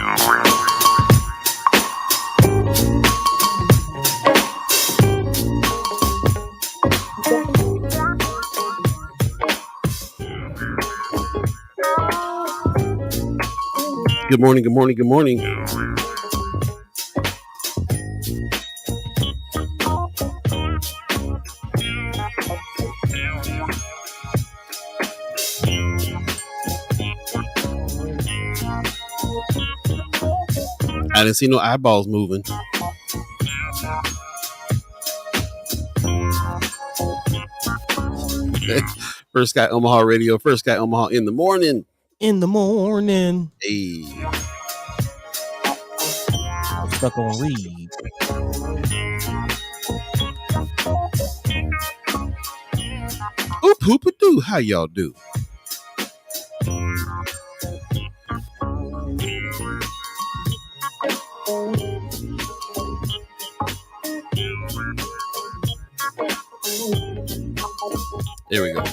Good morning, good morning, good morning. I didn't see no eyeballs moving. First Sky Omaha Radio, First Sky Omaha in the morning. In the morning. Hey. Stuck on read. Oop, hoop, doo. How y'all do? There we go.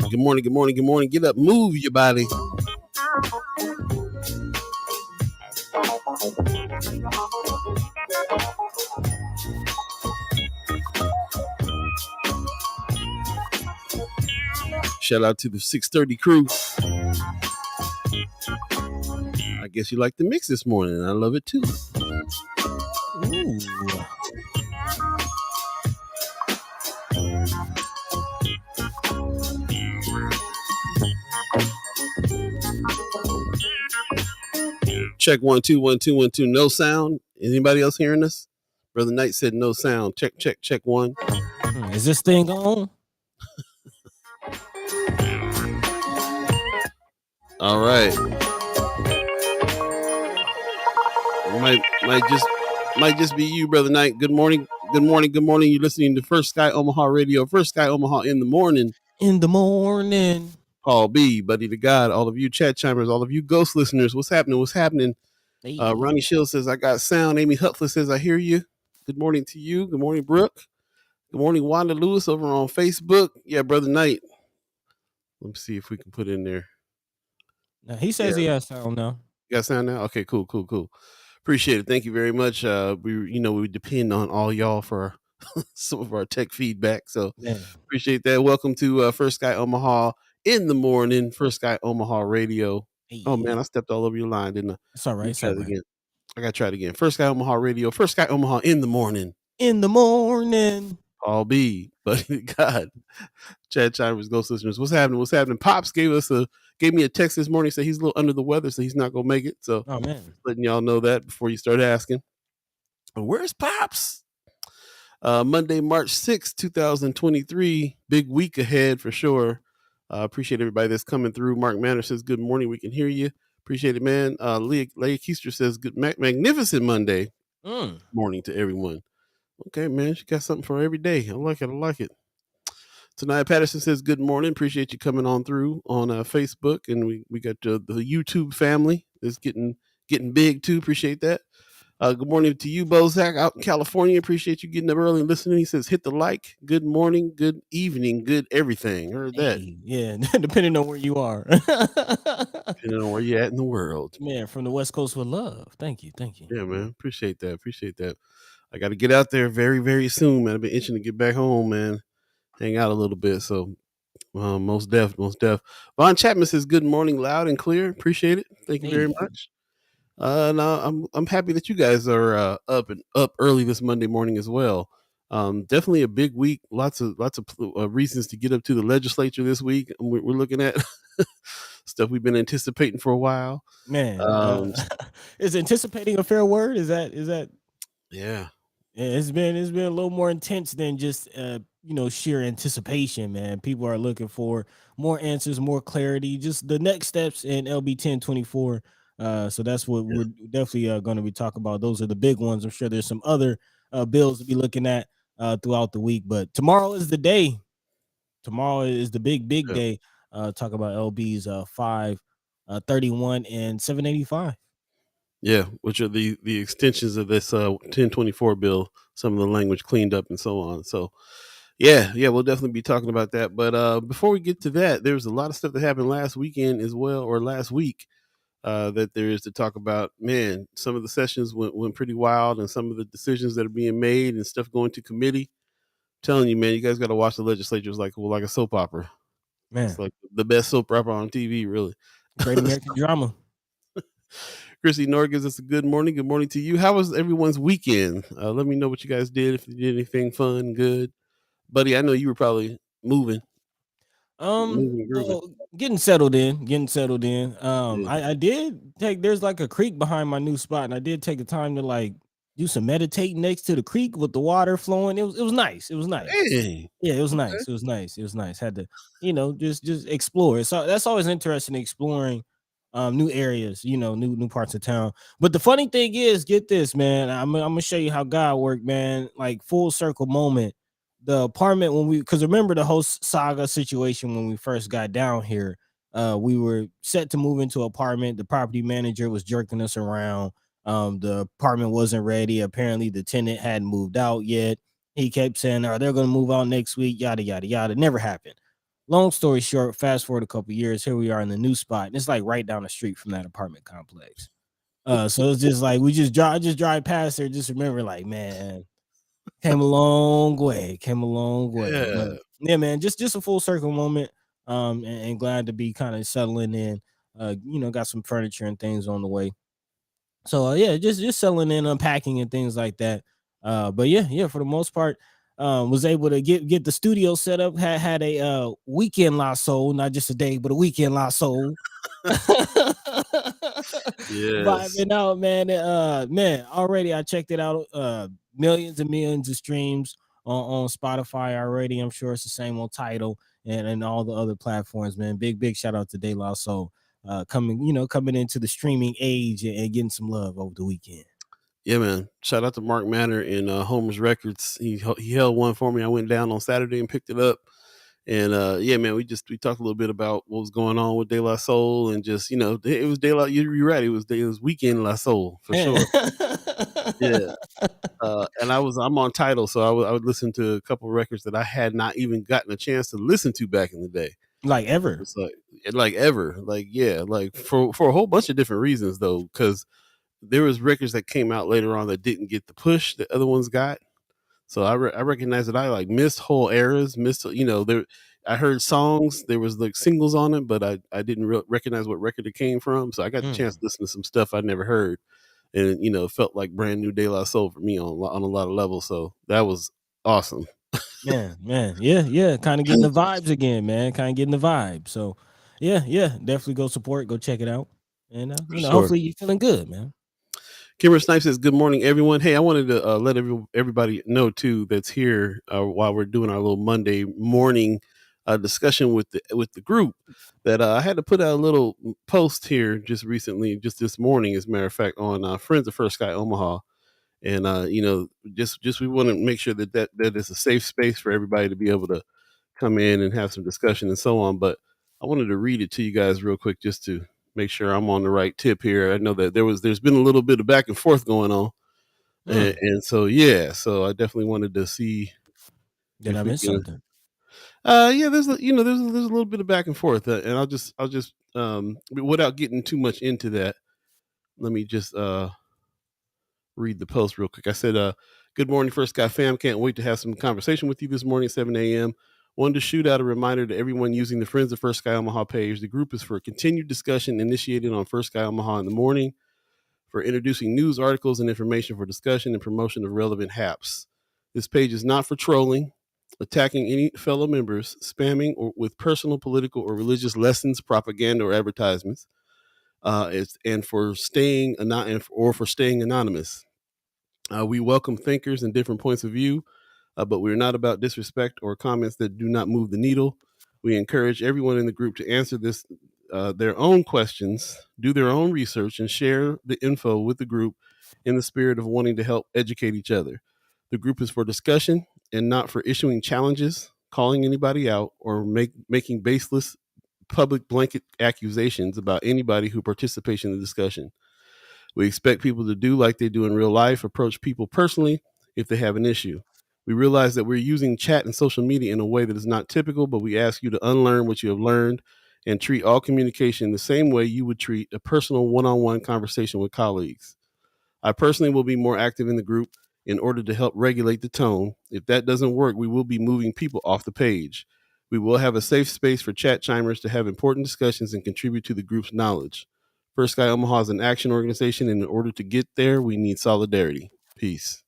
Good morning, good morning, good morning. Get up, move your body. Shout out to the 630 crew. I guess you like the mix this morning. I love it too. Ooh. Check 1 2 1 2 1 2. No sound. Anybody else hearing us? Brother Knight said no sound. Check, check, check 1. Is this thing on? All right. Might just be you, Brother Knight. Good morning. Good morning. Good morning. You're listening to First Sky Omaha Radio. First Sky Omaha in the morning. In the morning. Paul B, Buddi3 Da Gawd, all of you chat chimers, all of you ghost listeners, what's happening? What's happening? Hey. Ronnie Shield says, I got sound. Amy Hutfler says, I hear you. Good morning to you. Good morning, Brooke. Good morning, Wanda Lewis over on Facebook. Yeah, Brother Knight. Let me see if we can put in there. Now, he says he has sound now. You got sound now? Okay, cool. Appreciate it. Thank you very much. We depend on all y'all for some of our tech feedback. So appreciate that. Welcome to First Sky Omaha in the morning. First Sky Omaha Radio. Hey. Oh man, I stepped all over your line, didn't I? It's all right. Again. I gotta try it again. First Sky Omaha Radio. First Sky Omaha in the morning. In the morning. Paul B, Buddi3 Da Gawd, Chad Chivers, Ghost Listeners. What's happening? What's happening? Pops gave me a text this morning. Said he's a little under the weather, so he's not gonna make it. So, oh man, letting y'all know that before you start asking. But where's Pops? Monday, March 6th, 2023. Big week ahead for sure. Appreciate everybody that's coming through. Mark Manor says, good morning. We can hear you. Appreciate it, man. Leah Keister says, good, magnificent Monday morning to everyone. Okay, man. She got something for every day. I like it. Tonight, Patterson says, good morning. Appreciate you coming on through on Facebook. And we got the YouTube family is getting big too. Appreciate that. Good morning to you, Bozak, out in California. Appreciate you getting up early and listening. He says, hit the like. Good morning, good evening, good everything. Heard that. Yeah, depending on where you are. Depending on where you're at in the world. Man, from the West Coast with love. Thank you. Yeah, man. Appreciate that. I got to get out there very, very soon, man. I've been itching to get back home, man. Hang out a little bit. So, most def. Von Chapman says, good morning, loud and clear. Appreciate it. Thank you very much. No, I'm happy that you guys are up early this Monday morning as well. Definitely a big week. Lots of reasons to get up to the legislature this week. We're looking at stuff we've been anticipating for a while. Man, is anticipating a fair word? Is that? Yeah. It's been a little more intense than just sheer anticipation, man. People are looking for more answers, more clarity, just the next steps in LB 1024. So that's what we're definitely going to be talking about. Those are the big ones. I'm sure there's some other bills to be looking at throughout the week, but tomorrow is the day. Tomorrow is the big day. Talk about LB's 531 and 785. Yeah, which are the extensions of this 1024 bill, some of the language cleaned up and so on. So, yeah, we'll definitely be talking about that. But before we get to that, there was a lot of stuff that happened last weekend as well, or last week. that there is to talk about. Man, some of the sessions went pretty wild, and some of the decisions that are being made and stuff going to committee. I'm telling you, man, you guys got to watch the legislature. It's like a soap opera. It's Man, like the best soap opera on TV, really. great American drama. Chrissy Nor gives us a good morning. Good morning to you. How was everyone's weekend? Let me know what you guys did. If you did anything fun, good, buddy. I know you were probably moving, and grooving. Well, getting settled in, getting settled in. Yeah. I did take. There's like a creek behind my new spot, and I did take the time to like do some meditating next to the creek with the water flowing. It was nice. It was nice. Hey, Yeah, it was okay. nice. It was nice. It was nice. Had to, just explore. So that's always interesting, exploring new areas, new parts of town. But the funny thing is, get this, man. I'm gonna show you how God worked, man. Like full circle moment. The apartment when because remember the whole saga situation when we first got down here. We were set to move into an apartment. The property manager was jerking us around. The apartment wasn't ready. Apparently, the tenant hadn't moved out yet. He kept saying, "Are they going to move out next week?" Yada yada yada. Never happened. Long story short, fast forward a couple years, here we are in the new spot, and it's like right down the street from that apartment complex. So it's just like I just drive past there, just remember, like, man, came a long way, came a long way. But Yeah, yeah, man, just a full circle moment. And glad to be kind of settling in. Got some furniture and things on the way. So yeah, just selling and unpacking and things like that. But yeah, for the most part, was able to get the studio set up. Had a weekend La Soul, not just a day, but a weekend La Soul. yes, Vibing out, man. Man, already I checked it out. Millions and millions of streams on Spotify already. I'm sure it's the same on Tidal and all the other platforms, man. Big shout out to De La Soul. Coming into the streaming age and getting some love over the weekend. yeah, man. Shout out to Mark Manor in Homer's Records. He held one for me. I went down on Saturday and picked it up. And yeah, man, we talked a little bit about what was going on with De La Soul, and just it was De La. You're right. It was Weekend La Soul for Man. sure. Yeah. And I'm on title, so I would listen to a couple records that I had not even gotten a chance to listen to back in the day. Like ever. It's like ever, like yeah, like for a whole bunch of different reasons though, because there was records that came out later on that didn't get the push that other ones got. So I recognize that I like missed whole eras, missed there. I heard songs, there was like singles on it, but I didn't recognize what record it came from. So I got the chance to listen to some stuff I never heard, and it felt like brand new De La Soul for me on a lot of levels. So that was awesome. Man, yeah, kind of getting the vibes again, man. Kind of getting the vibe. So, yeah, definitely go support, go check it out, and For sure. hopefully you're feeling good, man. Kimber Snipe says, "Good morning, everyone. Hey, I wanted to let everybody know too that's here while we're doing our little Monday morning discussion with the group that I had to put out a little post here just recently, just this morning, as a matter of fact, on Friends of First Sky Omaha, and just we want to make sure that is a safe space for everybody to be able to come in and have some discussion and so on. But I wanted to read it to you guys real quick just to make sure I'm on the right tip here. I know that there's been a little bit of back and forth going on, and so yeah, so I definitely wanted to see Did I if we miss can. something? Yeah, there's a little bit of back and forth, and I'll just without getting too much into that, let me just read the post real quick. I said, "Good morning, First Guy fam. Can't wait to have some conversation with you this morning at 7 a.m. Wanted to shoot out a reminder to everyone using the Friends of First Sky Omaha page. The group is for continued discussion initiated on First Sky Omaha in the morning, for introducing news articles and information for discussion and promotion of relevant haps. This page is not for trolling, attacking any fellow members, spamming, or with personal, political, or religious lessons, propaganda, or advertisements. And for staying anonymous. We welcome thinkers and different points of view, but we're not about disrespect or comments that do not move the needle. We encourage everyone in the group to answer their own questions, do their own research, and share the info with the group in the spirit of wanting to help educate each other. The group is for discussion and not for issuing challenges, calling anybody out, or making baseless public blanket accusations about anybody who participates in the discussion. We expect people to do like they do in real life, approach people personally if they have an issue. We realize that we're using chat and social media in a way that is not typical, but we ask you to unlearn what you have learned and treat all communication the same way you would treat a personal one-on-one conversation with colleagues. I personally will be more active in the group in order to help regulate the tone. If that doesn't work, we will be moving people off the page. We will have a safe space for chat chimers to have important discussions and contribute to the group's knowledge. First Sky Omaha is an action organization, and in order to get there, we need solidarity. Peace.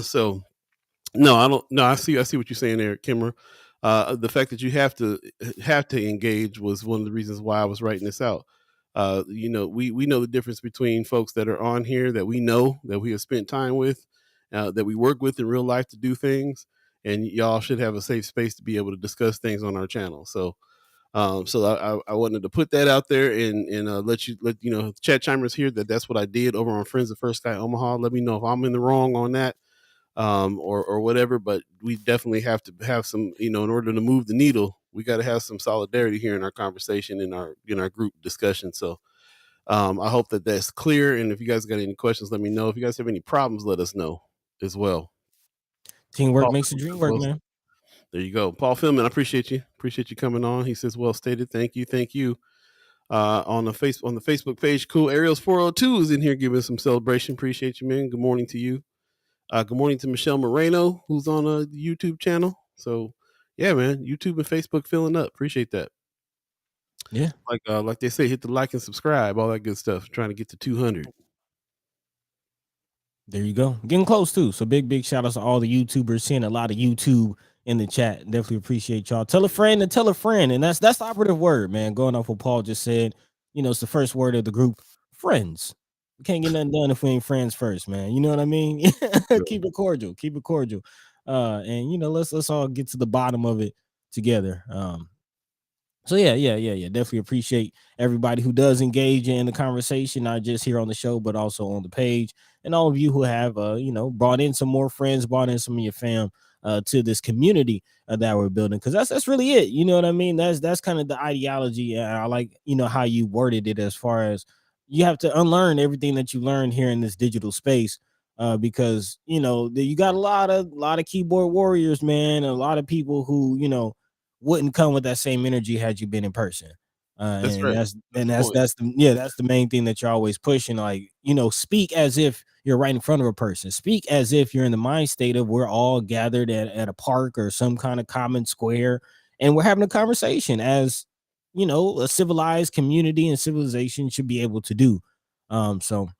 So, no, I don't. No, I see. I see what you're saying there, Kimmer. The fact that you have to engage was one of the reasons why I was writing this out. We know the difference between folks that are on here that we know that we have spent time with, that we work with in real life to do things, and y'all should have a safe space to be able to discuss things on our channel. So I wanted to put that out there and let chat chimers here that's what I did over on Friends of First Sky Omaha. Let me know if I'm in the wrong on that, or whatever. But we definitely have to have some, in order to move the needle, we got to have some solidarity here in our conversation, in our group discussion. So I hope that that's clear. And if you guys got any questions, let me know. If you guys have any problems, let us know as well. Teamwork Paul makes the dream work, man. There you go. Paul Philman, I appreciate you. Appreciate you coming on. He says, well stated. Thank you. Thank you. On the Facebook page, Cool Ariel's 402 is in here giving some celebration. Appreciate you, man. Good morning to you. Good morning to Michelle Moreno, who's on a YouTube channel. So yeah, man, YouTube and Facebook filling up. Appreciate that. Yeah. Like they say, hit the like and subscribe, all that good stuff. Trying to get to 200. There you go. Getting close too. So big shout outs to all the YouTubers. Seeing a lot of YouTube in the chat. Definitely appreciate y'all. Tell a friend and tell a friend. And that's the operative word, man. Going off what Paul just said. It's the first word of the group. Friends. We can't get nothing done if we ain't friends first, man. You know what I mean? Keep it cordial. Keep it cordial. And let's all get to the bottom of it together. So yeah. Definitely appreciate everybody who does engage in the conversation, not just here on the show, but also on the page, and all of you who have brought in some more friends, brought in some of your fam to this community that we're building, because that's really it. You know what I mean? That's kind of the ideology. And I like how you worded it, as far as you have to unlearn everything that you learned here in this digital space. Because you got a lot of keyboard warriors, man, a lot of people who wouldn't come with that same energy had you been in person. That's And right. that's the main thing that you're always pushing. Like, speak as if you're right in front of a person. Speak as if you're in the mind state of we're all gathered at a park or some kind of common square, and we're having a conversation, as a civilized community and civilization should be able to do. So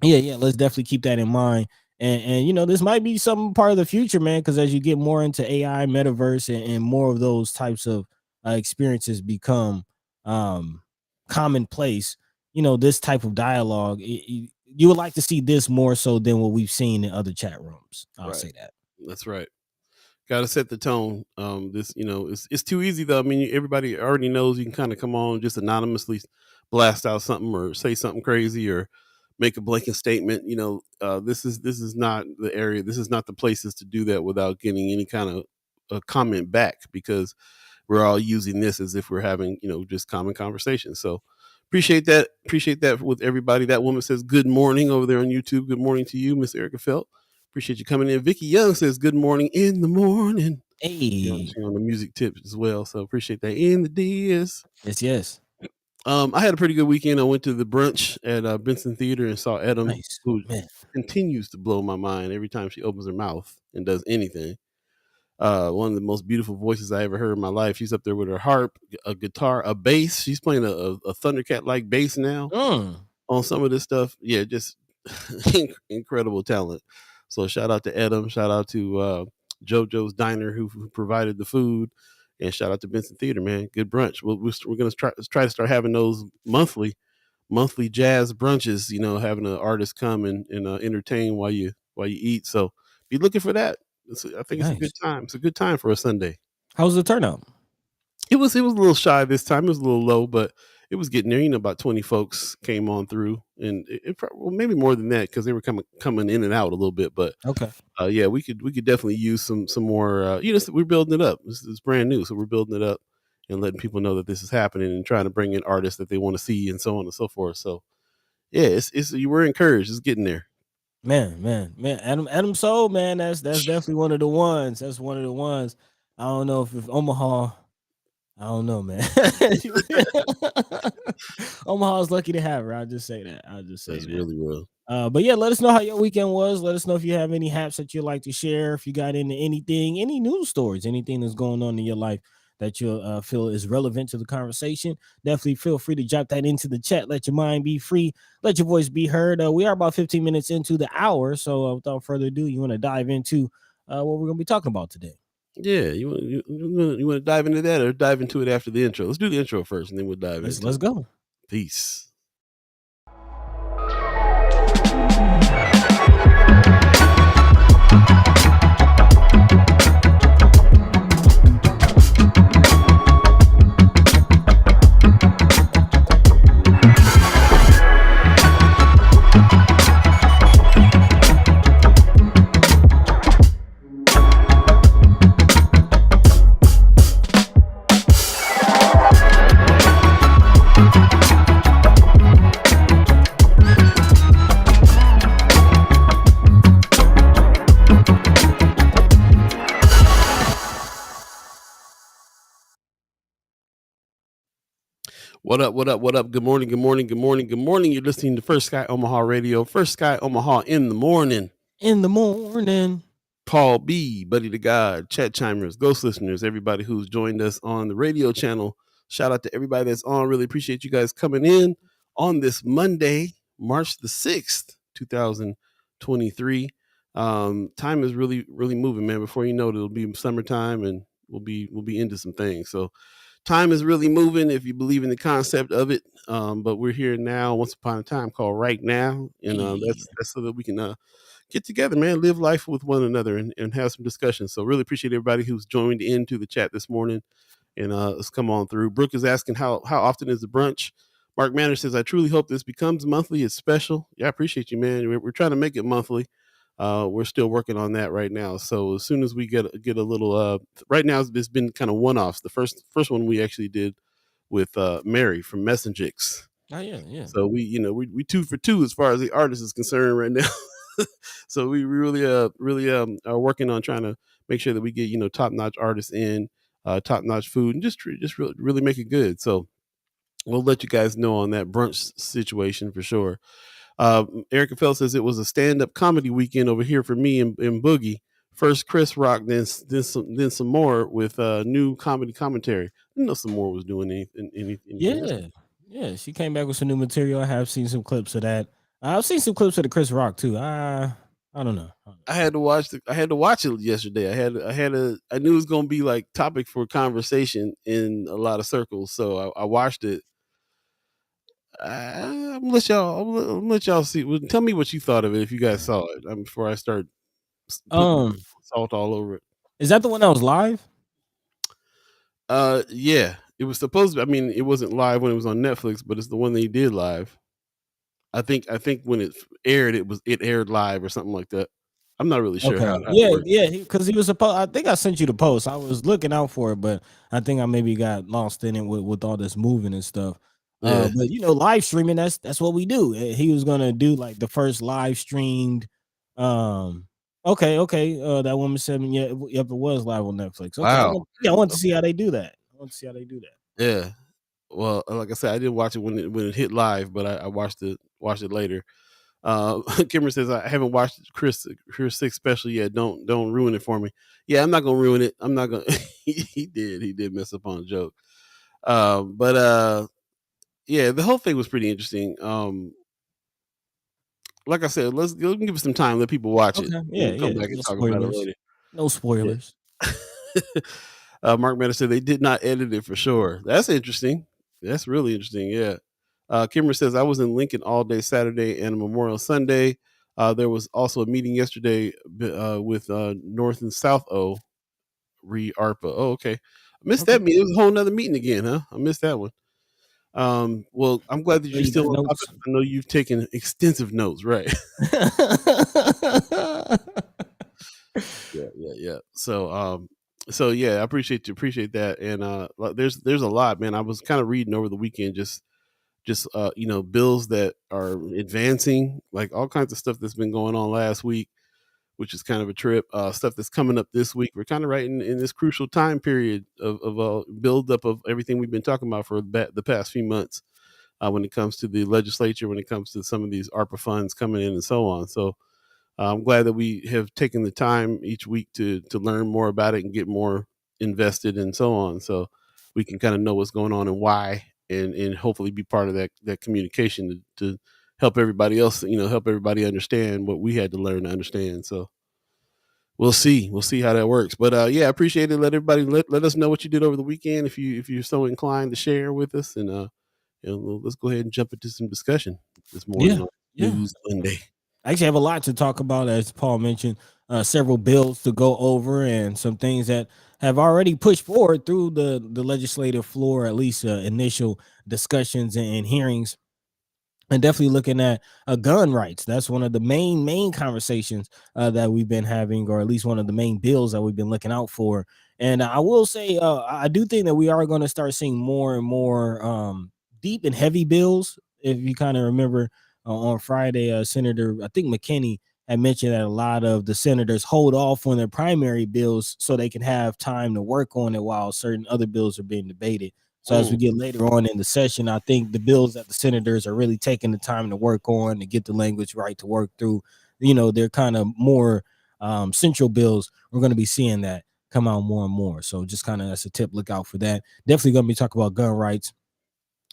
yeah, let's definitely keep that in mind. And this might be some part of the future, man, because as you get more into AI, metaverse, and more of those types of experiences become commonplace, this type of dialogue, you would like to see this more so than what we've seen in other chat rooms. I'll say that. That's right. Got to set the tone. It's too easy though. I mean, everybody already knows you can kind of come on, just anonymously blast out something or say something crazy or make a blanket statement. This is not the area. This is not the places to do that without getting any kind of a comment back, because we're all using this as if we're having just common conversation. So appreciate that. Appreciate that with everybody. That woman says good morning over there on YouTube. Good morning to you, Miss Erica Felt. Appreciate you coming in. Vicky Young says good morning in the morning. Hey, She on the music tips as well. So appreciate that. In the DS. yes. I had a pretty good weekend. I went to the brunch at Benson Theater and saw Adam, Nice, who man. continues to blow my mind every time she opens her mouth and does anything. One of the most beautiful voices I ever heard in my life. She's up there with her harp, a guitar, a bass. She's playing a Thundercat like bass now on some of this stuff. Yeah, just incredible talent. So shout out to Adam. Shout out to JoJo's Diner who provided the food, and shout out to Benson Theater, man. Good brunch. We're gonna try to start having those monthly jazz brunches. Having an artist come and entertain while you eat. So be looking for that. I think it's a good Nice. time. It's a good time for a Sunday. How's the turnout? It was a little shy this time. It was a little low, but it was getting there. About 20 folks came on through, and well, maybe more than that, because they were coming in and out a little bit. But Okay. yeah, we could definitely use some more. We're building it up. It's brand new, so we're building it up and letting people know that this is happening, and trying to bring in artists that they want to see, and so on and so forth. So yeah, it's you were encouraged. It's getting there. Man. Adam Soul, man. That's definitely one of the ones. That's one of the ones. I don't know if Omaha I don't know, man. Omaha's lucky to have her. I'll just say that. I'll just say That's that. really real. But yeah, let us know how your weekend was. Let us know if you have any haps that you'd like to share. If you got into anything, any news stories, anything that's going on in your life that you feel is relevant to the conversation, definitely feel free to drop that into the chat. Let your mind be free. Let your voice be heard. We are about 15 minutes into the hour. So without further ado, you want to dive into what we're going to be talking about today? Yeah, you want to dive into that or dive into it after the intro? Let's do the intro first, and then we'll dive into Let's it. go. Peace. What up? What up? What up? Good morning. Good morning. Good morning. Good morning. You're listening to First Sky Omaha Radio. First Sky Omaha in the morning. In the morning. Paul B, Buddi3 Da Gawd, chat chimers, ghost listeners, everybody who's joined us on the radio channel. Shout out to everybody that's on. Really appreciate you guys coming in on this Monday, March the 6th, 2023. Time is really, really moving, man. Before you know it, it'll be summertime and we'll be into some things. So time is really moving if you believe in the concept of it. But we're here now, once upon a time called right now. And that's so that we can get together, man, live life with one another and have some discussions. So really appreciate everybody who's joined into the chat this morning. And let's come on through. Brooke is asking how often is the brunch? Mark Manor says, I truly hope this becomes monthly. It's special. Yeah, I appreciate you, man. We're trying to make it monthly. We're still working on that right now. So as soon as we get a little right now it's been kind of one-offs. The first one we actually did with Mary from Messengix. Oh yeah. So we 2 for 2 as far as the artist is concerned right now. So we really are working on trying to make sure that we get top-notch artists in, top-notch food, and just really make it good. So we'll let you guys know on that brunch situation for sure. Erica Fell says it was a stand-up comedy weekend over here for me in Boogie. First Chris Rock, then some more with new comedy commentary. I didn't know some more was doing anything. Yeah. She came back with some new material. I have seen some clips of that. I've seen some clips of the Chris Rock too. I don't know. I had to watch it yesterday. I knew it was gonna be like topic for conversation in a lot of circles, so I watched it. I'm gonna let y'all see. Tell me what you thought of it if you guys saw it before I start putting salt all over it. Is that the one that was live? Yeah, it was supposed to. I mean, it wasn't live when it was on Netflix, but it's the one they did live. I think when it aired, it aired live or something like that. I'm not really sure how it works. Because he was supposed. I think I sent you the post. I was looking out for it, but I think I maybe got lost in it with all this moving and stuff. Yeah. But live streaming, that's what we do. He was gonna do like the first live streamed. Okay. That woman said, yep, it was live on Netflix. Okay, Wow. I want to see how they do that. Yeah. Well, like I said, I didn't watch it when it hit live, but I watched it later. Kimmer says I haven't watched Chris 6 special yet. Don't ruin it for me. Yeah, I'm not gonna ruin it. I'm not gonna. he did mess up on a joke. Yeah, the whole thing was pretty interesting. Like I said, let's give it some time. Let people watch it. Yeah. Come back and talk about it later. No spoilers. Yeah. Mark Meta said they did not edit it for sure. That's interesting. That's really interesting. Yeah. Kimmer says I was in Lincoln all day Saturday and Memorial Sunday. There was also a meeting yesterday with North and South O ARPA. Oh, okay. I missed that meeting. It was a whole nother meeting again, huh? I missed that one. Well, I'm glad that you're still on top of it. I know you've taken extensive notes, right? Yeah. So yeah, I appreciate that. And there's a lot, man. I was kind of reading over the weekend, just bills that are advancing, like all kinds of stuff that's been going on last week. which is kind of a trip. Stuff that's coming up this week. We're kind of right in this crucial time period of build up of everything we've been talking about for the past few months. When it comes to the legislature, when it comes to some of these ARPA funds coming in and so on. So I'm glad that we have taken the time each week to learn more about it and get more invested and so on. So we can kind of know what's going on and why, and hopefully be part of that communication to help everybody else, help everybody understand what we had to learn to understand. So we'll see how that works. But yeah, I appreciate it. Let everybody let us know what you did over the weekend if you're so inclined to share with us, and let's go ahead and jump into some discussion this morning Yeah, on yeah. News Monday. I actually have a lot to talk about, as Paul mentioned, several bills to go over and some things that have already pushed forward through the legislative floor, at least initial discussions and hearings. And definitely looking at gun rights. That's one of the main conversations that we've been having, or at least one of the main bills that we've been looking out for. And I will say, I do think that we are going to start seeing more and more deep and heavy bills. If you kind of remember, on Friday, Senator, I think McKinney had mentioned that a lot of the senators hold off on their primary bills so they can have time to work on it while certain other bills are being debated. So as we get later on in the session, I think the bills that the senators are really taking the time to work on to get the language right to work through, they're kind of more central bills. We're going to be seeing that come out more and more. So just kind of as a tip, look out for that. Definitely going to be talking about gun rights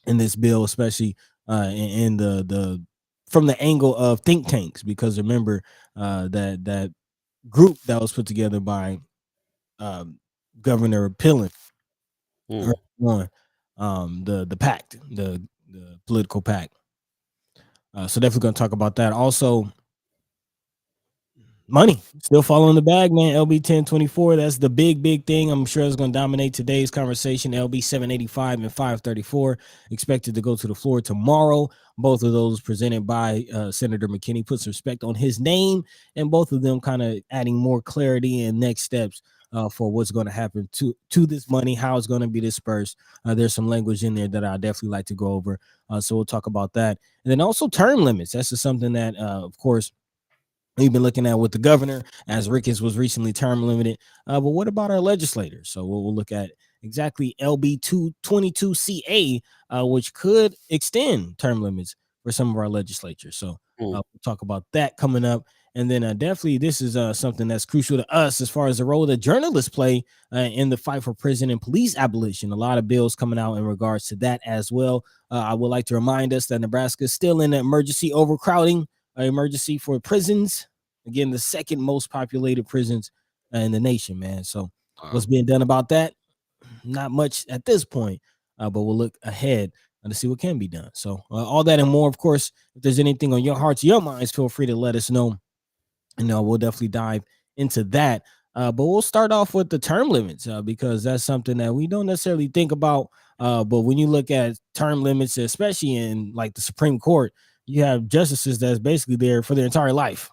in this bill, especially in the from the angle of think tanks, because remember that group that was put together by Governor Pillen Mm. on the pact, the political pact. So definitely gonna talk about that. Also, money still following the bag, man. LB 1024. That's the big thing. I'm sure it's gonna dominate today's conversation. LB 785 and 534 expected to go to the floor tomorrow. Both of those presented by Senator McKinney, puts respect on his name, and both of them kind of adding more clarity and next steps for what's going to happen to this money, how it's going to be dispersed. There's some language in there that I definitely like to go over. So we'll talk about that. And then also term limits. That's just something that, of course, we've been looking at with the governor, as Ricketts was recently term limited. But what about our legislators? So we'll look at exactly LB 222CA, which could extend term limits for some of our legislatures. So we'll talk about that coming up. And then definitely this is something that's crucial to us as far as the role that journalists play in the fight for prison and police abolition. A lot of bills coming out in regards to that as well. I would like to remind us that Nebraska is still in an emergency overcrowding emergency for prisons. Again, the second most populated prisons in the nation, man. So what's being done about that? Not much at this point, but we'll look ahead to see what can be done. So all that and more, of course. If there's anything on your hearts, your minds, feel free to let us know. And we'll definitely dive into that. But we'll start off with the term limits because that's something that we don't necessarily think about. But when you look at term limits, especially in like the Supreme Court, you have justices that's basically there for their entire life.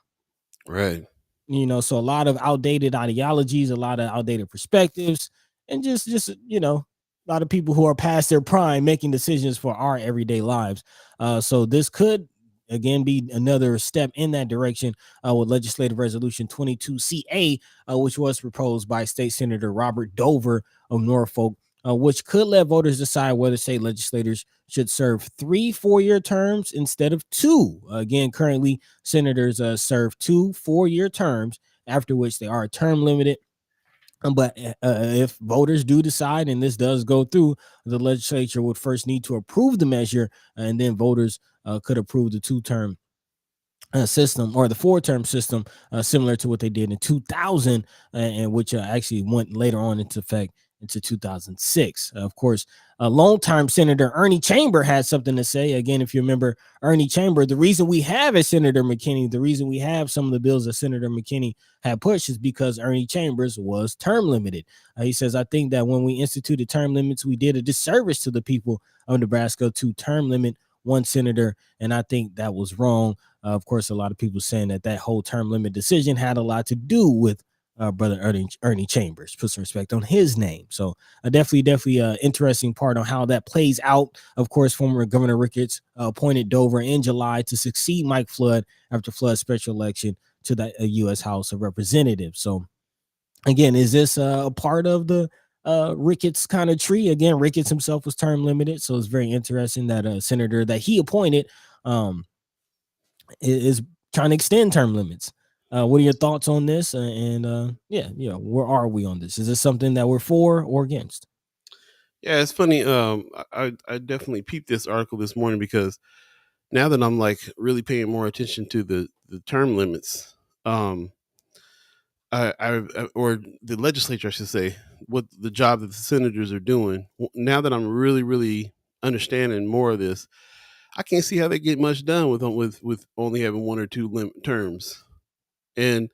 Right. So a lot of outdated ideologies, a lot of outdated perspectives, and just a lot of people who are past their prime making decisions for our everyday lives. So this could again be another step in that direction with legislative resolution 22CA, which was proposed by State Senator Robert Dover of Norfolk, which could let voters decide whether state legislators should serve 3 4-year terms instead of 2. Again, currently senators serve 2 4-year terms, after which they are term limited. But if voters do decide, and this does go through, the legislature would first need to approve the measure, and then voters could approve the 2-term system or the 4-term system, similar to what they did in 2000, and which actually went later on into effect into 2006. Of course, longtime Senator Ernie Chamber had something to say. Again, if you remember Ernie Chamber, the reason we have a Senator McKinney, the reason we have some of the bills that Senator McKinney had pushed is because Ernie Chambers was term limited. He says, I think that when we instituted term limits, we did a disservice to the people of Nebraska to term limit one senator, and I think that was wrong. Of course, a lot of people saying that whole term limit decision had a lot to do with brother Ernie Chambers. Put some respect on his name. So definitely interesting part on how that plays out. Of course, former Governor Ricketts appointed Dover in July to succeed Mike Flood after Flood's special election to the U.S. House of Representatives. So again, is this a part of the Ricketts kind of tree? Again, Ricketts himself was term limited, so it's very interesting that a senator that he appointed is trying to extend term limits. What are your thoughts on this? Yeah, where are we on this? Is this something that we're for or against? Yeah, it's funny. I definitely peeped this article this morning because now that I'm like really paying more attention to the term limits, um, or the legislature, I should say, what the job that the senators are doing. Now that I'm really understanding more of this, I can't see how they get much done with only having one or two terms. And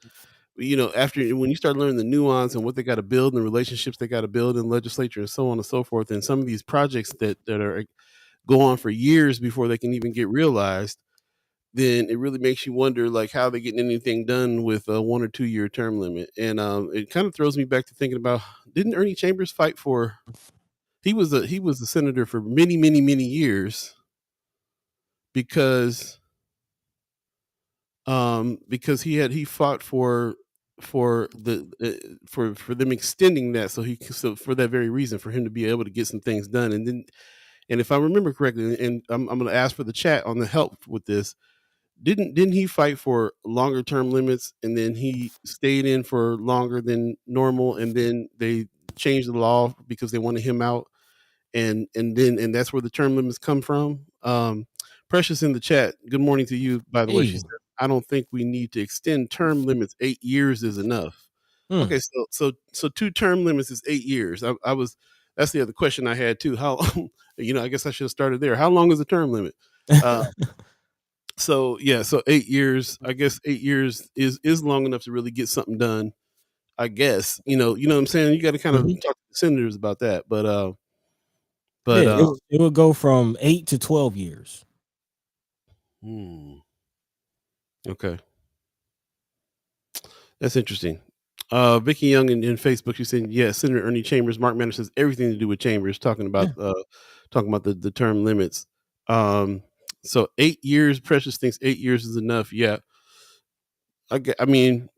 after when you start learning the nuance and what they got to build and the relationships they got to build in legislature and so on and so forth, and some of these projects that are go on for years before they can even get realized, then it really makes you wonder like how they getting anything done with a 1 or 2 year term limit. And it kind of throws me back to thinking about, didn't Ernie Chambers fight for? He was a senator for many years because he fought for them extending that, so for that very reason, for him to be able to get some things done. And if I remember correctly, and I'm going to ask for the chat on the help with this, didn't he fight for longer term limits, and then he stayed in for longer than normal, and then they changed the law because they wanted him out, and that's where the term limits come from. Precious in the chat, good morning to you, by the way. She Hey, said, I don't think we need to extend term limits. 8 years is enough. hmm. Okay, so two term limits is 8 years. I was That's the other question I had too. How I guess I should have started there. How long is the term limit? Uh, so yeah, so 8 years. I guess 8 years is long enough to really get something done. I guess what I'm saying. You got to kind of Mhm. talk to the senators about that. Yeah, But it would go from 8 to 12 years. hmm, okay, that's interesting. Vicky Young in Facebook, she said, "Yeah, Senator Ernie Chambers, Mark Manners has everything to do with Chambers, Yeah. talking about the term limits." Um, so 8 years, Precious thinks 8 years is enough. Yeah, I mean,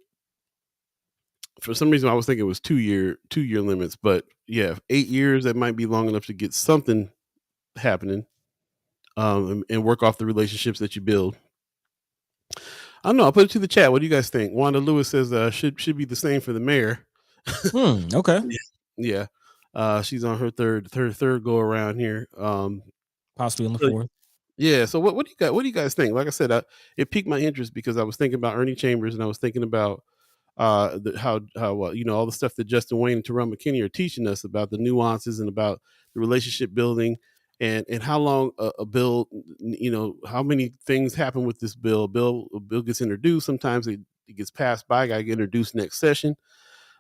for some reason, I was thinking it was 2 year limits, but yeah, 8 years, that might be long enough to get something happening, and work off the relationships that you build. I don't know. I'll put it to the chat. What do you guys think? Wanda Lewis says should be the same for the mayor. Okay. Yeah. Yeah. She's on her third go around here. Possibly on the So, fourth. yeah. So what do you guys think? Like I said, it piqued my interest because I was thinking about Ernie Chambers, and I was thinking about how all the stuff that Justin Wayne and Terrell McKinney are teaching us about the nuances and about the relationship building, and how long a bill, how many things happen with this bill. A bill gets introduced. Sometimes it gets passed by, got to get introduced next session.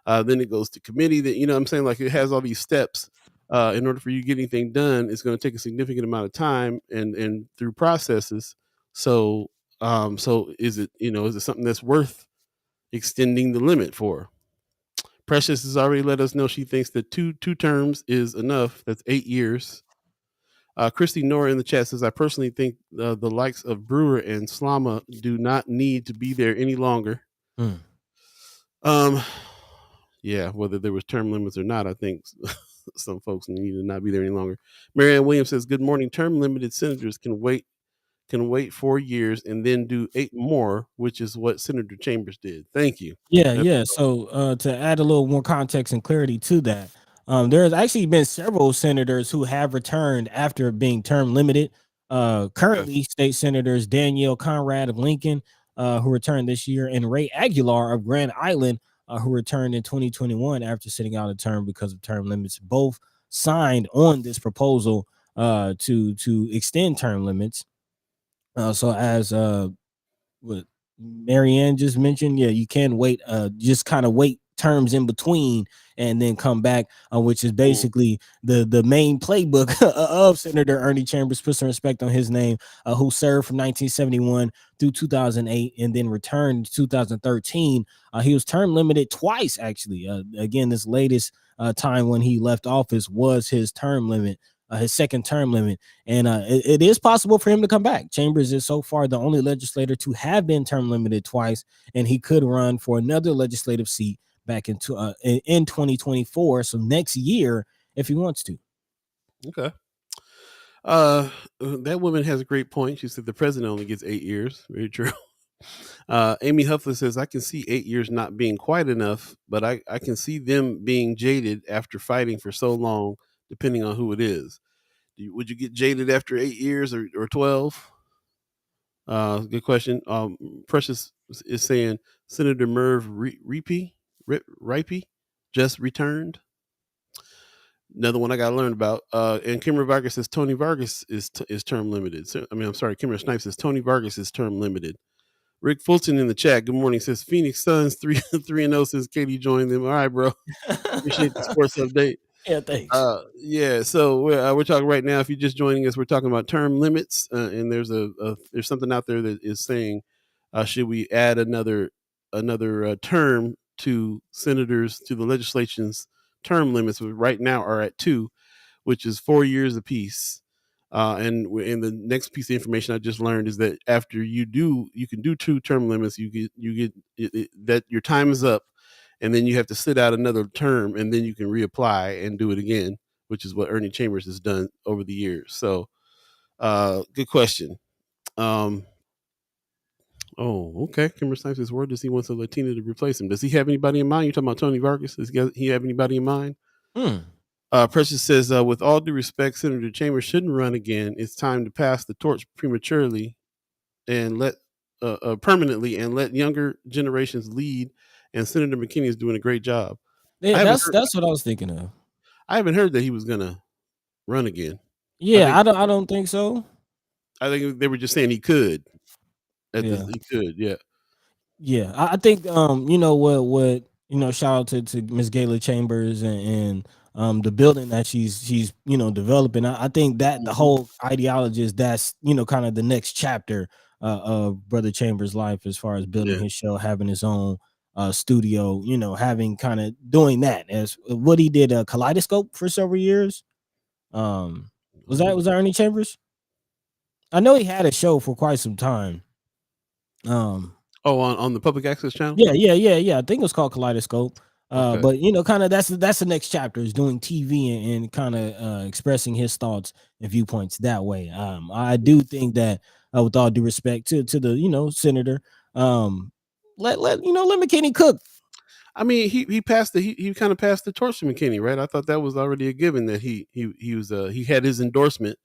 Then it goes to committee. That what I'm saying, like it has all these steps. In order for you to get anything done, it's going to take a significant amount of time and through processes. So is it something that's worth extending the limit for? Precious has already let us know she thinks that two terms is enough. That's 8 years. Christy Nora in the chat says, I personally think the likes of Brewer and Slama do not need to be there any longer. Hmm. Um, yeah, whether there was term limits or not, I think some folks need to not be there any longer. Marianne Williams says, good morning. Term limited senators can wait 4 years and then do 8 more, which is what Senator Chambers did. Thank you. Yeah, That's yeah. So to add a little more context and clarity to that, there has actually been several senators who have returned after being term limited. okay. Currently, state senators Danielle Conrad of Lincoln, who returned this year, and Ray Aguilar of Grand Island, who returned in 2021 after sitting out a term because of term limits. Both signed on this proposal to extend term limits. So as what Marianne just mentioned, yeah, you can wait, just kind of wait terms in between and then come back, which is Mm. basically the main playbook of Senator Ernie Chambers. Put some respect on his name, who served from 1971 through 2008 and then returned in 2013. He was term limited twice, actually. Again, this latest time when he left office was his term limit, his second term limit, and it is possible for him to come back. Chambers is so far the only legislator to have been term limited twice, and he could run for another legislative seat back into in 2024, so next year if he wants to. Okay. That woman has a great point. She said the president only gets 8 years. Very true. Amy Huffler says, I can see 8 years not being quite enough, but I can see them being jaded after fighting for so long, depending on who it is. Would you get jaded after 8 years or 12? Good question. Precious is saying Senator Merv Ripey just returned. Another one I got to learn about. And Kimmer Vargas says Tony Vargas is term limited. So, I'm sorry. Kimmer Snipes says Tony Vargas is term limited. Rick Fulton in the chat. Good morning. Says Phoenix Suns 3-0 since Katie joined them. All right, bro. Appreciate the sports update. Yeah, thanks. Yeah. So we're talking right now. If you're just joining us, we're talking about term limits, and there's there's something out there that is saying, should we add another term to senators to the legislation's term limits? Which right now are at 2, which is 4 years apiece. And in the next piece of information I just learned is that after you can do 2 term limits. You get that your time is up, and then you have to sit out another term, and then you can reapply and do it again, which is what Ernie Chambers has done over the years. So, good question. Oh, okay. Kimber Snipes says, where does he want a Latina to replace him? Does he have anybody in mind? You talking about Tony Vargas? Does he have anybody in mind? Precious says, with all due respect, Senator Chambers shouldn't run again. It's time to pass the torch prematurely and let permanently and let younger generations lead. And Senator McKinney is doing a great job. Yeah, that's what I was thinking of. I haven't heard that he was gonna run again. Yeah, I don't think so. I think they were just saying he could. Yeah. He could. Yeah. Yeah, I think you know what shout out to Miss Gayla Chambers and the building that she's developing. I think that the whole ideology is that's kind of the next chapter of Brother Chambers' life as far as building his show, having his own studio, having kind of doing that as what he did Kaleidoscope for several years. Was that Ernie Chambers? I know he had a show for quite some time. On the public access channel. Yeah. I think it was called Kaleidoscope. Okay. But kind of that's the next chapter is doing TV and kind of expressing his thoughts and viewpoints that way. I do think that with all due respect to the senator, let McKinney cook. I mean, he passed he kind of passed the torch to McKinney, right? I thought that was already a given that he was he had his endorsement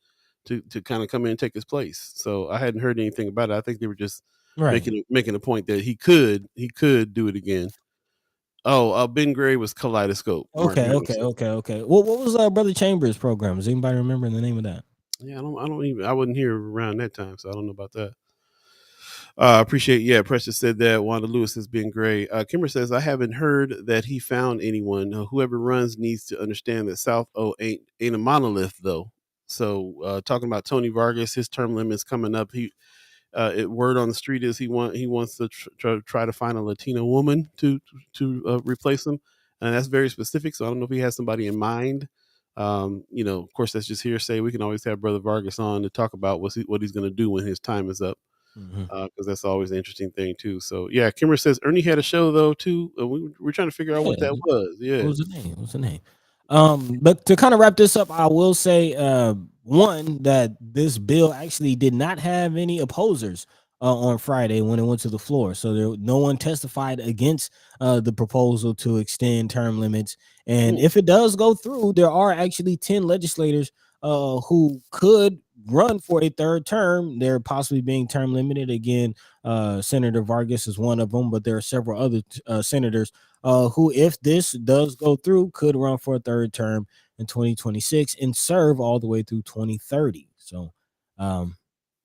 to kind of come in and take his place. So I hadn't heard anything about it. I think they were just making a point that he could do it again. Oh, Ben Gray was Kaleidoscope. Okay. What was Brother Chambers' program? Does anybody remember the name of that? Yeah, I wasn't here around that time, so I don't know about that. Appreciate. Yeah, Precious said that. Wanda Lewis has been great. Kimber says, I haven't heard that he found anyone. Whoever runs needs to understand that South O ain't a monolith, though. So, talking about Tony Vargas, his term limit's coming up. Word on the street is he wants to try to find a Latina woman to replace him, and that's very specific. So I don't know if he has somebody in mind. Of course, that's just hearsay. We can always have Brother Vargas on to talk about what he's going to do when his time is up. Because that's always an interesting thing too. So yeah, Kimber says Ernie had a show though too. We're trying to figure out what that was. Yeah, what was the name? But to kind of wrap this up, I will say one that this bill actually did not have any opposers on Friday when it went to the floor. So no one testified against the proposal to extend term limits. And if it does go through, there are actually 10 legislators who could run for a third term. They're possibly being term limited again. Senator Vargas is one of them, but there are several other senators who, if this does go through, could run for a third term in 2026 and serve all the way through 2030. So,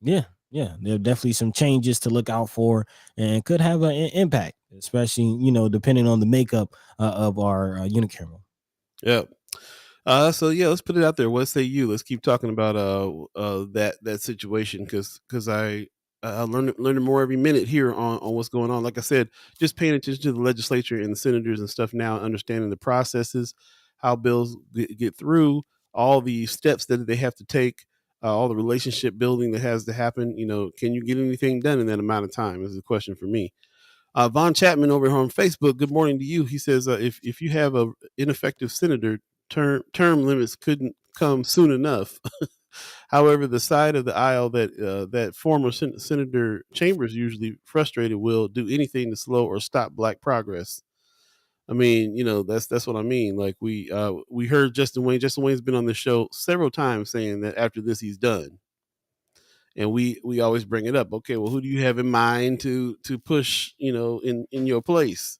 there are definitely some changes to look out for and could have an impact especially depending on the makeup of our unicameral. Yeah. So yeah, let's put it out there. What say you? Let's keep talking about that situation because I learning more every minute here on what's going on. Like I said, just paying attention to the legislature and the senators and stuff now, understanding the processes, how bills get through, all the steps that they have to take, all the relationship building that has to happen. Can you get anything done in that amount of time? Is the question for me. Von Chapman over here on Facebook. Good morning to you. He says, if you have a ineffective senator, term limits couldn't come soon enough. However, the side of the aisle that former Senator Chambers usually frustrated will do anything to slow or stop Black progress. I mean, that's what I mean. Like we heard Justin Wayne. Justin Wayne's been on the show several times saying that after this he's done, and we always bring it up. Okay, well, who do you have in mind to push? In your place,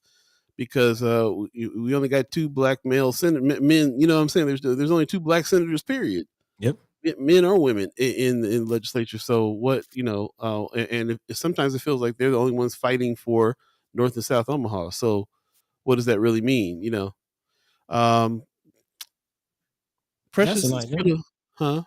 because we only got two Black male men. You know what I'm saying? There's only two Black senators. Period. Yep. Men or women in the legislature. So what and sometimes it feels like they're the only ones fighting for North and South Omaha. So what does that really mean? Um, That's a Precious is nice. huh?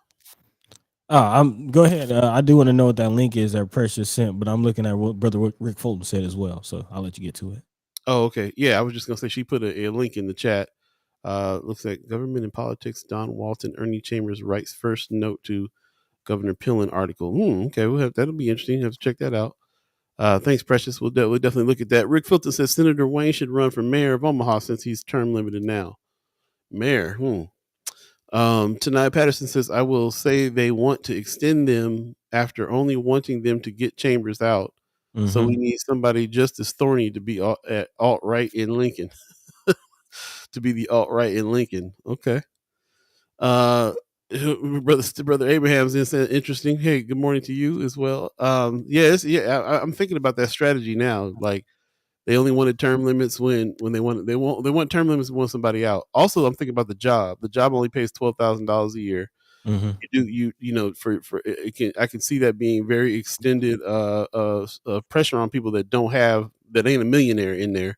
I'm go ahead. I do want to know what that link is that Precious sent, but I'm looking at what Brother Rick Fulton said as well. So I'll let you get to it. Oh, okay. Yeah, I was just gonna say she put a link in the chat. Looks like government and politics. Don Walton, Ernie Chambers writes first note to Governor Pillen article. Okay, that'll be interesting. Have to check that out. Thanks, Precious. We'll definitely look at that. Rick Fulton says Senator Wayne should run for mayor of Omaha since he's term limited now. Mayor. Tanaya Patterson says, I will say they want to extend them after only wanting them to get Chambers out. So we need somebody just as thorny to be at alt-right in Lincoln. To be the alt-right in Lincoln. Okay. Brother Abraham's in said, interesting. Hey, good morning to you as well. I'm thinking about that strategy now. Like they only wanted term limits when they want term limits when somebody out. Also, I'm thinking about the job. The job only pays $12,000 a year. I can see that being very extended pressure on people that ain't a millionaire in there,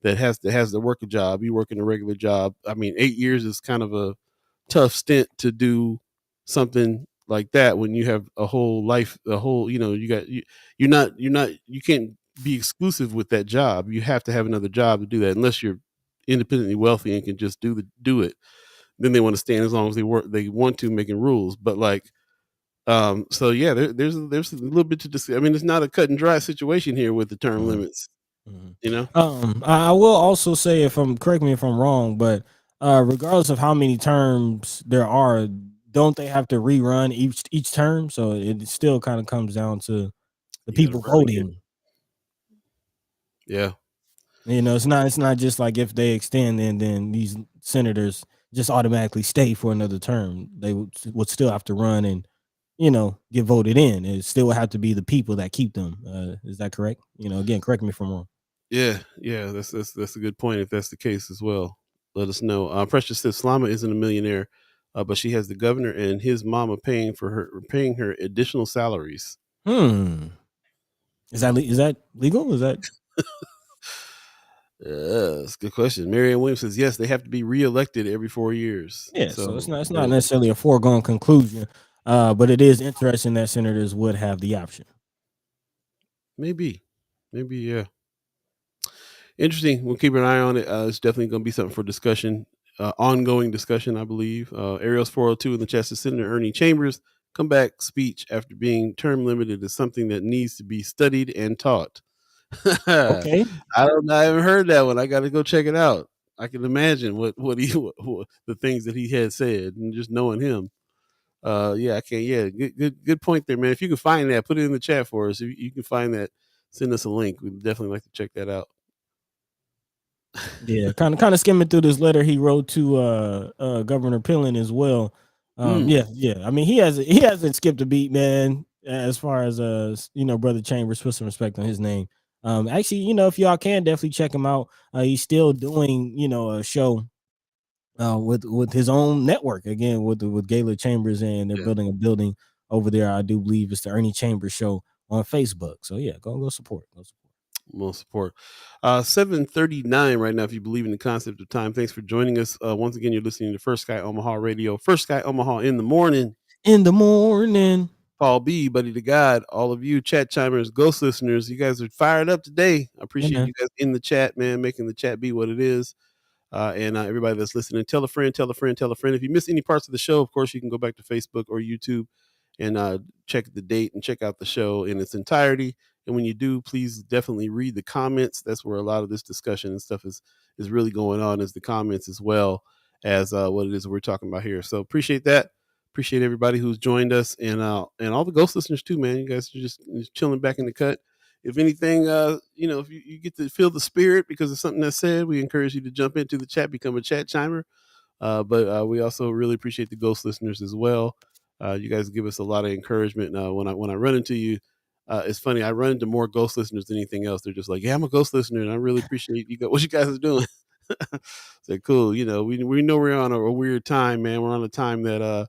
that has to work a job. You working a regular job. I mean, 8 years is kind of a tough stint to do something like that when you have a whole life, you can't be exclusive with that job. You have to have another job to do that, unless you're independently wealthy and can just do it. Then they want to stand as long as they want to, making rules. But so yeah, there's a little bit to discuss. I mean, it's not a cut and dry situation here with the term limits. I will also say, correct me if I'm wrong, but regardless of how many terms there are, don't they have to rerun each term? So it still kind of comes down to the people voting. Yeah. It's not just like if they extend and then these senators just automatically stay for another term. They would still have to run and get voted in. It still would have to be the people that keep them. Is that correct? Again, correct me if I'm wrong. Yeah, that's a good point. If that's the case as well, let us know. Precious says Slama isn't a millionaire, but she has the governor and his mama paying her additional salaries. Is that legal? Is that? That's a good question. Marianne Williams says yes, they have to be reelected every 4 years. Yeah, so it's not necessarily a foregone conclusion, but it is interesting that senators would have the option. Maybe, yeah. Interesting. We'll keep an eye on it. It's definitely going to be something for discussion, ongoing discussion, I believe. Ariel's 402 in the chat says Senator Ernie Chambers comeback speech after being term limited is something that needs to be studied and taught. Okay. I haven't heard that one. I got to go check it out. I can imagine what the things that he had said, and just knowing him. I can't. Yeah, good point there, man. If you can find that, put it in the chat for us. If you can find that, send us a link. We'd definitely like to check that out. Yeah, kind of skimming through this letter he wrote to Governor Pillen as well. Yeah. I mean, he hasn't skipped a beat, man. As far as Brother Chambers, put some respect on his name. Actually, if y'all can definitely check him out. He's still doing a show with his own network again with Gaylord Chambers, and they're building a building over there. I do believe it's the Ernie Chambers Show on Facebook. So yeah, go support. Most support. 7:39 right now. If you believe in the concept of time, thanks for joining us. Once again, you're listening to First Sky Omaha Radio. First Sky Omaha in the morning. In the morning. Paul B, Buddi3 Da Gawd, all of you chat chimers, ghost listeners, you guys are fired up today. I appreciate you guys in the chat, man, making the chat be what it is. And everybody that's listening, tell a friend, tell a friend, tell a friend. If you miss any parts of the show, of course, you can go back to Facebook or YouTube and check the date and check out the show in its entirety. And when you do, please definitely read the comments. That's where a lot of this discussion and stuff is really going on, is the comments as well as what it is we're talking about here. So appreciate that. Appreciate everybody who's joined us, and all the ghost listeners too, man. You guys are just chilling back in the cut. If anything, if you get to feel the spirit because of something that's said, we encourage you to jump into the chat, become a chat chimer. But we also really appreciate the ghost listeners as well. You guys give us a lot of encouragement. When I run into you, it's funny. I run into more ghost listeners than anything else. They're just like, "Yeah, I'm a ghost listener, and I really appreciate you. What you guys are doing." It's like, cool. We know we're on a weird time, man. We're on a time that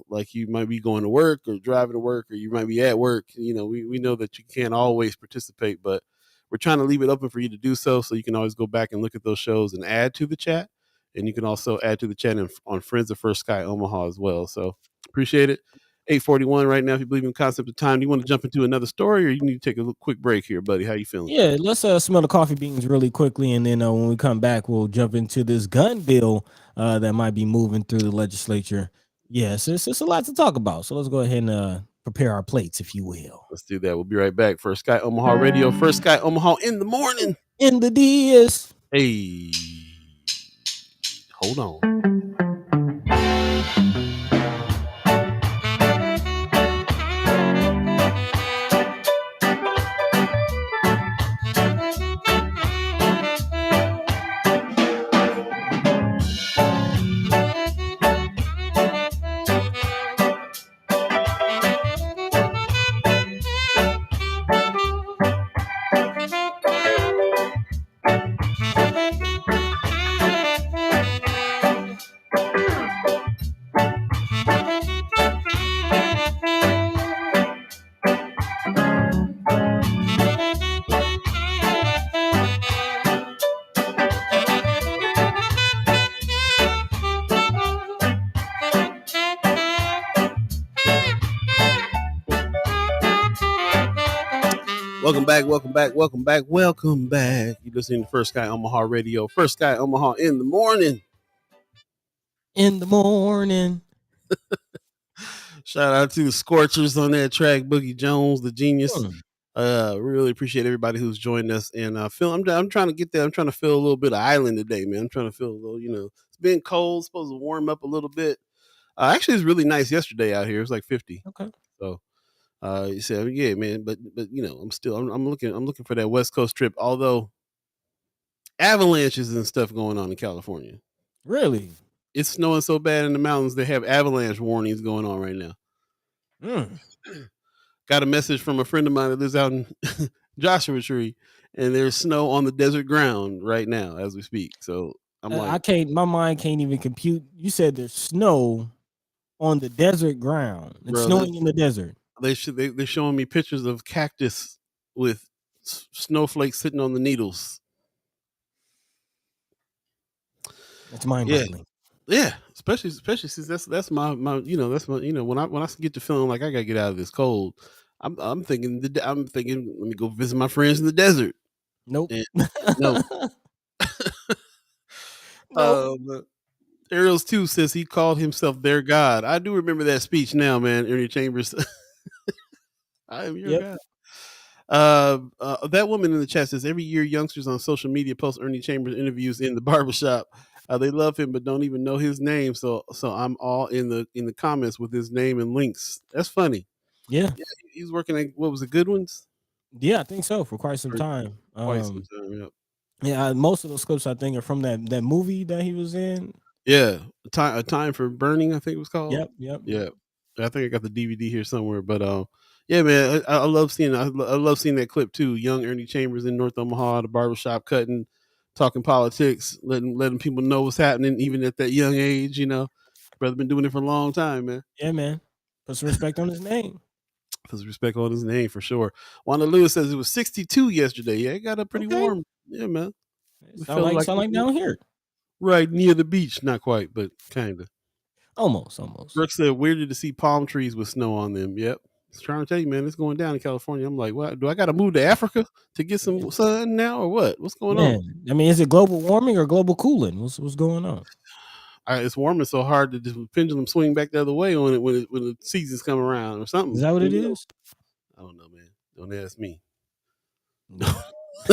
like you might be going to work or driving to work, or you might be at work. We know that you can't always participate, but we're trying to leave it open for you to do so you can always go back and look at those shows and add to the chat. And you can also add to the chat on Friends of First Sky Omaha as well. So appreciate it. 8:41 right now. If you believe in the concept of time, do you want to jump into another story, or you need to take a quick break here, buddy? How you feeling? Yeah, let's smell the coffee beans really quickly, and then when we come back, we'll jump into this gun bill that might be moving through the legislature. Yes, it's a lot to talk about. So let's go ahead and prepare our plates, if you will. Let's do that. We'll be right back. First Sky Omaha Radio. First Sky Omaha in the morning. In the DS. Hey, hold on. Welcome back. You're listening to First Sky Omaha Radio. First Sky Omaha in the morning. In the morning. Shout out to the Scorchers on that track. Boogie Jones, the genius. Really appreciate everybody who's joined us. And I'm trying to get there. I'm trying to feel a little bit of island today, man. I'm trying to feel a little, it's been cold, supposed to warm up a little bit. Actually, it's really nice yesterday out here. It was like 50. Okay. So you said, yeah, man, but I'm looking for that West Coast trip. Although avalanches and stuff going on in California. Really? It's snowing so bad in the mountains they have avalanche warnings going on right now. Got a message from a friend of mine that lives out in Joshua Tree, and there's snow on the desert ground right now as we speak. So I'm like, my mind can't even compute. You said there's snow on the desert ground. It's snowing in the desert. They're showing me pictures of cactus with snowflakes sitting on the needles. That's mind-boggling. Yeah, especially since that's my that's my when I get to feeling like I gotta get out of this cold, I'm thinking let me go visit my friends in the desert. Nope. No. Nope. Ariel's 2 says he called himself their God. I do remember that speech now, man. Ernie Chambers. I am your God. That woman in the chat says every year youngsters on social media post Ernie Chambers interviews in the barbershop. They love him but don't even know his name. So I'm all in the comments with his name and links. That's funny. Yeah, he's working at what was it, Good Ones? Yeah, I think so for quite some time. Yeah, most of those clips I think are from that movie that he was in. Yeah, a time for burning, I think it was called. Yep. Yeah, I think I got the DVD here somewhere, but yeah, man, I love seeing that clip too. Young Ernie Chambers in North Omaha, the barbershop cutting, talking politics, letting people know what's happening, even at that young age. Brother been doing it for a long time, man. Yeah, man. Put some respect on his name. Puts respect on his name for sure. Wanda Lewis says it was 62 yesterday. Yeah, it got up pretty Okay, warm. Yeah, man. it We felt like sound we like were down here. right near the beach. Not quite, but kind of. Almost. Brooke said, weirded to see palm trees with snow on them. Yep. I was trying to tell you, man, it's going down in California. I'm like, what? Do I got to move to Africa to get some sun now or what? What's going on? Man, I mean, is it global warming or global cooling? What's going on? It's warming so hard that the pendulum swing back the other way on it when the seasons come around or Is something. that what Who it knows? is? I don't know, man. Don't ask me. Yeah.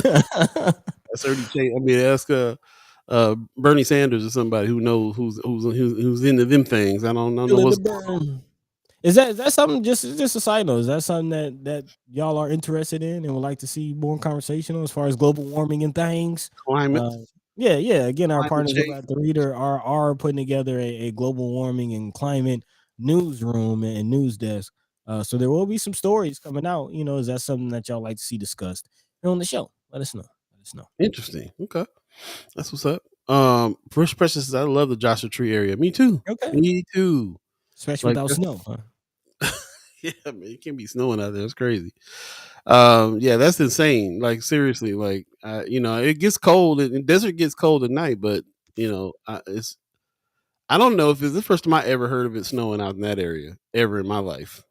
That's already changed. I mean, ask Bernie Sanders or somebody who knows who's into them things. I don't know Feeling the what's going on. burn. Is that something? Just a side note. Is that something that y'all are interested in and would like to see more conversation on as far as global warming and things? Climate, Uh, yeah. Again, our climate partners over change. at the Reader are putting together a global warming and climate newsroom and news desk. So there will be some stories coming out. You know, is that something that y'all like to see discussed here on the show? Let us know. Let us know. Interesting. Okay, that's what's up. First Precious says, I love the Joshua Tree area. Me too. Okay. Me too. Especially Like without snow, huh? yeah, man, it can't be snowing out there. It's crazy. Yeah, that's insane. Like seriously, like it gets cold and desert gets cold at night, but it's I don't know if it's the first time I ever heard of it snowing out in that area ever in my life.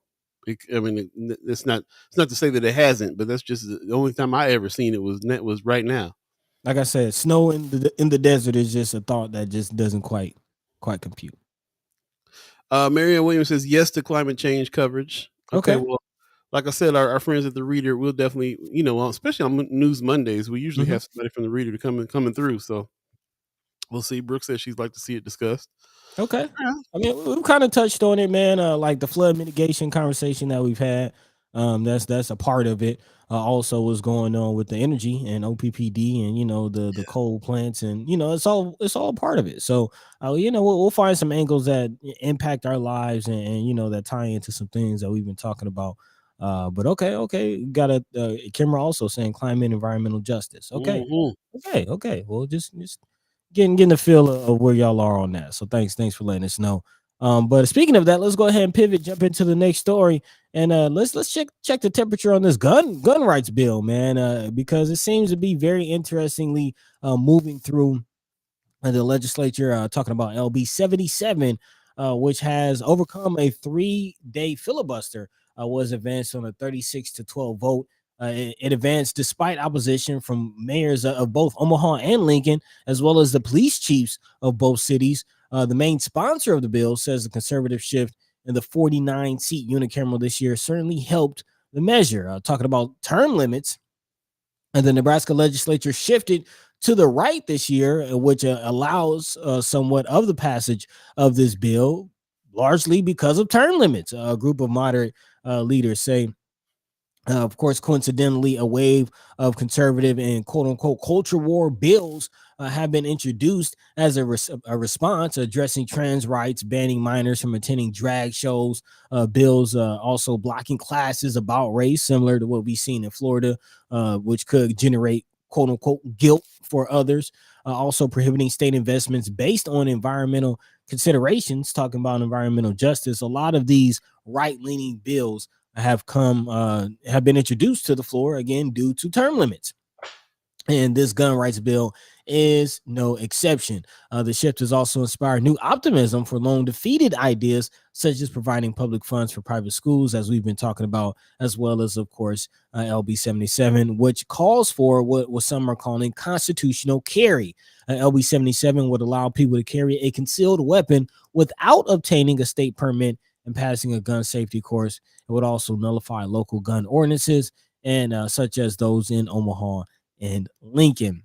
It's not to say that it hasn't, but that's just the only time I ever seen it was right now. Like I said, snow in the desert is just a thought that just doesn't quite compute. Marianne Williams says yes to climate change coverage. Okay, Okay. well, like I said, our friends at the Reader will definitely, especially on News Mondays, we usually Mhm. have somebody from the Reader to coming through. So we'll see. Brooke says she'd like to see it discussed. Okay. Yeah. I mean, we've kind of touched on it, man. Like the flood mitigation conversation that we've had. That's a part of it. Also, what's going on with the energy and OPPD, and the coal plants, and it's all part of it. So, we'll find some angles that impact our lives, and that tie into some things that we've been talking about. But okay, got a Kimra also saying climate, environmental justice. Okay, Mm-hmm. okay. Well, just getting the feel of where y'all are on that. So thanks for letting us know. But speaking of that, let's go ahead and pivot, jump into the next story, and let's check the temperature on this gun rights bill, man, because it seems to be very interestingly moving through the legislature. Talking about LB 77, which has overcome a 3-day filibuster, was advanced on a 36-12 vote. It advanced despite opposition from mayors of both Omaha and Lincoln, as well as the police chiefs of both cities. The main sponsor of the bill says the conservative shift in the 49-seat unicameral this year certainly helped the measure. Talking about term limits, and the Nebraska legislature shifted to the right this year, which allows somewhat of the passage of this bill, largely because of term limits. A group of moderate leaders say, of course, coincidentally, a wave of conservative and quote unquote culture war bills have been introduced as a response, addressing trans rights, banning minors from attending drag shows, bills also blocking classes about race, similar to what we've seen in Florida, which could generate quote unquote guilt for others. Also prohibiting state investments based on environmental considerations, talking about environmental justice. A lot of these right leaning bills have been introduced to the floor again due to term limits. And this gun rights bill is no exception. The shift has also inspired new optimism for long defeated ideas, such as providing public funds for private schools, as we've been talking about, as well as, of course, LB 77, which calls for what some are calling constitutional carry. LB 77 would allow people to carry a concealed weapon without obtaining a state permit and passing a gun safety course. It would also nullify local gun ordinances, and such as those in Omaha and Lincoln.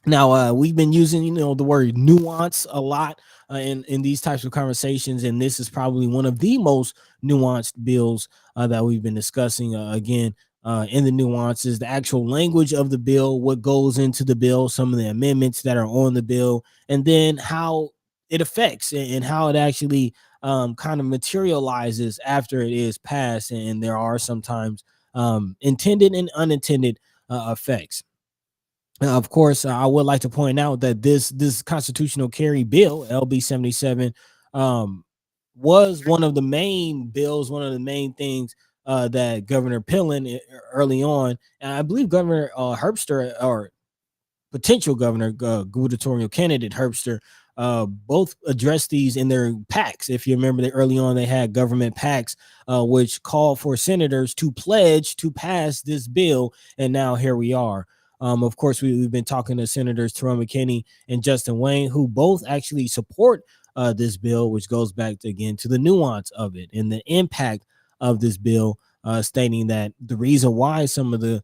Now, we've been using, the word nuance a lot in these types of conversations, and this is probably one of the most nuanced bills that we've been discussing. Again, in the nuances, the actual language of the bill, what goes into the bill, some of the amendments that are on the bill, and then how it affects and how it actually kind of materializes after it is passed. And there are sometimes intended and unintended effects. Of course, I would like to point out that this constitutional carry bill, LB 77, was one of the main bills, one of the main things that Governor Pillen early on, and I believe Governor Herbster, or potential governor, gubernatorial candidate Herbster, both addressed these in their packs. If you remember that early on, they had government packs, which called for senators to pledge to pass this bill. And now here we are. Of course, we've been talking to Senators Terrell McKinney and Justin Wayne, who both actually support this bill, which goes back to, again, to the nuance of it and the impact of this bill, stating that the reason why some of the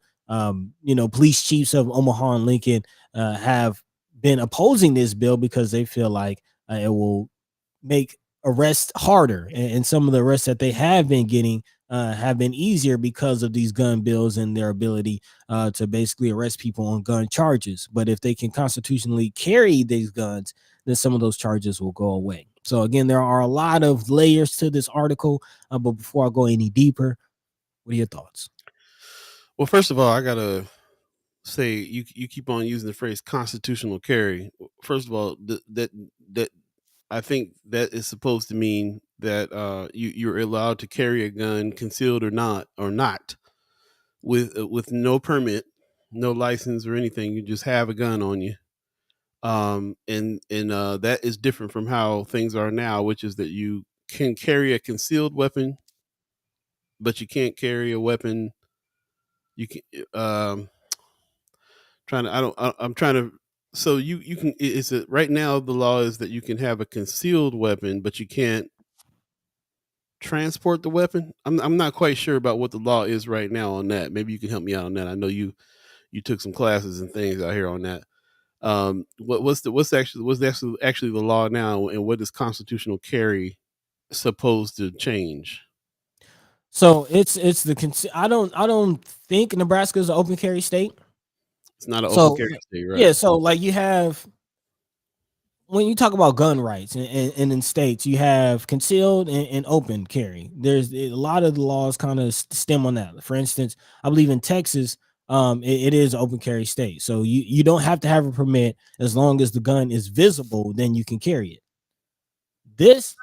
police chiefs of Omaha and Lincoln have been opposing this bill, because they feel like it will make arrests harder, and some of the arrests that they have been getting have been easier because of these gun bills and their ability to basically arrest people on gun charges. But if they can constitutionally carry these guns, then some of those charges will go away. So again, there are a lot of layers to this article, but before I go any deeper, what are your thoughts? Well, first of all, I gotta say you keep on using the phrase constitutional carry. First of all, that I think that is supposed to mean that you're allowed to carry a gun, concealed or not, with no permit, no license or anything. You just have a gun on you. And that is different from how things are now, which is that you can carry a concealed weapon, but you can't carry a weapon. You can trying to I don't I, I'm trying to so you can it's a, right now the law is that you can have a concealed weapon, but you can't transport the weapon. I'm not quite sure about what the law is right now on that. Maybe you can help me out on that. I know you took some classes and things out here on that. What's actually the law now, and what is constitutional carry supposed to change? So it's I don't think Nebraska is an open carry state. It's not an open So carry state, right? yeah, so like you have, when you talk about gun rights and in states, you have concealed and open carry. There's a lot of the laws kind of stem on that. For instance, I believe in Texas, it is open carry state. So you don't have to have a permit. As long as the gun is visible, then you can carry it. This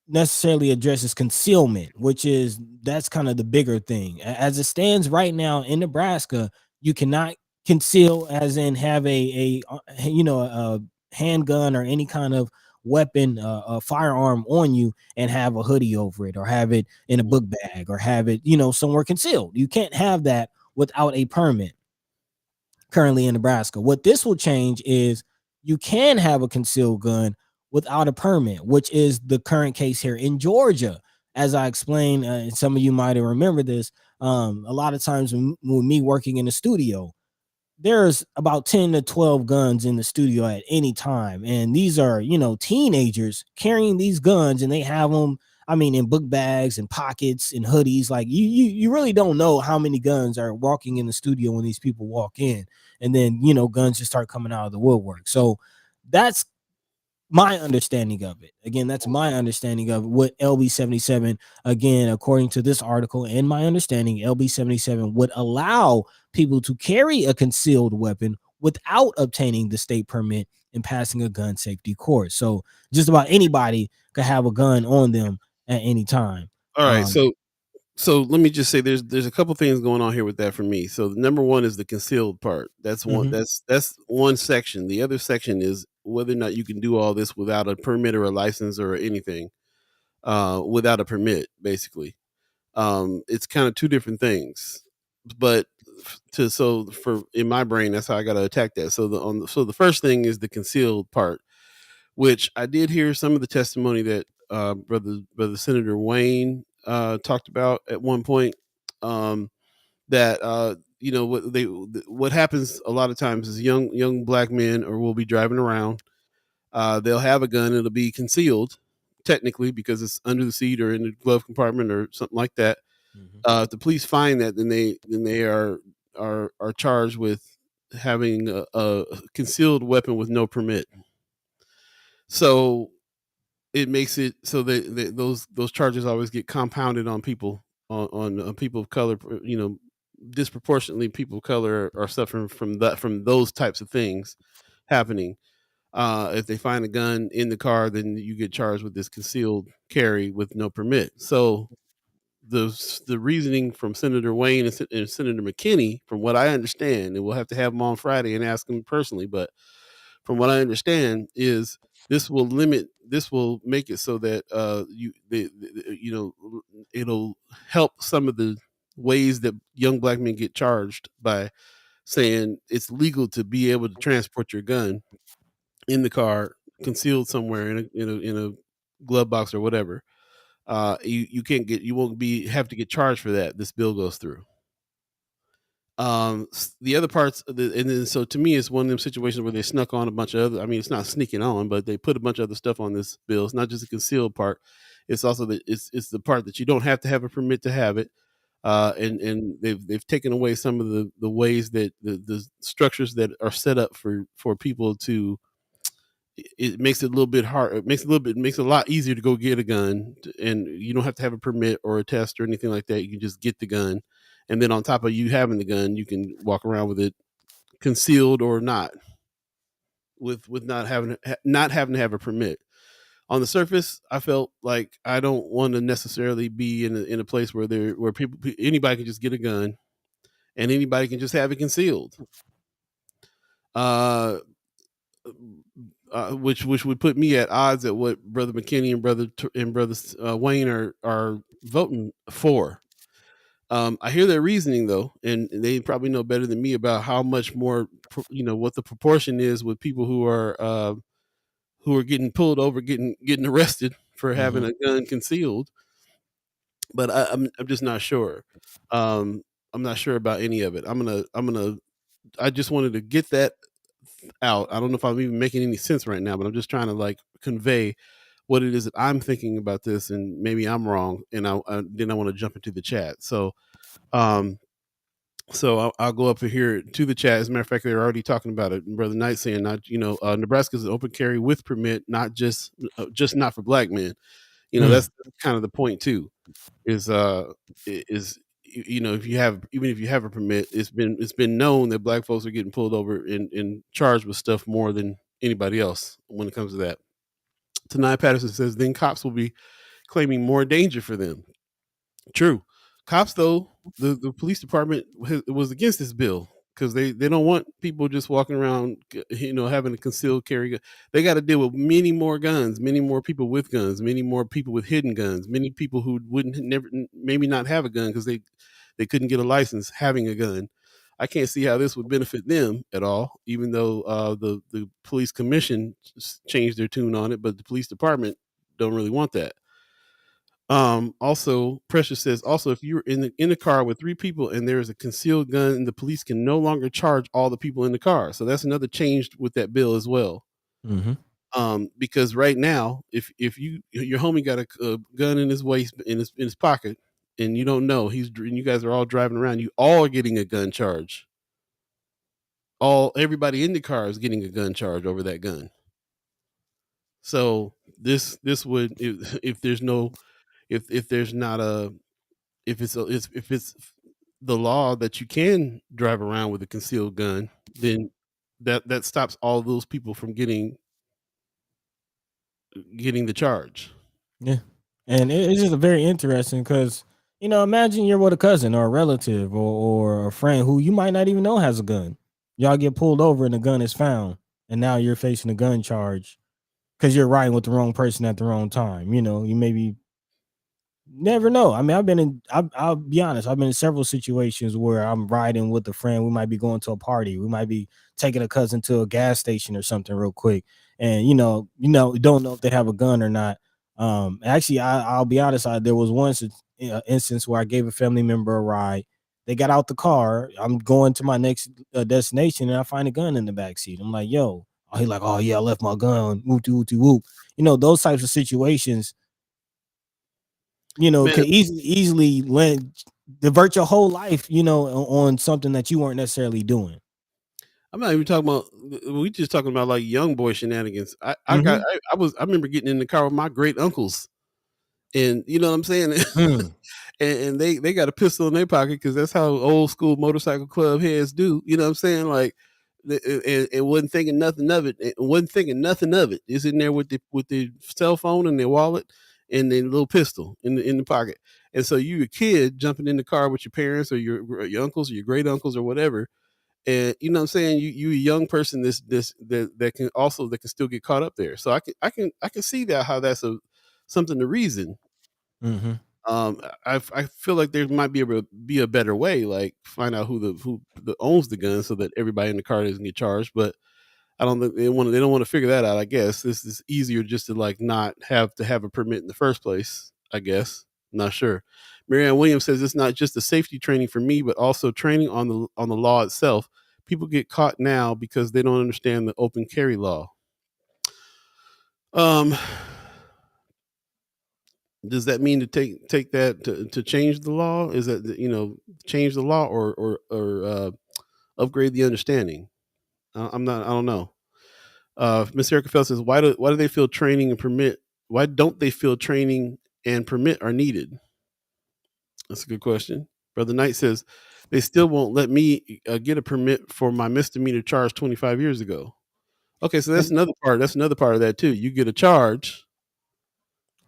necessarily addresses concealment, which is, that's kind of the bigger thing. As it stands right now in Nebraska, you cannot conceal, as in have a handgun or any kind of weapon, a firearm on you, and have a hoodie over it, or have it in a book bag, or have it somewhere concealed. You can't have that without a permit currently in Nebraska. What this will change is you can have a concealed gun without a permit, which is the current case here in Georgia. As I explained, and some of you might have remembered this, a lot of times when me working in the studio, there's about 10 to 12 guns in the studio at any time. And these are, teenagers carrying these guns, and they have them, I mean, in book bags and pockets and hoodies. Like you really don't know how many guns are walking in the studio when these people walk in. And then, guns just start coming out of the woodwork. So that's my understanding of it. Again, that's my understanding of what LB 77, again, according to this article and my understanding, LB 77 would allow people to carry a concealed weapon without obtaining the state permit and passing a gun safety course. So just about anybody could have a gun on them at any time. All right, Um, so let me just say there's a couple things going on here with that for me. So the number one is the concealed part. That's one mhm. that's one section. The other section is whether or not you can do all this without a permit or a license or anything. Without a permit, basically. It's kind of two different things. But so for in my brain, that's how I got to attack that. So the first thing is the concealed part, which I did hear some of the testimony that brother Senator Wayne talked about at one point. That what happens a lot of times is young black men or will be driving around. They'll have a gun. It'll be concealed technically because it's under the seat or in the glove compartment or something like that. Mhm. If the police find that, then they are charged with having a concealed weapon with no permit. So it makes it so that those charges always get compounded on people on people of color. Disproportionately, people of color are suffering from those types of things happening. If they find a gun in the car, then you get charged with this concealed carry with no permit. So the reasoning from Senator Wayne and Senator McKinney, from what I understand, and we'll have to have them on Friday and ask them personally, but from what I understand, is this will make it so that it'll help some of the ways that young black men get charged by saying it's legal to be able to transport your gun in the car, concealed somewhere in a glove box or whatever. You won't be have to get charged for that. This bill goes through. The other parts, and then so to me, it's one of them situations where they snuck on a bunch of other. I mean, it's not sneaking on, but they put a bunch of other stuff on this bill. It's not just a concealed part. It's also it's the part that you don't have to have a permit to have it. And they've taken away some of the ways that the structures that are set up for people to. It makes it a little bit hard. Makes it a lot easier to go get a gun, and you don't have to have a permit or a test or anything like that. You can just get the gun, and then on top of you having the gun, you can walk around with it concealed or not, with not having to have a permit. On the surface, I felt like I don't want to necessarily be in a place where anybody can just get a gun and anybody can just have it concealed. Which would put me at odds at what Brother McKinney and brother Wayne are voting for. I hear their reasoning though, and they probably know better than me about how much more, what the proportion is with people who are getting pulled over, getting arrested for having a gun concealed. But I'm just not sure. I'm not sure about any of it. I just wanted to get that out. I don't know if I'm even making any sense right now, but I'm just trying to like convey what it is that I'm thinking about this, and maybe I'm wrong. And then I want to jump into the chat. So, I'll go up here to the chat. As a matter of fact, they're already talking about it. Brother Knight saying, Nebraska's an open carry with permit, not just not for black men. That's kind of the point too. Is if you have a permit, it's been known that black folks are getting pulled over and charged with stuff more than anybody else when it comes to that. Tanai Patterson says then cops will be claiming more danger for them. True. Cops, though, the police department was against this bill because they don't want people just walking around, having a concealed carry. They got to deal with many more guns, many more people with guns, many more people with hidden guns, many people who maybe not have a gun because they couldn't get a license having a gun. I can't see how this would benefit them at all, even though the police commission changed their tune on it, but the police department don't really want that. Also, Precious says, also, if you're in a car with 3 people and there is a concealed gun, the police can no longer charge all the people in the car. So that's another change with that bill as well. Because right now, if your homie got a gun in his waist, in his pocket, and you don't know, and you guys are all driving around, you all are getting a gun charge. Everybody in the car is getting a gun charge over that gun. So this would, if there's no, if there's not a, if it's the law that you can drive around with a concealed gun, then that stops all those people from getting the charge. Yeah, and it's just very interesting because imagine you're with a cousin or a relative or a friend who you might not even know has a gun. Y'all get pulled over and the gun is found, and now you're facing a gun charge because you're riding with the wrong person at the wrong time. You maybe never know. I mean, I'll be honest, I've been in several situations where I'm riding with a friend. We might be going to a party. We might be taking a cousin to a gas station or something real quick. And don't know if they have a gun or not. Actually, I'll be honest, there was once an instance where I gave a family member a ride. They got out the car. I'm going to my next destination, and I find a gun in the back seat. I'm like, yo. He like, oh yeah, I left my gun. Whoop whoop whoop. Those types of situations, could easily divert your whole life, on something that you weren't necessarily doing. I'm not even talking about. We just talking about like young boy shenanigans. I remember getting in the car with my great uncles, and you know what I'm saying. and they got a pistol in their pocket because that's how old school motorcycle club heads do. You know what I'm saying? Like, and wasn't thinking nothing of it. It's in there with the cell phone and their wallet, and then a little pistol in the pocket. And so you a kid jumping in the car with your parents or your uncles or your great uncles or whatever, and you know what I'm saying, you a young person that can still get caught up there. So I can see that how that's something to reason. Mm-hmm. I feel like there might be able to be a better way, like find out who owns the gun so that everybody in the car doesn't get charged. But I don't think they don't want to figure that out. I guess this is easier just to like not have to have a permit in the first place. I guess, not sure. Marianne Williams says it's not just the safety training for me, but also training on the law itself. People get caught now because they don't understand the open carry law. Um, does that mean to take that to change the law? Is that change the law or upgrade the understanding? I'm not. I don't know. Miss Erica Fell says, why do they feel training and permit? Why don't they feel training and permit are needed? That's a good question. Brother Knight says they still won't let me get a permit for my misdemeanor charge 25 years ago. Okay, so that's And another part. That's another part of that too. You get a charge.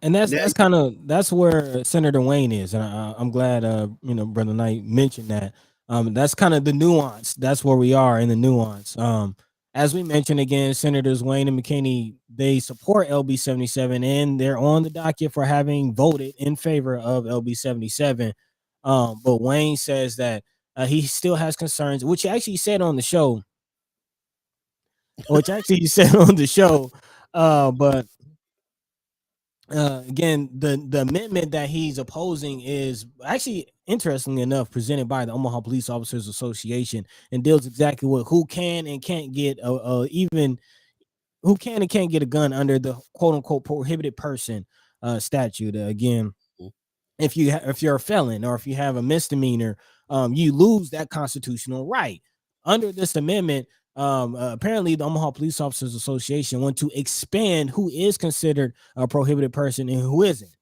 and that's Now, that's kind of that's where Senator Wayne is, and I'm glad Brother Knight mentioned that. That's kind of the nuance. That's where we are in the nuance. As we mentioned again, Senators Wayne and McKinney, they support LB 77, and they're on the docket for having voted in favor of LB 77. But Wayne says that he still has concerns, which he actually said on the show. Which actually he said on the show, but again, the amendment that he's opposing is actually, interestingly enough, presented by the Omaha Police Officers Association and deals exactly with who can and can't get even who can and can't get a gun under the quote unquote prohibited person statute. Again, if you're a felon or if you have a misdemeanor, you lose that constitutional right. Under this amendment, apparently the Omaha Police Officers Association want to expand who is considered a prohibited person and who isn't.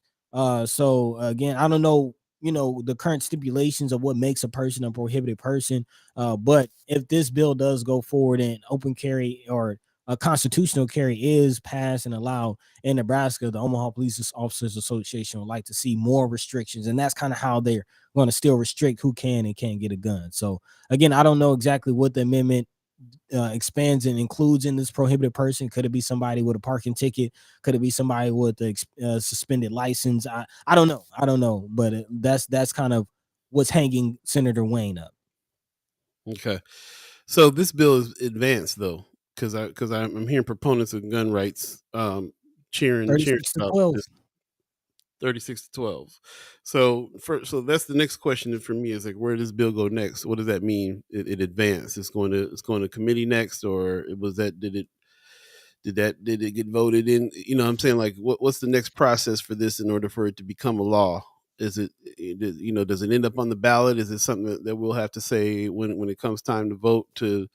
So again, I don't know, the current stipulations of what makes a person a prohibited person. But if this bill does go forward and open carry or a constitutional carry is passed and allowed in Nebraska, the Omaha Police Officers Association would like to see more restrictions, and that's kind of how they're going to still restrict who can and can't get a gun. So again, I don't know exactly what the amendment expands and includes in this prohibited person. Could it be somebody with a parking ticket? Could it be somebody with a suspended license? I don't know. I don't know, but that's kind of what's hanging Senator Wayne up. Okay, so this bill is advanced though, because I'm hearing proponents of gun rights cheering 36 to about 12. this 36 to 12. So that's the next question for me is like, where does this bill go next? What does that mean? It advanced. It's going to committee next, or was that did it get voted in? I'm saying, like, what's the next process for this in order for it to become a law? Is it, does it end up on the ballot? Is it something that we'll have to say when it comes time to vote to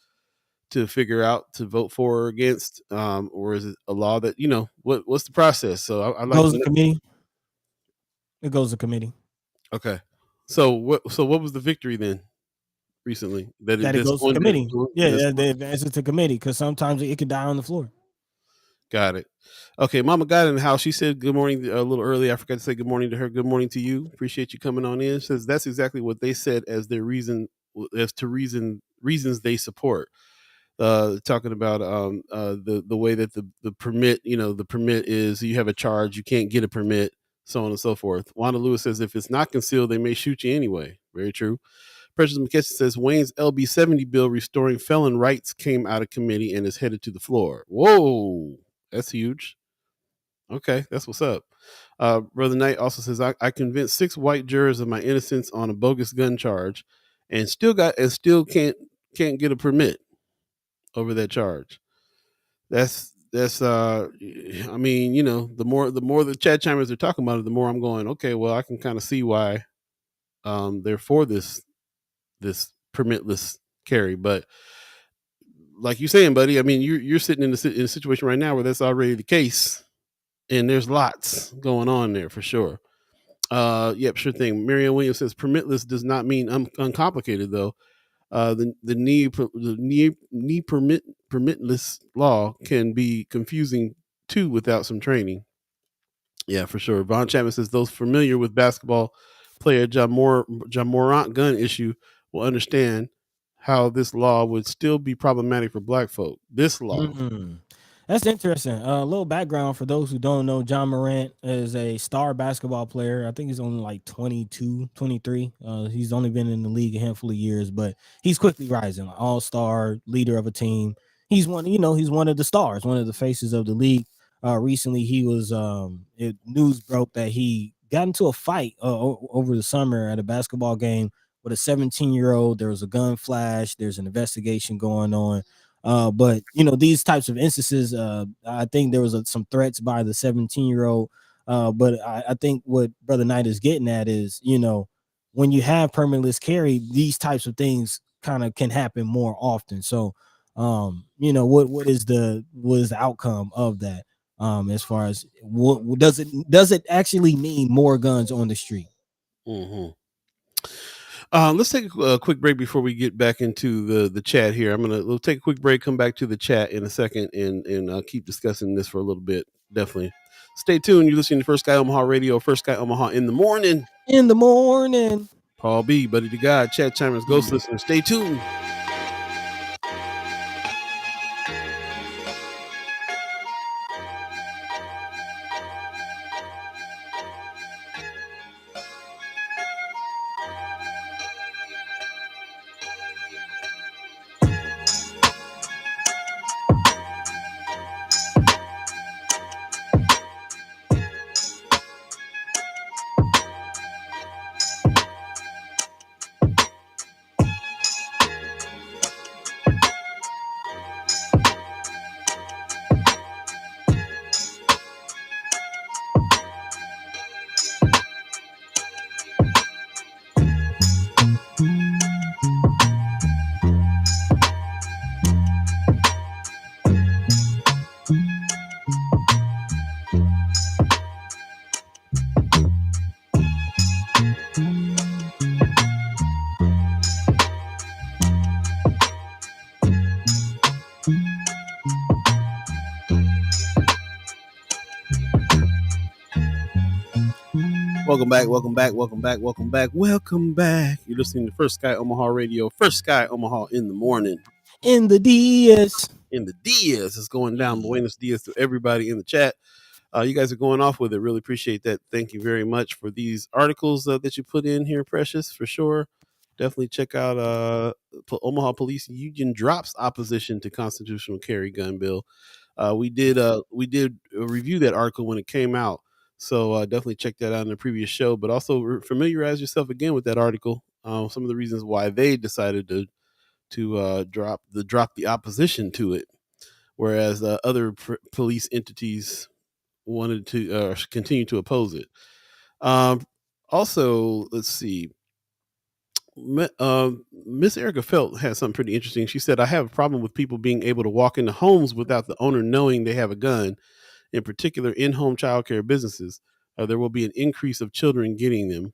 figure out to vote for or against, or is it a law that what's the process? So I like Goes to to know. committee. It goes to committee. Okay, so what was the victory then recently That it that's goes to going committee. that's Yeah, they advance it to committee because sometimes it could die on the floor. got it. Okay, Mama got in the house. She said good morning a little early. I forgot to say good morning to her. Good morning to you. Appreciate you coming on in. Says that's exactly what they said as their reasons they support. Talking about the way that the permit, the permit is you have a charge, you can't get a permit, so on and so forth. Wanda Lewis says if it's not concealed, they may shoot you anyway. Very true. Precious McKesson says Wayne's LB 70 bill restoring felon rights came out of committee and is headed to the floor. Whoa, that's huge. Okay, that's what's up. Brother Knight also says I convinced 6 white jurors of my innocence on a bogus gun charge, and still can't get a permit over that charge. That's I mean, the more the chat chimers are talking about it, the more I'm going, okay, well, I can kind of see why they're for this permitless carry. But like you're saying, buddy, I mean, you're sitting in a situation right now where that's already the case, and there's lots going on there for sure. Yep, sure thing. Marianne Williams says permitless does not mean uncomplicated though. The permitless law can be confusing too without some training. Yeah, for sure. Von Chapman says those familiar with basketball player John Morant gun issue will understand how this law would still be problematic for black folk. This law. Mm. That's interesting. A little background for those who don't know. John Morant is a star basketball player. I think he's only like 22, 23. He's only been in the league a handful of years, but he's quickly rising. All-star, leader of a team. He's he's one of the stars, one of the faces of the league. Recently he was news broke that he got into a fight over the summer at a basketball game with a 17-year-old. There was a gun flash. There's an investigation going on. But these types of instances, I think there was some threats by the 17-year-old. But I think what Brother Knight is getting at is, when you have permitless carry, these types of things kind of can happen more often. So, what is the outcome of that? As far as what does it actually mean more guns on the street? Mm-hmm. Let's take a quick break before we get back into the chat here. We'll take a quick break, come back to the chat in a second, and keep discussing this for a little bit. Definitely, stay tuned. You're listening to First Sky Omaha Radio, First Sky Omaha in the morning. In the morning, Paul B, Buddi3 Da Gawd, Chat Chimers, Ghost Listeners. Stay tuned. Welcome back, welcome back, welcome back, welcome back, welcome back. You're listening to First Sky Omaha Radio, First Sky Omaha in the morning. In the Diaz. In the Diaz. It's going down. Buenos Diaz to everybody in the chat. You guys are going off with it. Really appreciate that. Thank you very much for these articles that you put in here, Precious, for sure. Definitely check out Omaha Police Union drops opposition to constitutional carry gun bill. We did review that article when it came out. So definitely check that out in the previous show, but also familiarize yourself again with that article. Some of the reasons why they decided to drop the opposition to it, whereas other police entities wanted to continue to oppose it. Also, let's see. Miss Erica Felt had something pretty interesting. She said, "I have a problem with people being able to walk into homes without the owner knowing they have a gun. In particular, in-home childcare businesses, there will be an increase of children getting them,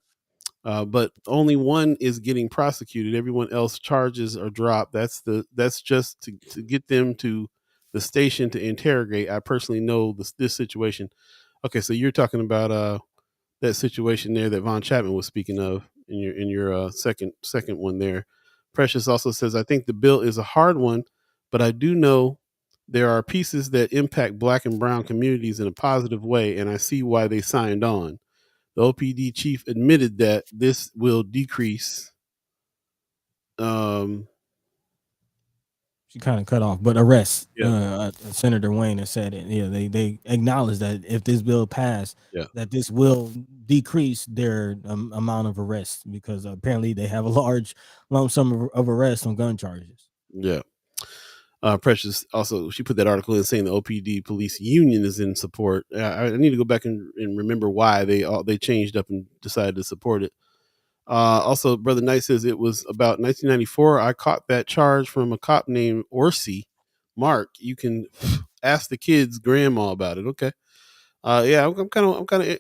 but only one is getting prosecuted. Everyone else charges are dropped. That's just to get them to the station to interrogate. I personally know this situation." Okay, so you're talking about that situation there that Von Chapman was speaking of in your second one there. Precious also says, "I think the bill is a hard one, but I do know there are pieces that impact Black and brown communities in a positive way, and I see why they signed on. The OPD chief admitted that this will decrease." She kind of cut off, but arrest. Yeah. Senator Wayne has said it. Yeah, they acknowledge that if this bill passed, Yeah. that this will decrease their amount of arrests, because apparently they have a large lump sum of arrests on gun charges. Yeah. Precious also, she put that article in saying the OPD police union is in support. I need to go back and remember why they changed up and decided to support it. Also, Brother Knight says it was about 1994. I caught that charge from a cop named Orsi. Mark, you can ask the kid's grandma about it. Okay. Yeah, I'm kind of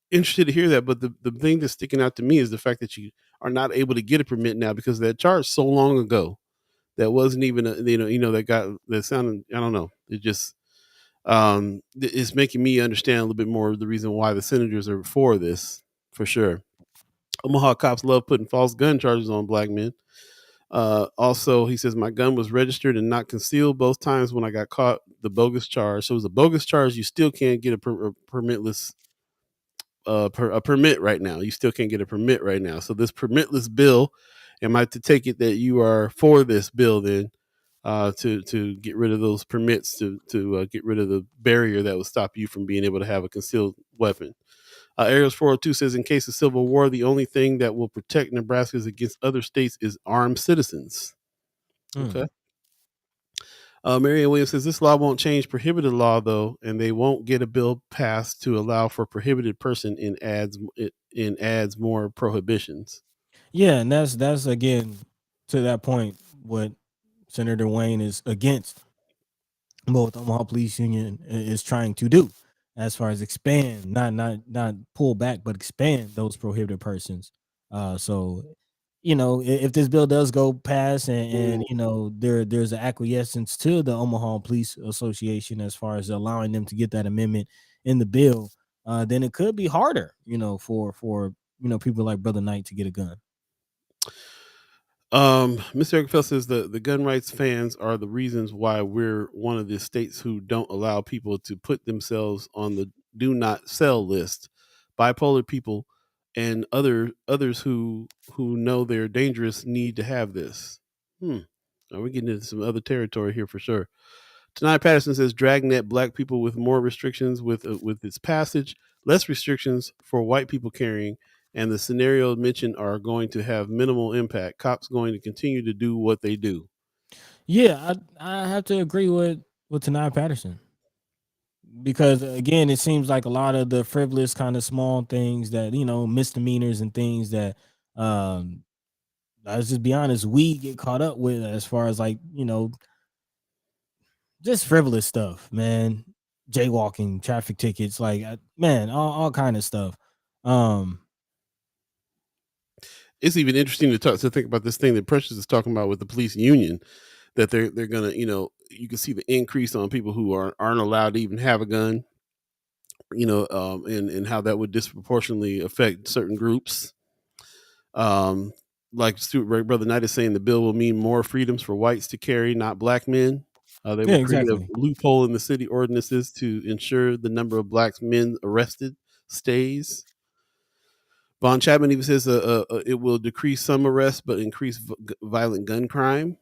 interested to hear that. But the thing that's sticking out to me is the fact that you are not able to get a permit now because that charge so long ago that wasn't even that sounded, I don't know. It just It's making me understand a little bit more of the reason why the senators are for this, for sure. Omaha cops love putting false gun charges on black men. Also, he says my gun was registered and not concealed both times when I got caught the bogus charge. So it was a bogus charge. You still can't get a permitless a permit right now. You still can't get a permit right now. So this permitless bill, am I to take it that you are for this bill then, to get rid of those permits, to get rid of the barrier that would stop you from being able to have a concealed weapon? Aerials 402 says, in case of civil war, the only thing that will protect Nebraskans against other states is armed citizens. Okay. Marianne Williams says, this law won't change prohibited law, though, and they won't get a bill passed to allow for prohibited person in adds more prohibitions. Yeah, and that's again to that point what Senator Wayne is against, what the Omaha Police Union is trying to do, as far as expand, not pull back, but expand those prohibited persons. So if this bill does go past, and there's an acquiescence to the Omaha Police Association as far as allowing them to get that amendment in the bill, then it could be harder, for people like Brother Knight to get a gun. Mr. Eric says the gun rights fans are the reasons why we're one of the states who don't allow people to put themselves on the do not sell list. Bipolar people and others who know they're dangerous need to have this. Now we're getting into some other territory here for sure. Tonight Patterson says Dragnet black people with more restrictions with its passage, less restrictions for white people carrying, and the scenario mentioned are going to have minimal impact. Cops going to continue to do what they do. Yeah, I have to agree with Tanai Patterson, because again, it seems like a lot of the frivolous kind of small things that misdemeanors and things that let's just be honest, we get caught up with, as far as like just frivolous stuff, man. Jaywalking, traffic tickets, like man, all kind of stuff. It's even interesting to think about this thing that Precious is talking about with the police union, that they're gonna, you can see the increase on people who aren't allowed to even have a gun, and how that would disproportionately affect certain groups. Like Stuart Brother Knight is saying, the bill will mean more freedoms for whites to carry, not black men. They Yeah, will create a exactly. loophole in the city ordinances to ensure the number of black men arrested stays. Von Chapman even says it will decrease some arrests but increase violent gun crime.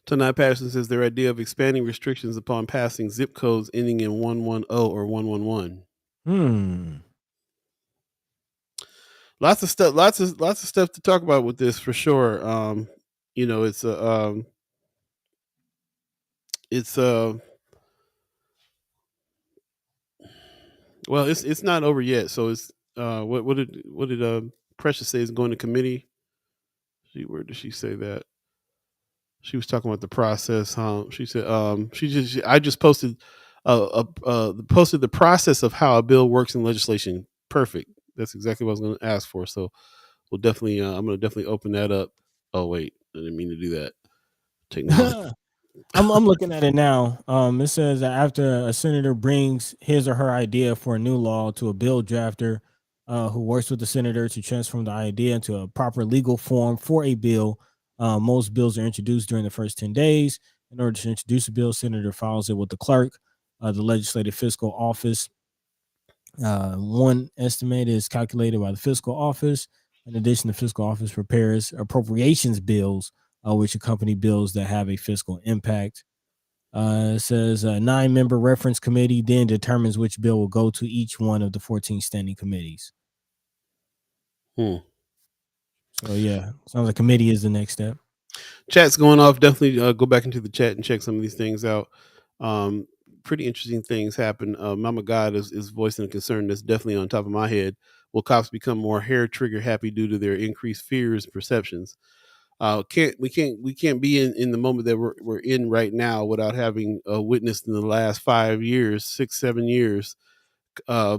Tonight Patterson says their idea of expanding restrictions upon passing zip codes ending in 110 or 111. Lots of stuff, lots of stuff to talk about with this for sure. It's well, it's not over yet. So it's what did Precious say is going to committee? Where did she say that? She was talking about the process. She said I just posted posted the process of how a bill works in legislation. Perfect. That's exactly what I was going to ask for. So we'll definitely I'm going to definitely open that up. Oh wait, I didn't mean to do that. Technology. I'm looking at it now. It says that after a senator brings his or her idea for a new law to a bill drafter, who works with the senator to transform the idea into a proper legal form for a bill, most bills are introduced during the first 10 days. In order to introduce a bill, senator files it with the clerk, the legislative fiscal office. One estimate is calculated by the fiscal office. In addition, the fiscal office prepares appropriations bills, which accompany bills that have a fiscal impact. It says a 9-member reference committee then determines which bill will go to each one of the 14 standing committees. So yeah, sounds like committee is the next step. Chat's going off. Definitely go back into the chat and check some of these things out. Pretty interesting things happen. Mama God is voicing a concern that's definitely on top of my head. Will cops become more hair trigger happy due to their increased fears and perceptions? We can't be in the moment that we're in right now without having witnessed in the last 5 years, 6-7 years,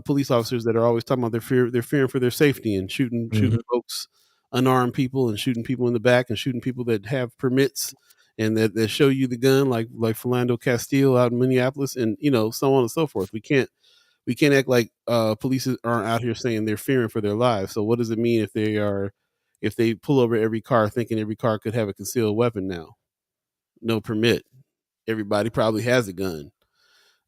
police officers that are always talking about they're fearing for their safety and shooting folks, unarmed people, and shooting people in the back and shooting people that have permits and that show you the gun, like Philando Castile out in Minneapolis, and so on and so forth. We can't act like police aren't out here saying they're fearing for their lives. So what does it mean if they pull over every car thinking every car could have a concealed weapon now? No permit. Everybody probably has a gun.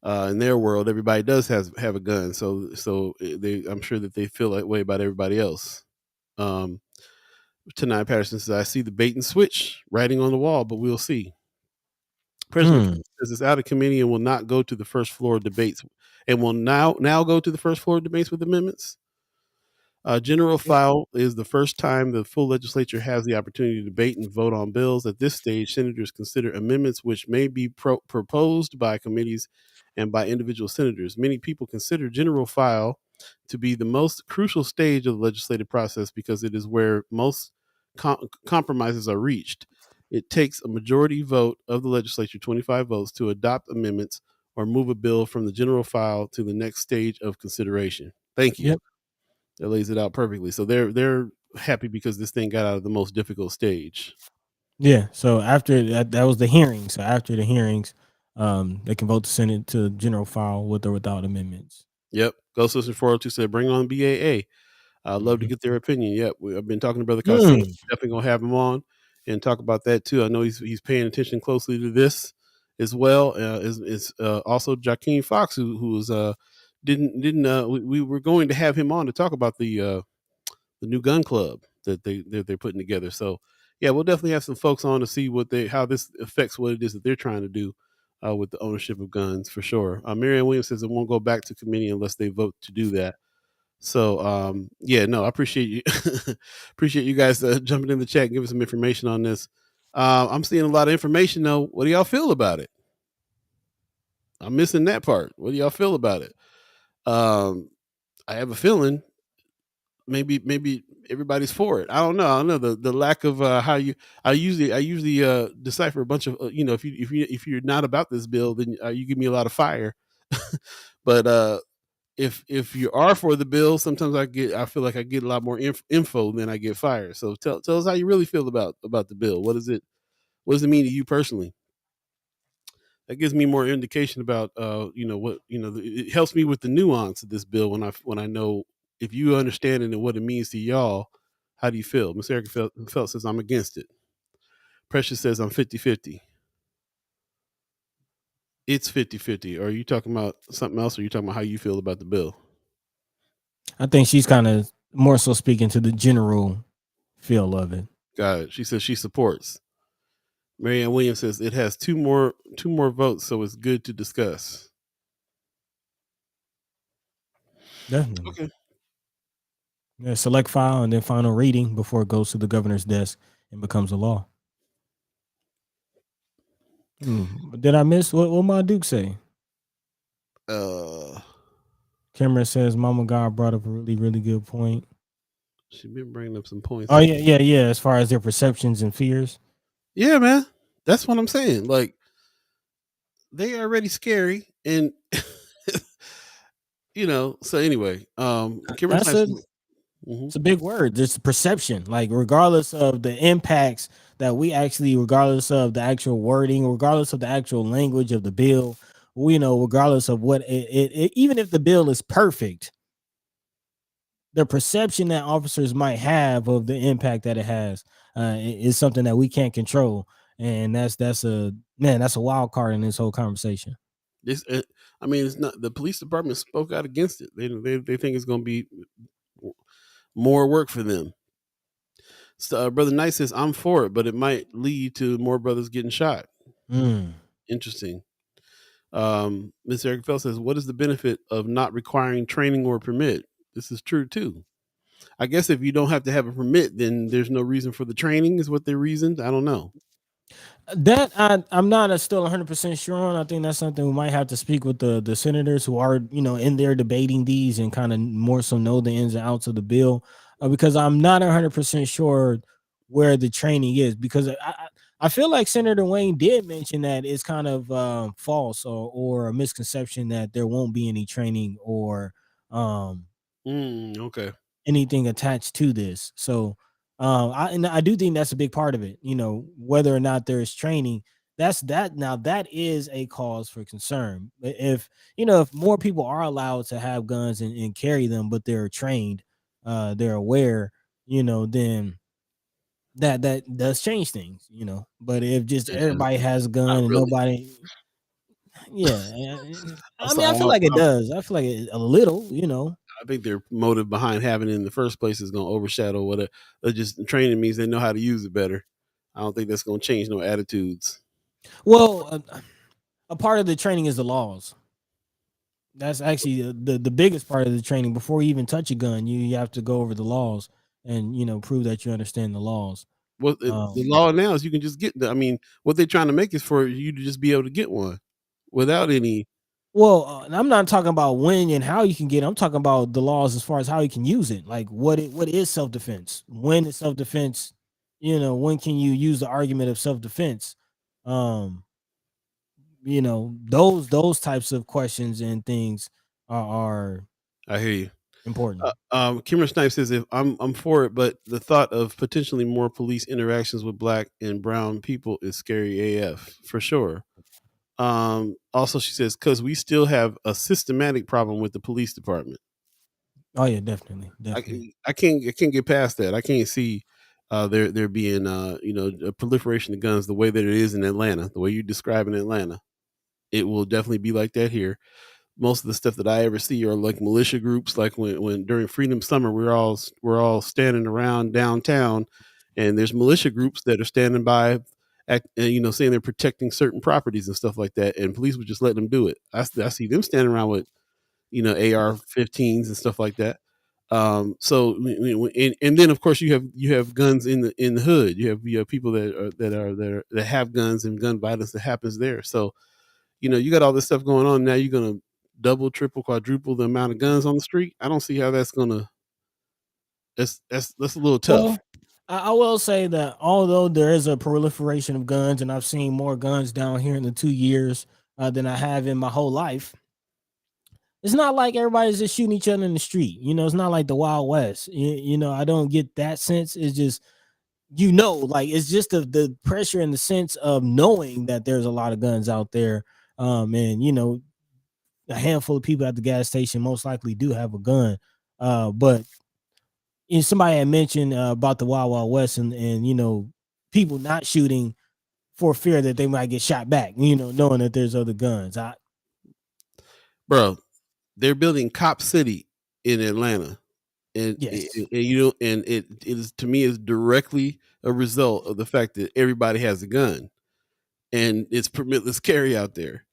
In their world, everybody does have a gun. I'm sure that they feel that way about everybody else. Um, Tanai Patterson says, I see the bait and switch writing on the wall, but we'll see. President Trump says it's out of committee and will not go to the first floor debates, and will now go to the first floor debates with amendments. General file is the first time the full legislature has the opportunity to debate and vote on bills. At this stage, senators consider amendments which may be proposed by committees and by individual senators. Many people consider general file to be the most crucial stage of the legislative process because it is where most compromises are reached. It takes a majority vote of the legislature, 25 votes, to adopt amendments or move a bill from the general file to the next stage of consideration. Thank you. Yep. That lays it out perfectly. So they're happy because this thing got out of the most difficult stage. Yeah. So after that was the hearing. So after the hearings, they can vote to send it to general file with or without amendments. Yep. Ghost Listener 402 said, bring on BAA. I'd love to get their opinion. Yep. I've been talking to Brother Costello. Definitely going to have him on and talk about that too. I know he's paying attention closely to this as well. Is also Joaquin Fox, who was we were going to have him on to talk about the new gun club that they're putting together. So yeah, we'll definitely have some folks on to see how this affects what it is that they're trying to do with the ownership of guns for sure. Marianne Williams says it won't go back to committee unless they vote to do that. So yeah, no, I appreciate you appreciate you guys jumping in the chat and giving some information on this. I'm seeing a lot of information though. What do y'all feel about it? I'm missing that part. What do y'all feel about it? I have a feeling maybe everybody's for it. I don't know. The lack of how you. I usually decipher a bunch of if you're not about this bill, then you give me a lot of fire. But if you are for the bill, sometimes I feel like I get a lot more info than I get fire. So tell us how you really feel about the bill. What does it mean to you personally? That gives me more indication about it helps me with the nuance of this bill when I know if you understand it and what it means to y'all. How do you feel? Miss Erica Felt says I'm against it. Precious says I'm 50-50. It's 50-50. Are you talking about something else, or are you talking about how you feel about the bill? I think she's kind of more so speaking to the general feel of it. Got it. She says she supports. Marianne Williams says it has two more votes, so it's good to discuss. Definitely. Okay. Yeah, select file and then final reading before it goes to the governor's desk and becomes a law. Did I miss what my Duke say? Cameron says Mama God brought up a really, really good point. She's been bringing up some points. Oh yeah. As far as their perceptions and fears. Yeah, man. That's what I'm saying. Like, they are already scary, and so anyway, it's a big word. It's perception. Like, regardless of the impacts that regardless of the actual wording, regardless of the actual language of the bill, regardless of what even if the bill is perfect, the perception that officers might have of the impact that it has is something that we can't control, and that's a wild card in this whole conversation. It's not, the police department spoke out against it. They think it's going to be more work for them. So, Brother Knight says I'm for it, but it might lead to more brothers getting shot. Interesting. Ms. Eric Fell says, what is the benefit of not requiring training or permit? This is true too. I guess if you don't have to have a permit, then there's no reason for the training, is what they reasoned. I don't know. That I'm not still 100% sure on. I think that's something we might have to speak with the senators who are in there debating these and kind of more so know the ins and outs of the bill, because I'm not 100% sure where the training is, because I feel like Senator Wayne did mention that it's kind of false or a misconception that there won't be any training or okay, anything attached to this. So I do think that's a big part of it. Whether or not there is training, that is a cause for concern. If more people are allowed to have guns and carry them, but they're trained, they're aware, then that does change things. But if just And everybody has a not gun and really. nobody, yeah, I'm I mean, I sorry. feel like it does. I feel like a little. I think their motive behind having it in the first place is going to overshadow what just training means they know how to use it better. I don't think that's going to change no attitudes. Well, a part of the training is the laws. That's actually the biggest part of the training. Before you even touch a gun, you have to go over the laws and prove that you understand the laws. Well, the law now is you can just get. I mean, what they're trying to make is for you to just be able to get one without any. Well, and I'm not talking about when and how you can get it. I'm talking about the laws as far as how you can use it. Like what is self defense? When is self defense? When can you use the argument of self defense? Um, those types of questions and things are I hear you. important. Kimmer Snipe says if I'm for it, but the thought of potentially more police interactions with black and brown people is scary AF for sure. Also, she says because we still have a systematic problem with the police department. Oh yeah, definitely. I can't get past that. I can't see there being a proliferation of guns the way that it is in Atlanta, the way you describe in Atlanta. It will definitely be like that here. Most of the stuff that I ever see are like militia groups. Like when during Freedom Summer, we're all standing around downtown, and there's militia groups that are standing by, saying they're protecting certain properties and stuff like that, and police would just let them do it. I see them standing around with AR-15s and stuff like that. And then of course you have guns in the hood. You have people that have guns and gun violence that happens there. So you got all this stuff going on. Now you're gonna double, triple, quadruple the amount of guns on the street. I don't see how that's gonna. That's a little tough. Well, I will say that although there is a proliferation of guns, and I've seen more guns down here in the 2 years than I have in my whole life, it's not like everybody's just shooting each other in the street. It's not like the Wild West. I don't get that sense. It's just like it's just the pressure and the sense of knowing that there's a lot of guns out there. And a handful of people at the gas station most likely do have a gun. But somebody had mentioned about the Wild Wild West and people not shooting for fear that they might get shot back. Knowing that there's other guns. Bro, they're building Cop City in Atlanta, and Yes. it is, to me, is directly a result of the fact that everybody has a gun, and it's permitless carry out there.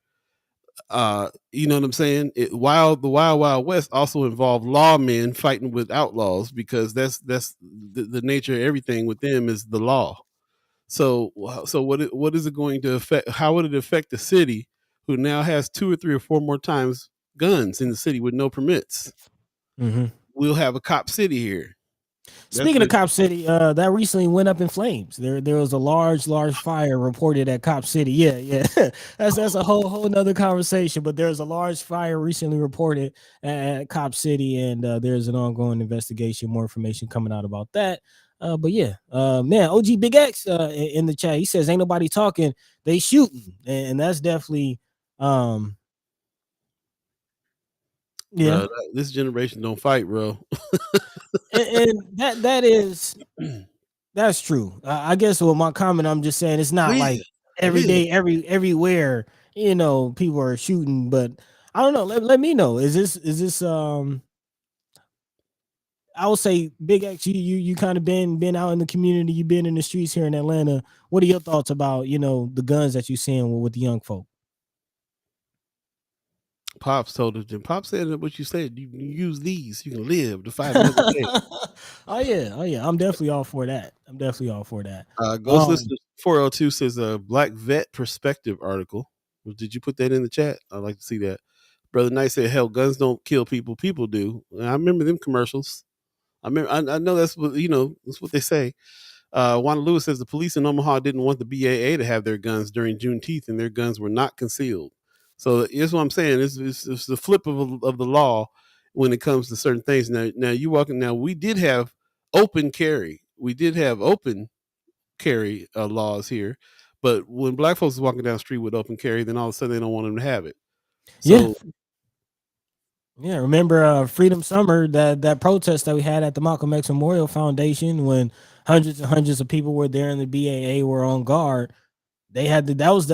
You know what I'm saying? The Wild Wild West also involved lawmen fighting with outlaws because that's the nature of everything with them is the law. So what is it going to affect? How would it affect the city who now has 2 or 3 or 4 more times guns in the city with no permits? Mm-hmm. We'll have a cop city here. Speaking of Cop City, that recently went up in flames. There was a large fire reported at Cop City. Yeah. that's a whole nother conversation. But there's a large fire recently reported at Cop City, and there's an ongoing investigation. More information coming out about that. But yeah, man, OG Big X in the chat, he says ain't nobody talking, they shooting, and that's definitely yeah. Bro, this generation don't fight, bro. and that's true. I guess with my comment, I'm just saying it's not Yeah, like it every is. day, everywhere, people are shooting. But I don't know. Let me know. Is this I would say Big X, you kind of been out in the community, you've been in the streets here in Atlanta. What are your thoughts about, the guns that you're seeing with the young folk? Pops told us, and Pops said what you said. You use these, you can live to fight another day. Oh yeah. I'm definitely all for that. Ghost Listener 402 says a Black Vet Perspective article. Did you put that in the chat? I'd like to see that. Brother Knight said, "Hell, guns don't kill people. People do." I remember them commercials. I know that's what that's what they say. Wanda Lewis says the police in Omaha didn't want the BAA to have their guns during Juneteenth, and their guns were not concealed. So here's what I'm saying: it's the flip of the law when it comes to certain things. Now you walking. Now we did have open carry. we did have open carry laws here, but when black folks is walking down the street with open carry, then all of a sudden they don't want them to have it. Yeah. So Yeah, remember Freedom Summer, that protest that we had at the Malcolm X Memorial Foundation when hundreds and hundreds of people were there and the BAA were on guard. They had that was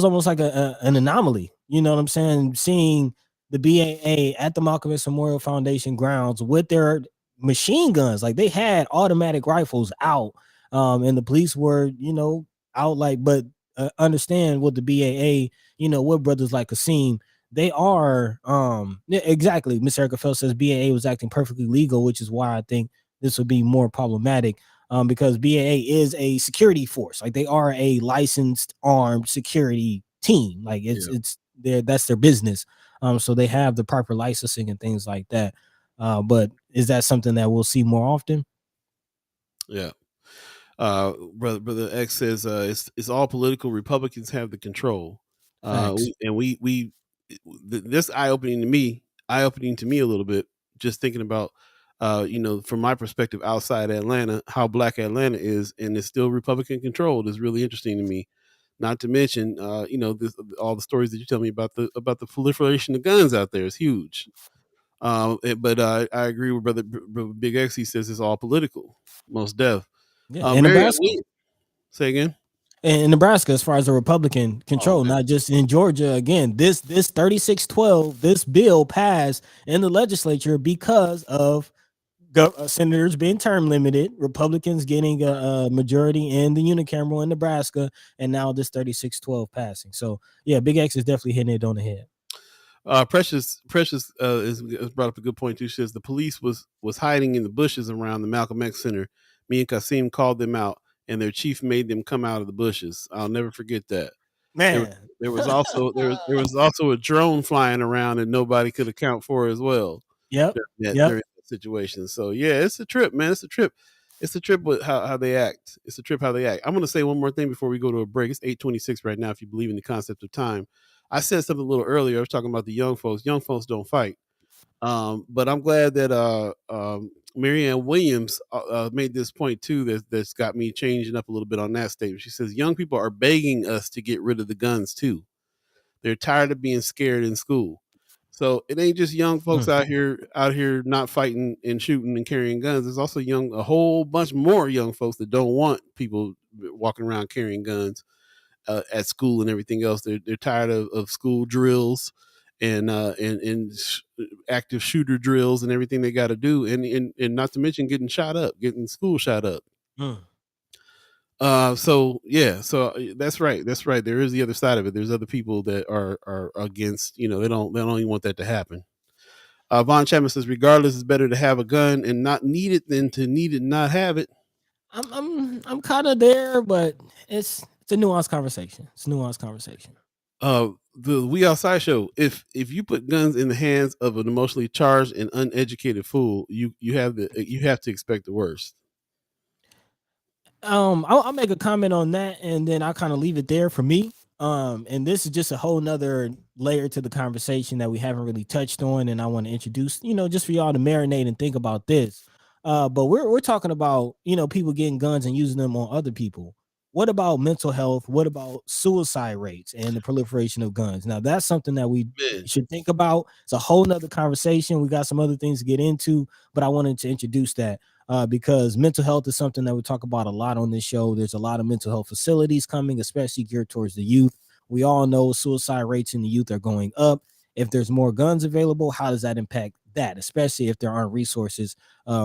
almost like an anomaly. You know what I'm saying? Seeing the BAA at the Malcolm X Memorial Foundation grounds with their machine guns, like they had automatic rifles out, and the police were, out like. But understand what the BAA, what brothers like Kasim, they are, yeah, exactly. Miss Erica Phelps says BAA was acting perfectly legal, which is why I think this would be more problematic. Because BAA is a security force. Like they are a licensed armed security team. Like it's that's their business. So they have the proper licensing and things like that. But is that something that we'll see more often? yeah. Brother X says it's all political. Republicans have the control. Facts. This eye opening to me a little bit. Just thinking about, from my perspective outside Atlanta, how black Atlanta is, and it's still Republican controlled, is really interesting to me. Not to mention, all the stories that you tell me about the proliferation of guns out there is huge. But I agree with brother Big X. He says it's all political, most def. Yeah, in Marianne Nebraska. Williams, say again. In Nebraska, as far as the Republican control, Oh, not just in Georgia. Again, this 3612, this bill passed in the legislature because of senators being term limited, Republicans getting a majority in the unicameral in Nebraska, and now this 3612 passing. So yeah, Big X is definitely hitting it on the head. Precious is brought up a good point too. She says the police was hiding in the bushes around the Malcolm X Center. Me and Kasim called them out, and their chief made them come out of the bushes. I'll never forget that. There, Man. there was also there was also a drone flying around, and nobody could account for as well. Yep. During that situation. So yeah, it's a trip, man. It's a trip. It's a trip with how they act. It's a trip how they act. I'm going to say one more thing before we go to a break. It's 8:26 right now. If you believe in the concept of time, I said something a little earlier. I was talking about the young folks. Young folks don't fight. But I'm glad that Marianne Williams made this point too. That's got me changing up a little bit on that statement. She says young people are begging us to get rid of the guns too. They're tired of being scared in school. So it ain't just young folks out here not fighting and shooting and carrying guns. There's also a whole bunch more young folks that don't want people walking around carrying guns at school and everything else. They're tired of school drills and active shooter drills and everything they got to do, and not to mention getting school shot up. So that's right. There is the other side of it. There's other people that are against. They don't even want that to happen. Von Chapman says, regardless, it's better to have a gun and not need it than to need it and not have it. I'm kind of there, but it's a nuanced conversation. It's a nuanced conversation. The We Outside show. If you put guns in the hands of an emotionally charged and uneducated fool, you have to expect the worst. I'll make a comment on that, and then I'll kind of leave it there for me. And this is just a whole nother layer to the conversation that we haven't really touched on, and I want to introduce, just for y'all to marinate and think about this. But we're talking about, people getting guns and using them on other people. What about mental health? What about suicide rates and the proliferation of guns? Now that's something that we should think about. It's a whole nother conversation. We got some other things to get into, but I wanted to introduce that. Because mental health is something that we talk about a lot on this show. There's a lot of mental health facilities coming, especially geared towards the youth. We all know suicide rates in the youth are going up. If there's more guns available, how does that impact that? Especially if there aren't resources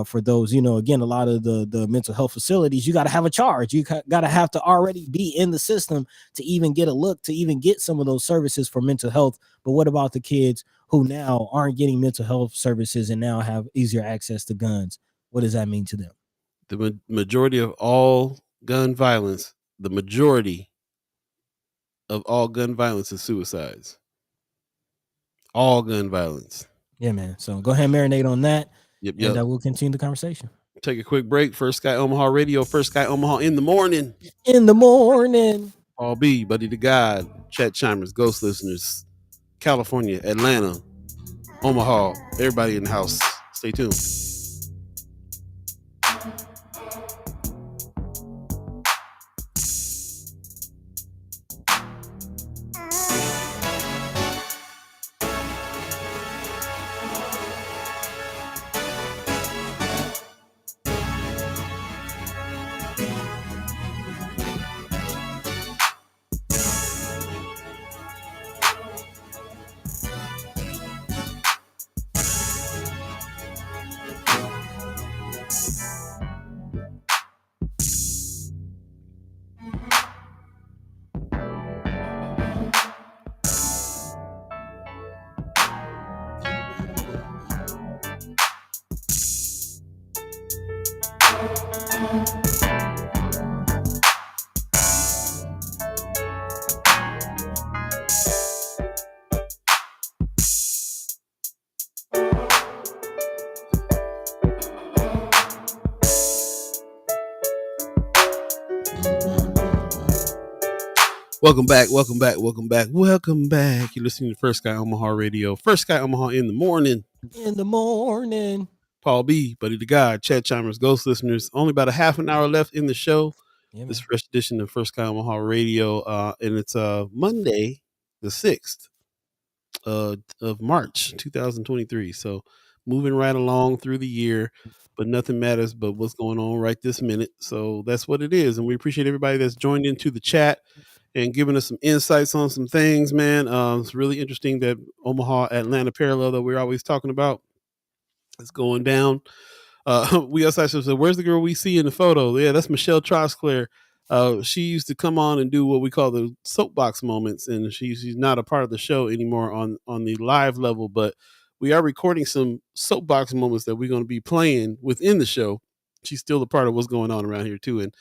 for those, again, a lot of the mental health facilities, you got to have a charge. You got to have to already be in the system to even get a look, to even get some of those services for mental health. But what about the kids who now aren't getting mental health services and now have easier access to guns? What does that mean to them? The majority of all gun violence, is suicides. All gun violence. Yeah, man. So go ahead and marinate on that. Yep. And we'll continue the conversation. Take a quick break. First Sky Omaha Radio, First Sky Omaha in the morning. Paul B, Buddi3 Da Gawd, Chat Chimers, Ghost Listeners, California, Atlanta, Omaha, everybody in the house. Stay tuned. Welcome back, welcome back, welcome back, welcome back. You're listening to First Sky Omaha Radio. First Sky Omaha in the morning. In the morning. Paul B, Buddi3 Da Gawd, Chad Chimers, Ghost listeners. Only about a half an hour left in the show. Yeah, This man. fresh edition of First Sky Omaha Radio. And it's Monday, the 6th of March, 2023. So moving right along through the year, but nothing matters but what's going on right this minute. So that's what it is. And we appreciate everybody that's joined into the chat and giving us some insights on some things, man. It's really interesting that Omaha Atlanta parallel that we're always talking about is going down. We also said, where's the girl we see in the photo? Yeah, that's Michelle Trosclair. She used to come on and do what we call the soapbox moments, and she's not a part of the show anymore on the live level, but we are recording some soapbox moments that we're going to be playing within the show. She's still a part of what's going on around here too, and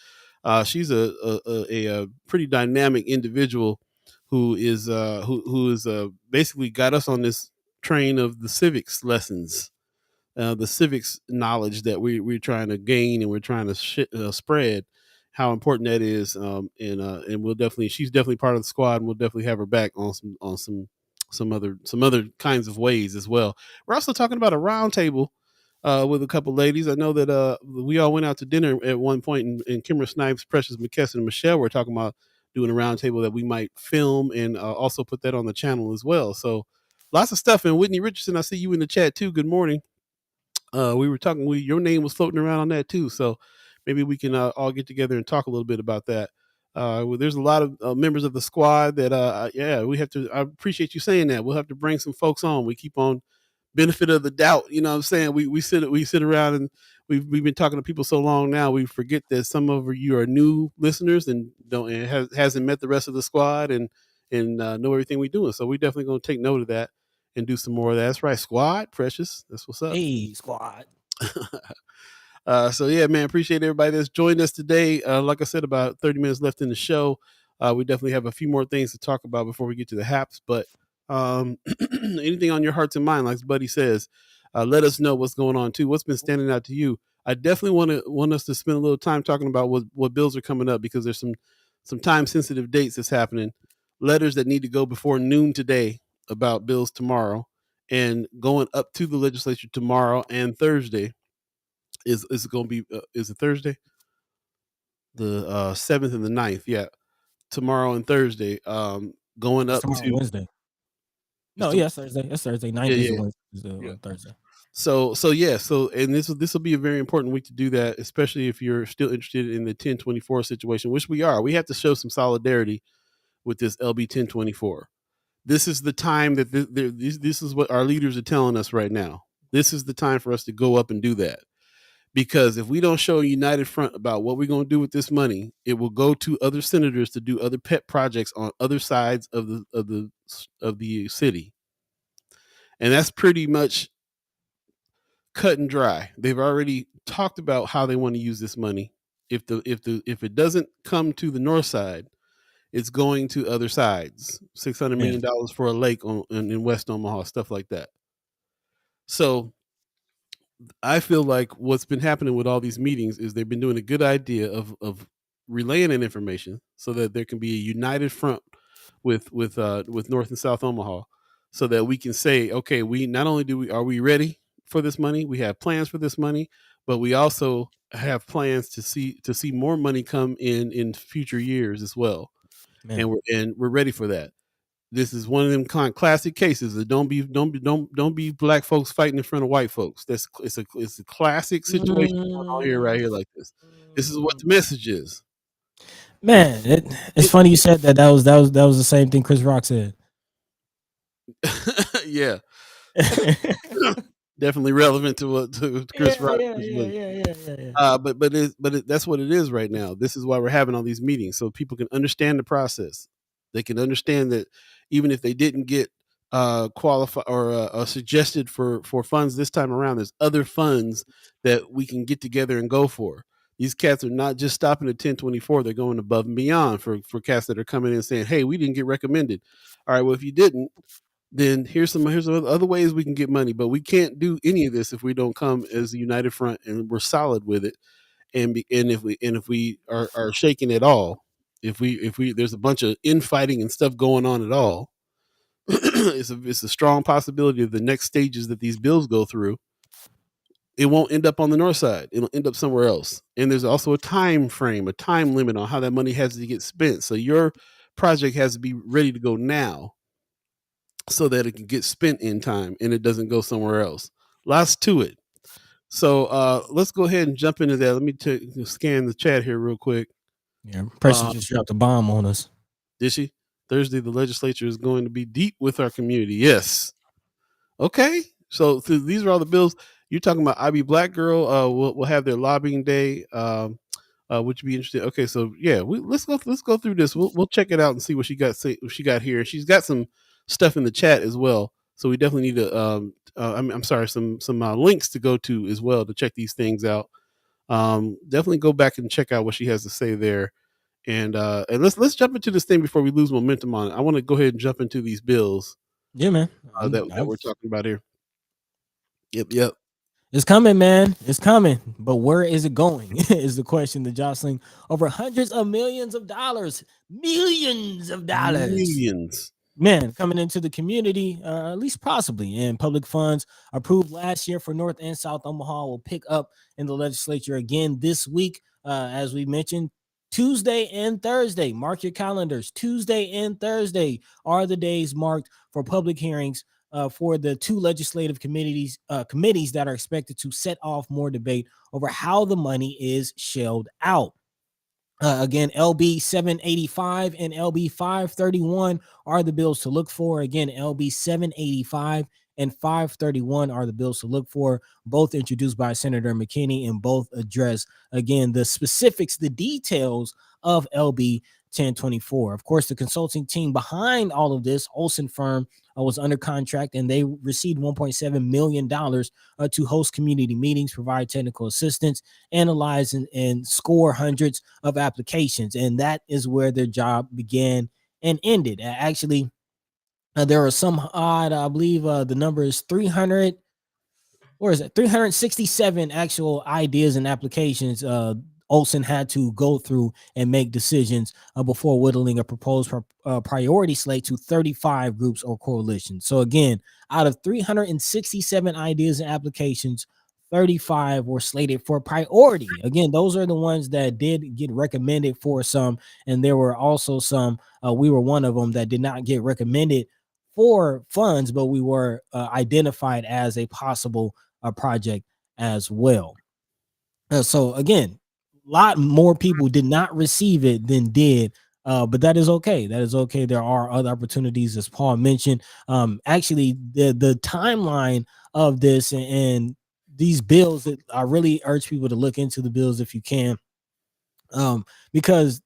she's a pretty dynamic individual who is basically got us on this train of the civics lessons, the civics knowledge that we're trying to gain and we're trying to spread. How important that is, and we'll definitely, she's definitely part of the squad, and we'll definitely have her back on some other kinds of ways as well. We're also talking about a roundtable with a couple ladies. I know that we all went out to dinner at one point, and Kimmer Snipes, Precious McKesson, and Michelle were talking about doing a roundtable that we might film and also put that on the channel as well. So lots of stuff. And Whitney Richardson, I see you in the chat too. Good morning. We were talking. Your name was floating around on that too. So maybe we can all get together and talk a little bit about that. There's a lot of members of the squad that, yeah, we have to. I appreciate you saying that. We'll have to bring some folks on. We keep on benefit of the doubt. You know what I'm saying? We sit around and we've been talking to people so long now. We forget that some of you are new listeners and hasn't met the rest of the squad and know everything we're doing. So we definitely gonna take note of that and do some more of that. That's right, squad. Precious. That's what's up. Hey, squad. So yeah, man, appreciate everybody that's joined us today. Like I said, about 30 minutes left in the show. We definitely have a few more things to talk about before we get to the haps, but anything on your hearts and mind, like Buddy says, let us know what's going on too. What's been standing out to you? I definitely want us to spend a little time talking about what bills are coming up, because there's some time sensitive dates that's happening, letters that need to go before noon today about bills tomorrow, and going up to the legislature tomorrow and Thursday. Is going to be is it Thursday? The 7th and the 9th, yeah, tomorrow and Thursday. Going It's up tomorrow, to Wednesday. No, yeah, it's Thursday. It's Thursday. yeah, 9th is yeah, a Wednesday. Is yeah. Thursday. So yeah, and this will be a very important week to do that, especially if you're still interested in the 1024 situation, which we are. We have to show some solidarity with this LB 1024. This is the time that this is what our leaders are telling us right now. This is the time for us to go up and do that. Because if we don't show a united front about what we're going to do with this money, it will go to other senators to do other pet projects on other sides of the city, and that's pretty much cut and dry. They've already talked about how they want to use this money. If it doesn't come to the north side, it's going to other sides. $600 million for a lake in West Omaha, stuff like that. So I feel like what's been happening with all these meetings is they've been doing a good idea of relaying that information so that there can be a united front with North and South Omaha, so that we can say, okay, we not only are we ready for this money, we have plans for this money, but we also have plans to see more money come in future years as well, Man. and we're ready for that. This is one of them kind of classic cases of don't be black folks fighting in front of white folks. It's a classic situation going on here right here like this. This is what the message is. Man, it's funny you said that. That was the same thing Chris Rock said. Yeah. Definitely relevant to Chris Rock. Yeah. But that's what it is right now. This is why we're having all these meetings, so people can understand the process. They can understand that even if they didn't get qualified or suggested for funds this time around, there's other funds that we can get together and go for. These cats are not just stopping at 1024; they're going above and beyond for cats that are coming in and saying, "Hey, we didn't get recommended." All right, well, if you didn't, then here's other ways we can get money, but we can't do any of this if we don't come as a united front and we're solid with it. And if we are shaking at all, If we there's a bunch of infighting and stuff going on at all, it's a strong possibility of the next stages that these bills go through, it won't end up on the north side. It'll end up somewhere else. And there's also a time frame, a time limit on how that money has to get spent. So your project has to be ready to go now so that it can get spent in time and it doesn't go somewhere else. Lots to it. So let's go ahead and jump into that. Let me scan the chat here real quick. Yeah, Precious just dropped a bomb on us. Did she? Thursday, the legislature is going to be deep with our community. Yes. Okay. So these are all the bills. You're talking about IB Black Girl. We'll have their lobbying day. Would you be interested? Okay, so yeah, let's go through this. We'll check it out and see what she got here. She's got some stuff in the chat as well. So we definitely need to. I'm sorry, some links to go to as well to check these things out. Definitely go back and check out what she has to say there. And let's jump into this thing before we lose momentum on it. I want to go ahead and jump into these bills. Yeah, man. That we're talking about here. Yep. It's coming, man. It's coming. But where is it going is the question. The jostling over hundreds of millions of dollars. Millions of dollars. Millions. Man, coming into the community, at least possibly. And public funds approved last year for North and South Omaha will pick up in the legislature again this week. As we mentioned, Tuesday and Thursday. Mark your calendars. Tuesday and Thursday are the days marked for public hearings for the two legislative committees that are expected to set off more debate over how the money is shelled out. Again, LB 785 and LB 531 are the bills to look for. Again, LB 785 and 531 are the bills to look for, both introduced by Senator McKinney and both address, again, the specifics, the details of LB 1024. Of course, the consulting team behind all of this, Olson Firm, was under contract, and they received $1.7 million to host community meetings, provide technical assistance, analyze and score hundreds of applications. And that is where their job began and ended. Actually, there are some odd, I believe the number is 300, or is it 367 actual ideas and applications Olson had to go through and make decisions before whittling a proposed priority slate to 35 groups or coalitions. So again, out of 367 ideas and applications, 35 were slated for priority. Again, those are the ones that did get recommended for some, and there were also some, we were one of them, that did not get recommended for funds, but we were identified as a possible project as well. So again, a lot more people did not receive it than did, but that is okay. That is okay. There are other opportunities, as Paul mentioned. Actually, the timeline of this and these bills, that I really urge people to look into the bills if you can, because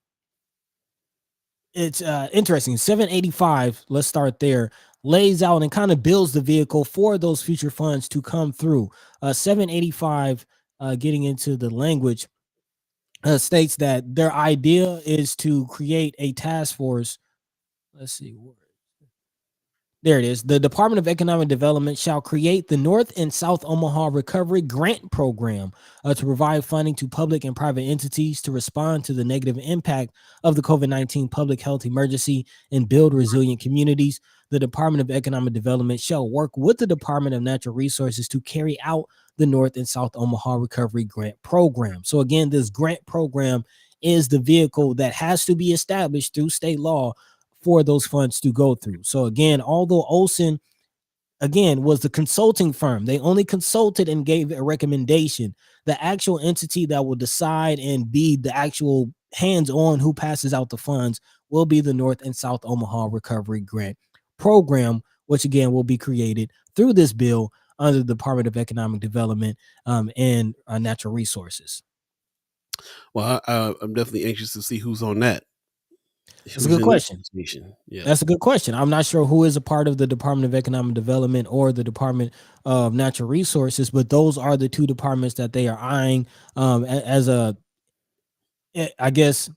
it's interesting. 785, let's start there, lays out and kind of builds the vehicle for those future funds to come through. 785, getting into the language, states that their idea is to create a task force. Let's see. There it is. The Department of Economic Development shall create the North and South Omaha Recovery Grant Program to provide funding to public and private entities to respond to the negative impact of the COVID-19 public health emergency and build resilient communities. The Department of Economic Development shall work with the Department of Natural Resources to carry out the North and South Omaha Recovery Grant Program. So again, this grant program is the vehicle that has to be established through state law for those funds to go through. So again, although Olson, again, was the consulting firm, they only consulted and gave a recommendation. The actual entity that will decide and be the actual hands-on who passes out the funds will be the North and South Omaha Recovery Grant Program, which again will be created through this bill under the Department of Economic Development and Natural Resources. Well, I'm definitely anxious to see who's on that. That's a good question. Yeah. That's a good question. I'm not sure who is a part of the Department of Economic Development or the Department of Natural Resources, but those are the two departments that they are eyeing as a, I guess,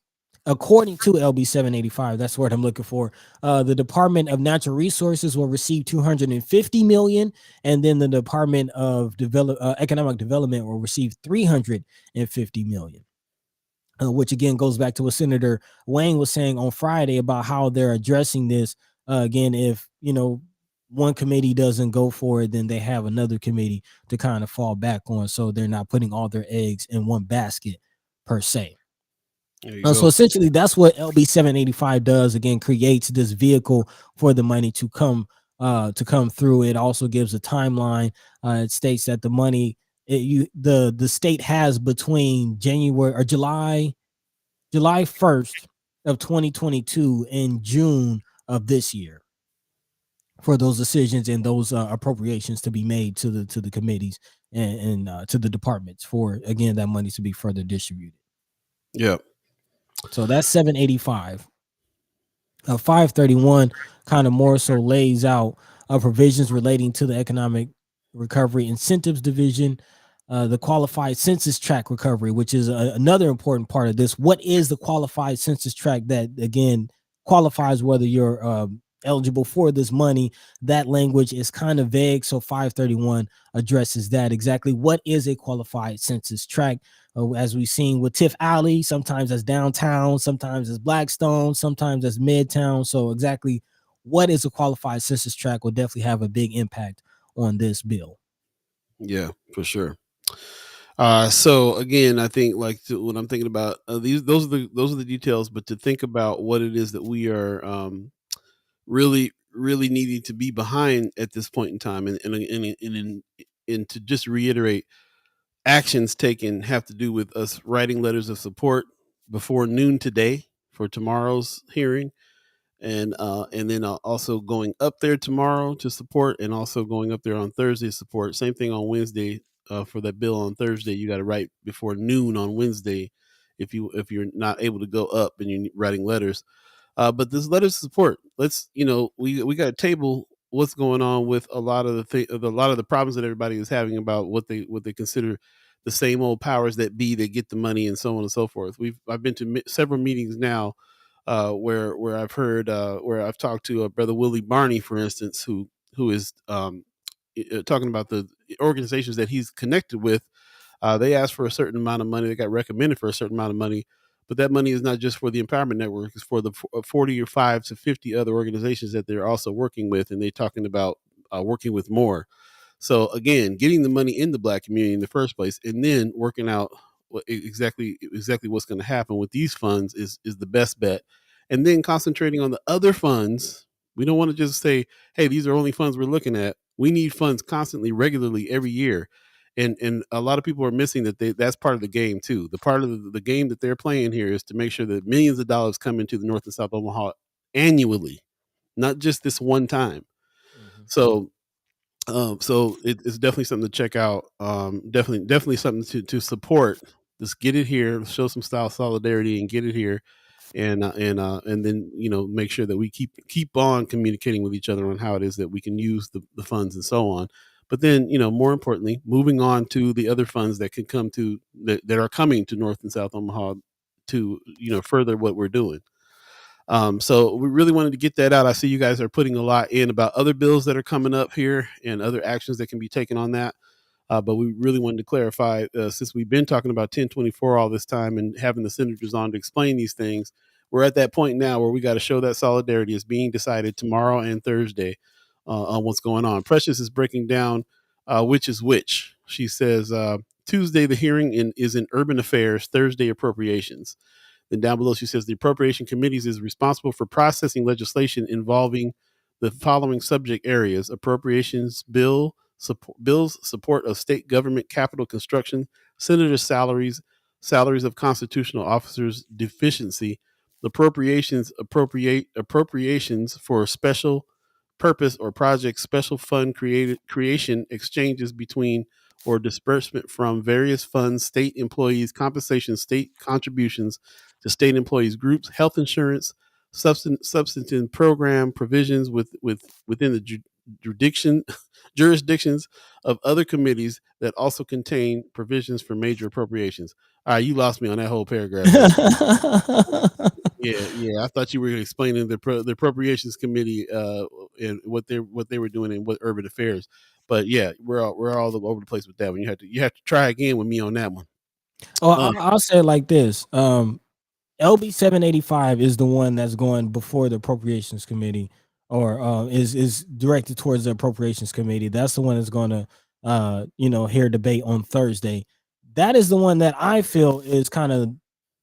according to LB 785, that's what I'm looking for. The Department of Natural Resources will receive $250 million, and then the Department of Economic Development will receive $350 million. which again goes back to what Senator Wayne was saying on Friday about how they're addressing this. Again, if one committee doesn't go for it, then they have another committee to kind of fall back on, so they're not putting all their eggs in one basket per se. There you So go. essentially, that's what LB 785 does. Again, creates this vehicle for the money to come through. It also gives a timeline. It states that the money the state has between January or July 1st of 2022 and June of this year for those decisions and those appropriations to be made to the committees and to the departments for, again, that money to be further distributed. Yeah. So that's 785. 531 kind of more so lays out provisions relating to the Economic Recovery Incentives Division, the Qualified Census Tract Recovery, which is another important part of this. What is the Qualified Census Tract that, again, qualifies whether you're eligible for this money? That language is kind of vague, so 531 addresses that. Exactly what is a Qualified Census Tract? As we've seen with Tiff Alley, sometimes as downtown, sometimes as Blackstone, sometimes as Midtown. So exactly what is a Qualified Census Tract will definitely have a big impact on this bill. Yeah, for sure. So again, I think when I'm thinking about those are the details, but to think about what it is that we are really needing to be behind at this point in time, and to just reiterate, actions taken have to do with us writing letters of support before noon today for tomorrow's hearing, and then also going up there tomorrow to support, and also going up there on Thursday to support. Same thing on Wednesday. For that bill on Thursday, you got to write before noon on Wednesday if you're not able to go up and you're writing letters. But this letters of support, let's we got to table what's going on with a lot of the problems that everybody is having about what they consider the same old powers that be that get the money, and so on and so forth. I've been to several meetings now where I've heard where I've talked to Brother Willie Barney, for instance, who is talking about the organizations that he's connected with. They asked for a certain amount of money. They got recommended for a certain amount of money, but that money is not just for the Empowerment Network. It's for the 40 or 5 to 50 other organizations that they're also working with, and they're talking about working with more. So again, getting the money in the Black community in the first place, and then working out exactly what's going to happen with these funds is the best bet. And then concentrating on the other funds. We don't want to just say, hey, these are only funds we're looking at. We need funds constantly, regularly, every year. And a lot of people are missing that's part of the game too. The part of the game that they're playing here is to make sure that millions of dollars come into the North and South Omaha annually, not just this one time. Mm-hmm. So it's definitely something to check out. Definitely something to support. Just get it here, show some style solidarity, and get it here, and then make sure that we keep on communicating with each other on how it is that we can use the funds and so on. But then more importantly, moving on to the other funds that can come to that are coming to North and South Omaha to further what we're doing. So we really wanted to get that out. I see you guys are putting a lot in about other bills that are coming up here and other actions that can be taken on that. But we really wanted to clarify, since we've been talking about 1024 all this time and having the senators on to explain these things, we're at that point now where we got to show that solidarity is being decided tomorrow and Thursday on what's going on. Precious is breaking down which is which. She says Tuesday the hearing is in urban affairs, Thursday appropriations. Then down below, she says the Appropriation Committees is responsible for processing legislation involving the following subject areas: appropriations bills, support of state government capital construction, senators' salaries of constitutional officers deficiency, appropriations for special purpose or project, special fund creation, exchanges between or disbursement from various funds, state employees, compensation, state contributions to state employees groups, health insurance, substantive program provisions within the jurisdictions of other committees that also contain provisions for major appropriations. All right, you lost me on that whole paragraph there. Yeah. I thought you were explaining the Appropriations Committee and what they were doing in what urban affairs. But yeah, we're all over the place with that one. You have to try again with me on that one. Oh, Uh, I'll say it like this. LB 785 is the one that's going before the Appropriations Committee, or is directed towards the Appropriations Committee. That's the one that's going to hear debate on Thursday. That is the one that I feel is kind of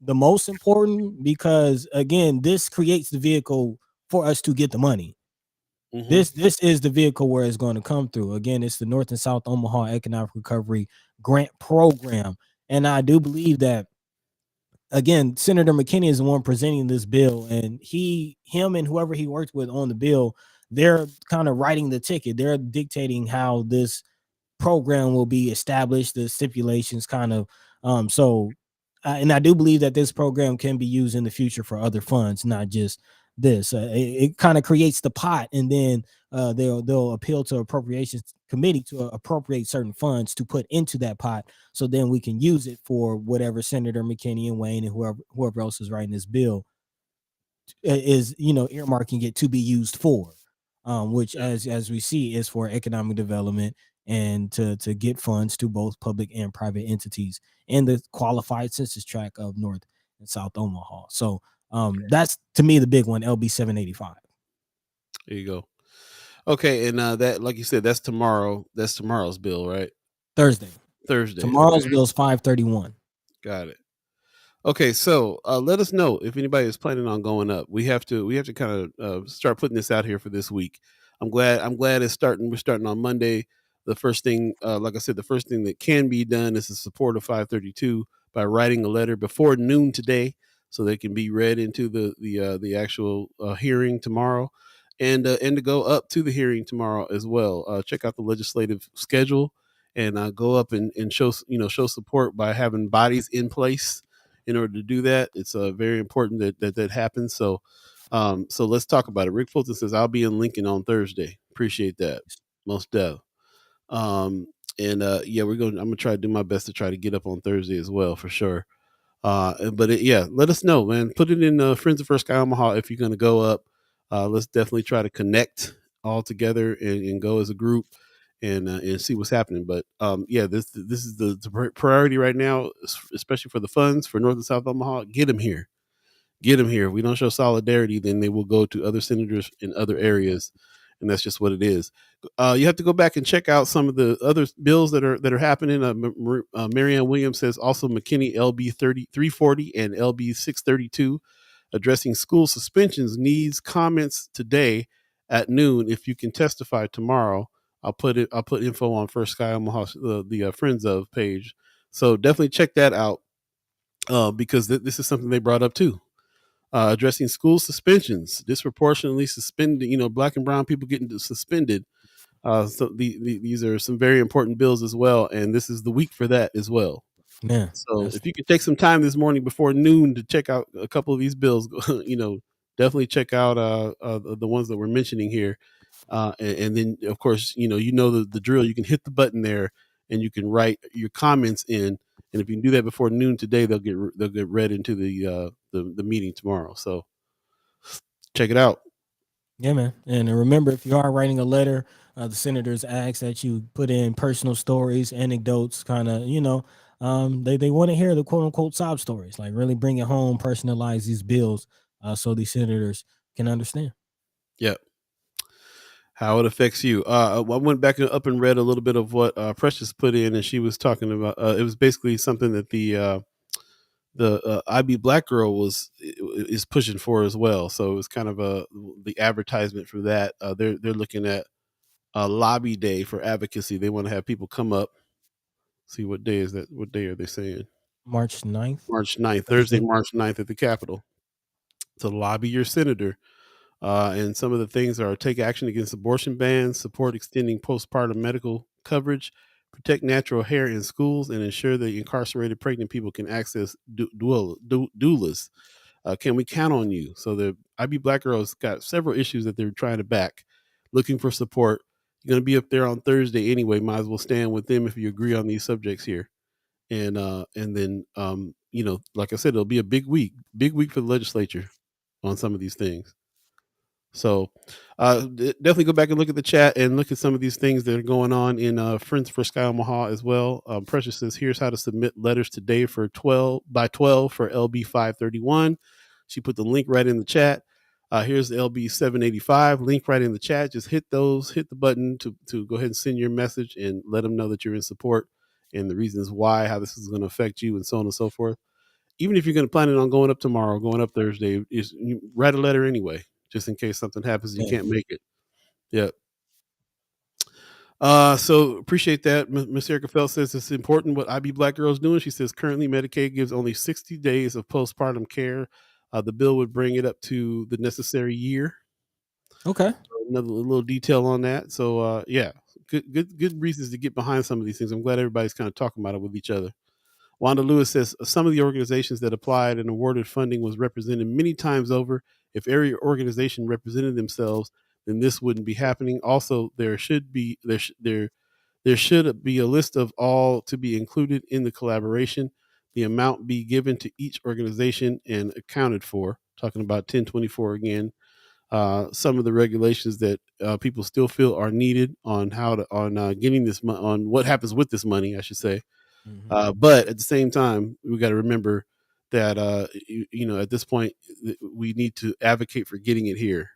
the most important, because again, this creates the vehicle for us to get the money. mhm. This is the vehicle where it's going to come through. Again, it's the North and South Omaha Economic Recovery Grant Program, and I do believe that, again, Senator McKinney is the one presenting this bill, and him and whoever he worked with on the bill, they're kind of writing the ticket. They're dictating how this program will be established, the stipulations kind of. So and I do believe that this program can be used in the future for other funds, not just this. It kind of creates the pot, and then they'll appeal to appropriations committee to appropriate certain funds to put into that pot, so then we can use it for whatever Senator McKinney and Wayne and whoever else is writing this bill is, earmarking it to be used for, which, Yeah. as we see, is for economic development and to get funds to both public and private entities in the qualified census tract of North and South Omaha. So that's, to me, the big one, LB 785. There you go. Okay, and that, like you said, that's tomorrow. That's tomorrow's bill, right? Thursday. Thursday. Okay, Tomorrow's bill is 531. got it. Okay, so let us know if anybody is planning on going up. We have to kind of start putting this out here for this week. I'm glad it's starting. We're starting on Monday. The first thing, like I said, the first thing that can be done is to support of 532 by writing a letter before noon today, so they can be read into the actual hearing tomorrow, and to go up to the hearing tomorrow as well. Check out the legislative schedule, and go up and show support by having bodies in place in order to do that. It's very important that happens. So let's talk about it. Rick Fulton says, I'll be in Lincoln on Thursday. Appreciate that. Most dev. Um, and yeah, I'm gonna try to do my best to try to get up on Thursday as well, for sure. Yeah, let us know, man. Put it in Friends of First Sky Omaha if you're going to go up. Let's definitely try to connect all together and go as a group and see what's happening. But yeah, this is the priority right now, especially for the funds for North and South Omaha. Get them here. Get them here. If we don't show solidarity, then they will go to other senators in other areas, and that's just what it is. You have to go back and check out some of the other bills that are happening. Marianne Williams says also McKinney LB 340 and LB 632 addressing school suspensions needs comments today at noon. If you can testify tomorrow, I'll put it. I'll put info on First Sky Omaha, the Friends of page. So definitely check that out because this is something they brought up too. Addressing school suspensions, disproportionately suspended, black and brown people getting suspended. So these are some very important bills as well, and this is the week for that as well. Man, So that's if you could take some time this morning before noon to check out a couple of these bills, definitely check out the ones that we're mentioning here, and then of course the drill. You can hit the button there, and you can write your comments in. And if you can do that before noon today, they'll get read into the meeting tomorrow. So check it out. Yeah, man. And remember, if you are writing a letter, the senators ask that you put in personal stories, anecdotes, kind of, they want to hear the quote unquote sob stories, like really bring it home, personalize these bills, so these senators can understand. Yeah, how it affects you. I went back and up and read a little bit of what Precious put in, and she was talking about. It was basically something that the IB Black Girl is pushing for as well. So it was kind of the advertisement for that. They're looking at a lobby day for advocacy. They want to have people come up. See, what day is that? What day are they saying? March 9th, March 9th, Thursday, Thursday. March 9th at the Capitol to lobby your senator. And some of the things are take action against abortion bans, support extending postpartum medical coverage, protect natural hair in schools, and ensure that incarcerated pregnant people can access doulas. Can we count on you? So the IB Black Girls got several issues that they're trying to back, looking for support. You're going to be up there on Thursday anyway. Might as well stand with them if you agree on these subjects here. And then like I said, it'll be a big week for the legislature on some of these things. So definitely go back and look at the chat and look at some of these things that are going on in Friends for Sky Omaha as well. Precious says, here's how to submit letters today for 12 by 12 for LB 531. She put the link right in the chat. Here's the LB 785 link right in the chat. Just hit the button to go ahead and send your message and let them know that you're in support and the reasons why, how this is going to affect you and so on and so forth. Even if you're going to plan it on going up tomorrow, going up Thursday, you write a letter anyway, just in case something happens and you can't make it. Yeah. So appreciate that. Miss Erica Felt says it's important what IB Black Girls doing. She says currently Medicaid gives only 60 days of postpartum care. The bill would bring it up to the necessary year. Okay. Another little detail on that. So yeah, good reasons to get behind some of these things. I'm glad everybody's kind of talking about it with each other. Wanda Lewis says some of the organizations that applied and awarded funding was represented many times over. If every organization represented themselves, then this wouldn't be happening. Also, there should be a list of all to be included in the collaboration. The amount be given to each organization and accounted for. Talking about 1024 again. Some of the regulations that people still feel are needed on how to getting this on what happens with this money, I should say. But at the same time, we got to remember that at this point we need to advocate for getting it here,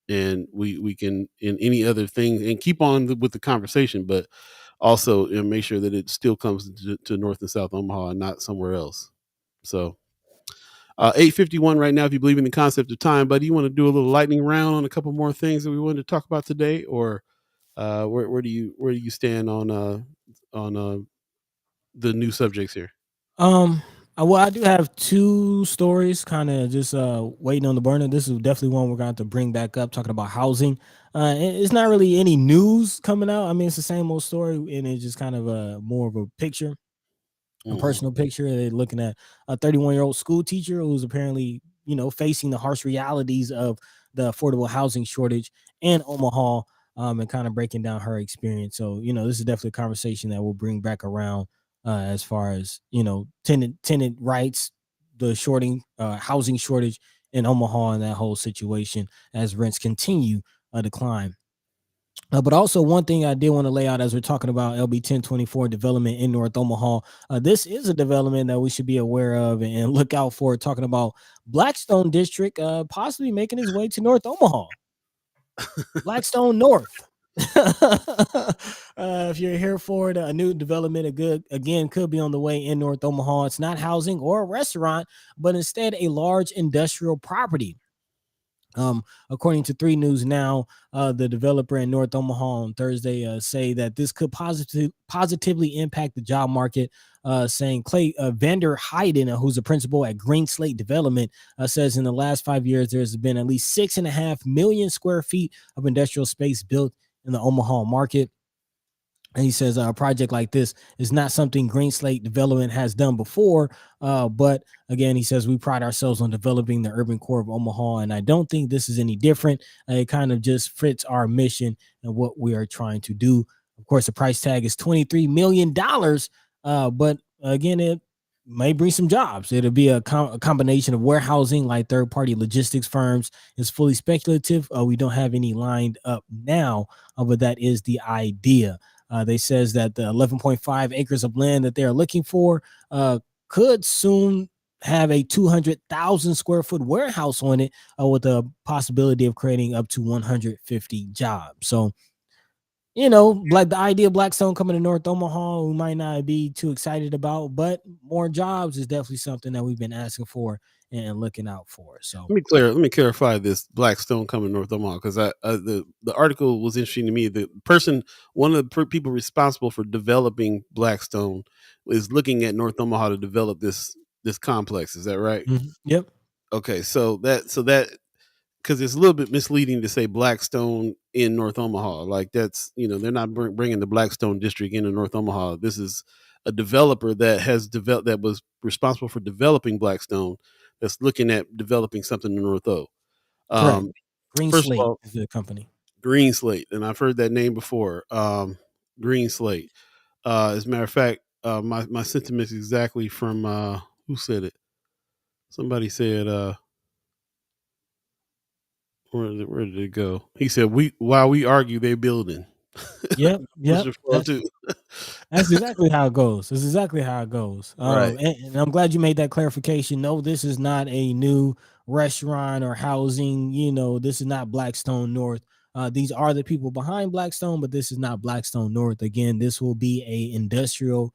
and we can in any other thing and keep on with the conversation, but also make sure that it still comes to North and South Omaha and not somewhere else. So 8:51 right now. If you believe in the concept of time, buddy, you want to do a little lightning round on a couple more things that we wanted to talk about today, or where do you stand on the new subjects here? Well, I do have two stories kind of just waiting on the burner. This is definitely one we're going to bring back up, talking about housing. It's not really any news coming out. I mean, it's the same old story, and it's just kind of more of a picture, a Mm-hmm. personal picture. They're looking at a 31-year-old school teacher who's apparently, facing the harsh realities of the affordable housing shortage in Omaha, and kind of breaking down her experience. So, this is definitely a conversation that we'll bring back around, as far as, tenant rights, the housing shortage in Omaha, and that whole situation as rents continue to climb. But also, one thing I did want to lay out as we're talking about LB 1024 development in North Omaha. This is a development that we should be aware of and look out for. Talking about Blackstone District possibly making its way to North Omaha. Blackstone North. If you're here for it, a new development, could be on the way in North Omaha. It's not housing or a restaurant, but instead a large industrial property. According to 3 News Now, the developer in North Omaha on Thursday say that this could positively impact the job market. Saying Clay Vander Hayden, who's a principal at Green Slate Development, says in the last 5 years there's been at least 6.5 million square feet of industrial space built in the Omaha market. And he says a project like this is not something Green Slate Development has done before. But again, he says we pride ourselves on developing the urban core of Omaha. And I don't think this is any different. It kind of just fits our mission and what we are trying to do. Of course, the price tag is $23 million. But again, it may bring some jobs. It'll be a combination of warehousing, like third-party logistics firms. It's fully speculative. We don't have any lined up now, but that is the idea. They says that the 11.5 acres of land that they are looking for could soon have a 200,000 square foot warehouse on it, with the possibility of creating up to 150 jobs. So, like the idea of Blackstone coming to North Omaha, we might not be too excited about, but more jobs is definitely something that we've been asking for and looking out for. So Let me clarify this Blackstone coming North Omaha, because the article was interesting to me. The person, one of the people responsible for developing Blackstone, is looking at North Omaha to develop this complex. Is that right? yep. Okay, so that because it's a little bit misleading to say Blackstone in North Omaha. Like that's they're not bringing the Blackstone district into North Omaha. This is a developer that has developed, that was responsible for developing Blackstone, that's looking at developing something in North O. Correct. Um, Green First of Slate all, is the company. Green Slate, and I've heard that name before. Green Slate. As a matter of fact, my sentiments exactly from who said it? Somebody said, Where did it go? He said, "We while we argue, they building." Yep, yep. Pushing forward too. That's exactly how it goes. That's exactly how it goes. Right. And I'm glad you made that clarification. No, this is not a new restaurant or housing. This is not Blackstone North. These are the people behind Blackstone, but this is not Blackstone North. Again, this will be a industrial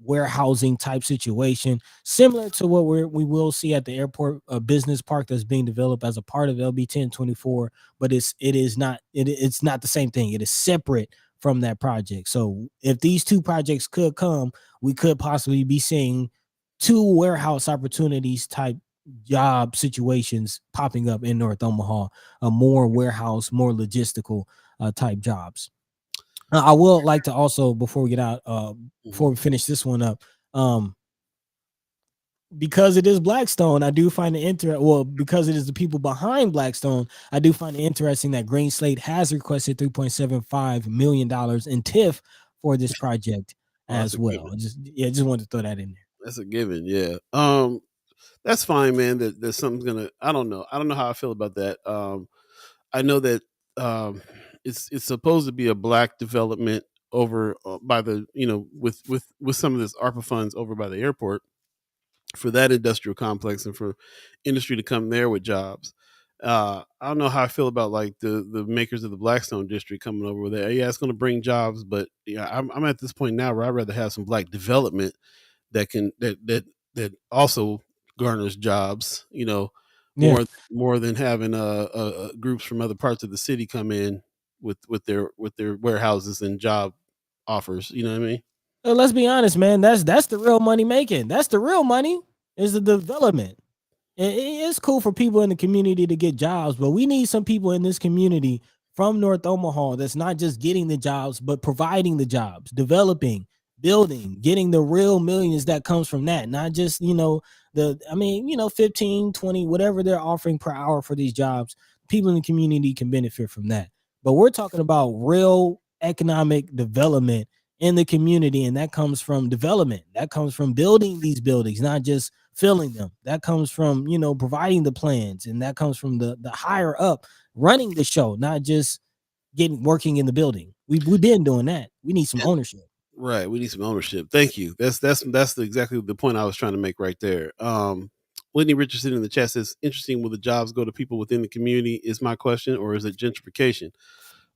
warehousing type situation, similar to what we will see at the airport, a business park that's being developed as a part of LB 1024. But it's not the same thing. It is separate from that project. So if these two projects could come, we could possibly be seeing two warehouse opportunities type job situations popping up in North Omaha, more warehouse, more logistical type jobs. I will like to also, before we get out, Mhm. before we finish this one up, um, because it is Blackstone, I do find it interesting. Well, because it is the people behind Blackstone, I do find it interesting that Green Slate has requested $3.75 million in TIF for this project Oh, that's as a well. given. Just wanted to throw that in there. That's a given. Yeah. That's fine, man. That something's gonna. I don't know. I don't know how I feel about that. I know that um, it's supposed to be a black development over by the with some of this ARPA funds over by the airport for that industrial complex and for industry to come there with jobs. I don't know how I feel about like the makers of the Blackstone district coming over there. Yeah, it's going to bring jobs, but yeah, I'm at this point now where I'd rather have some black development that can that also garners jobs. Yeah. More more than having groups from other parts of the city come in with their warehouses and job offers. You know what I mean? Let's be honest, man. That's the real money making. That's the real money is the development. It's cool for people in the community to get jobs, but we need some people in this community from North Omaha that's not just getting the jobs, but providing the jobs, developing, building, getting the real millions that comes from that. Not just, 15, 20, whatever they're offering per hour for these jobs. People in the community can benefit from that. But we're talking about real economic development in the community, and that comes from development. That comes from building these buildings, not just filling them. That comes from providing the plans, and that comes from the higher up running the show, not just getting working in the building. We've been doing that. We need some ownership. Right. We need some ownership. Thank you. Exactly the point I was trying to make right there. Whitney Richardson in the chat says, interesting, will the jobs go to people within the community is my question, or is it gentrification?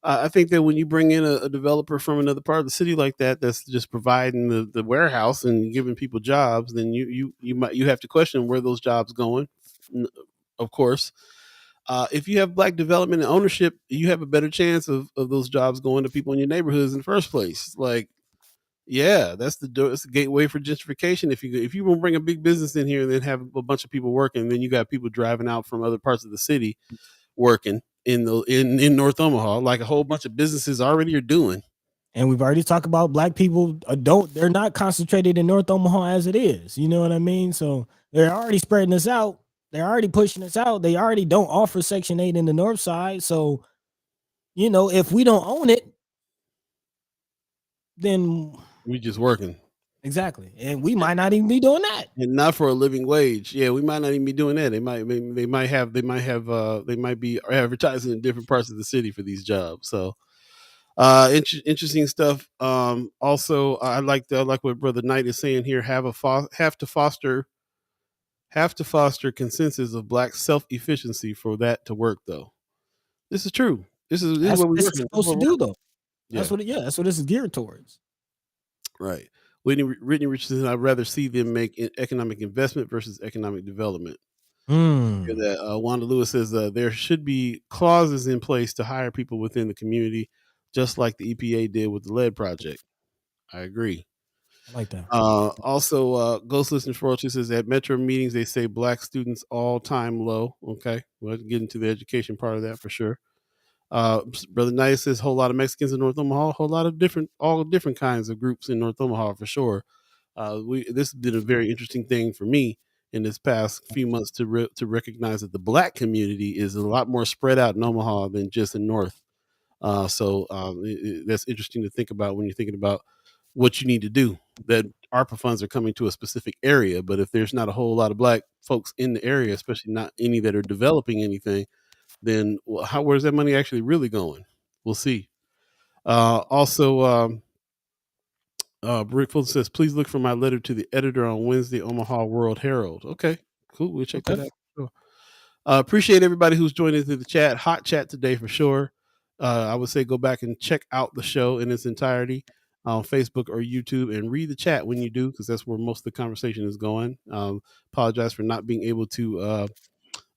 I think that when you bring in a developer from another part of the city like that, that's just providing the warehouse and giving people jobs, then you have to question where those jobs going. Of course, if you have black development and ownership, you have a better chance of those jobs going to people in your neighborhoods in the first place. Like, yeah, that's the door. It's the gateway for gentrification. If you want to bring a big business in here and then have a bunch of people working, then you got people driving out from other parts of the city working in North Omaha, like a whole bunch of businesses already are doing. And we've already talked about black people they're not concentrated in North Omaha as it is. You know what I mean? So they're already spreading us out. They're already pushing us out. They already don't offer Section 8 in the north side. So, if we don't own it, then We just working. exactly. And we might not even be doing that. And not for a living wage. Yeah, we might not even be doing that. They might be advertising in different parts of the city for these jobs. So interesting stuff. Also, I like what Brother Knight is saying here. Have to foster consensus of black self efficiency for that to work. Though this is true. This is That's what what we're this is working. This is supposed what to we're do, working. though. Yeah, That's what this is geared towards. right. Whitney Richardson. I'd rather see them make economic investment versus economic development. Hear Mm, that Wanda Lewis says there should be clauses in place to hire people within the community, just like the EPA did with the lead project. I agree. I like that. Also, Ghost Listener 402 says at Metro meetings they say black students all time low. Okay, we'll get into the education part of that for sure. Brother Knight says whole lot of Mexicans in North Omaha, a whole lot of all different kinds of groups in North Omaha for sure. This has been a very interesting thing for me in this past few months to recognize that the black community is a lot more spread out in Omaha than just in North. That's interesting to think about when you're thinking about what you need to do. That ARPA funds are coming to a specific area, but if there's not a whole lot of black folks in the area, especially not any that are developing anything, then where's that money actually really going? We'll see. Also, Rick Fulton says, please look for my letter to the editor on Wednesday, Omaha World Herald. Okay, cool. We'll check that Okay. out. Sure. Appreciate everybody who's joined into the chat. Hot chat today for sure. I would say go back and check out the show in its entirety on Facebook or YouTube and read the chat when you do, because that's where most of the conversation is going. Apologize for not being able to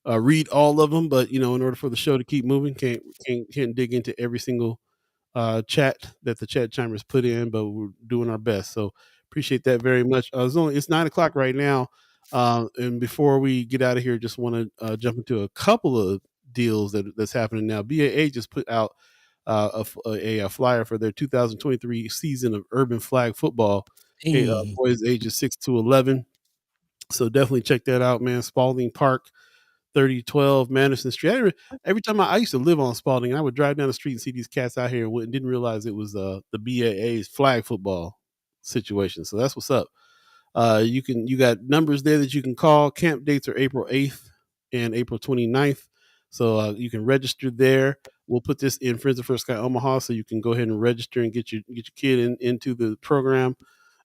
read all of them, but in order for the show to keep moving, can't dig into every single chat that the chat chimers put in, but we're doing our best. So appreciate that very much. It's 9:00 right now, and before we get out of here, just want to jump into a couple of deals that's happening now. BAA just put out a flyer for their 2023 season of Urban Flag Football. Hey, Boys ages 6 to 11. So definitely check that out, man. Spalding Park, 3012 Madison Street. Every time I used to live on Spalding, and I would drive down the street and see these cats out here and didn't realize it was the BAA's flag football situation. So that's what's up. You got numbers there that you can call. Camp dates are April 8th and April 29th. So you can register there. We'll put this in Friends of First Sky Omaha, so you can go ahead and register and get your kid into the program.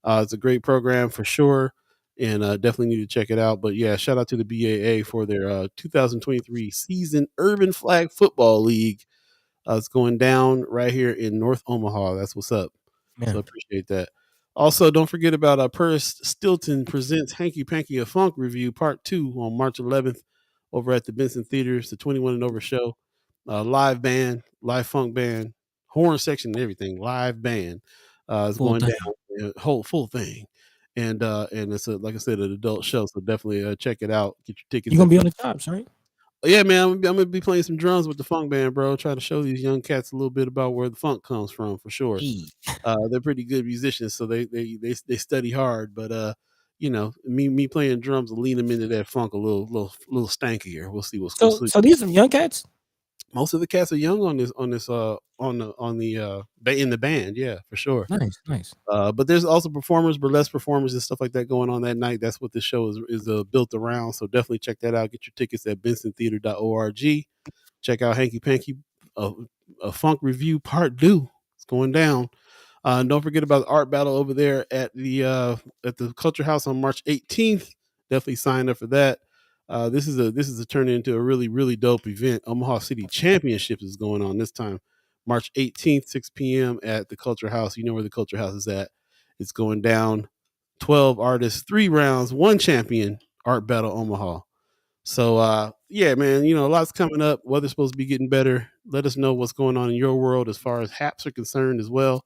It's a great program for sure, and definitely need to check it out. But yeah, shout out to the BAA for their 2023 season Urban Flag Football League. It's going down right here in North Omaha. That's what's up. So man. appreciate that. Also, don't forget about Purse Stilton presents Hanky Panky a Funk Review Part 2 on March 11th over at the Benson Theaters, the 21 and over show. Live band, live funk band, horn section and everything, live band. Is Full going thing. down, whole full thing. And it's like I said, an adult show, so definitely check it out. Get your You tickets gonna at be on the chops, right? yeah, man. I'm gonna be playing some drums with the funk band, bro. Try to show these young cats a little bit about where the funk comes from, for sure. Hey. They're pretty good musicians, so they study hard. But me playing drums will lean them into that funk a little stankier. We'll see we'll So see. so these some young cats? Most of the cats are young on the in the band, yeah, for sure. Nice, nice. But there's also performers, burlesque performers, and stuff like that going on that night. That's what this show is built around. So definitely check that out. Get your tickets at bensontheater.org. Check out Hanky Panky, a funk review part 2. It's going down. And don't forget about the art battle over there at the Culture House on March 18th. Definitely sign up for that. This is a turn into a really, really dope event. Omaha City Championships is going on this time, March 18th, 6 p.m. at the Culture House. You know where the Culture House is at. It's going down. 12 artists, 3 rounds, 1 champion. Art battle Omaha. So yeah, man, a lot's coming up. Weather's supposed to be getting better. Let us know what's going on in your world as far as haps are concerned as well.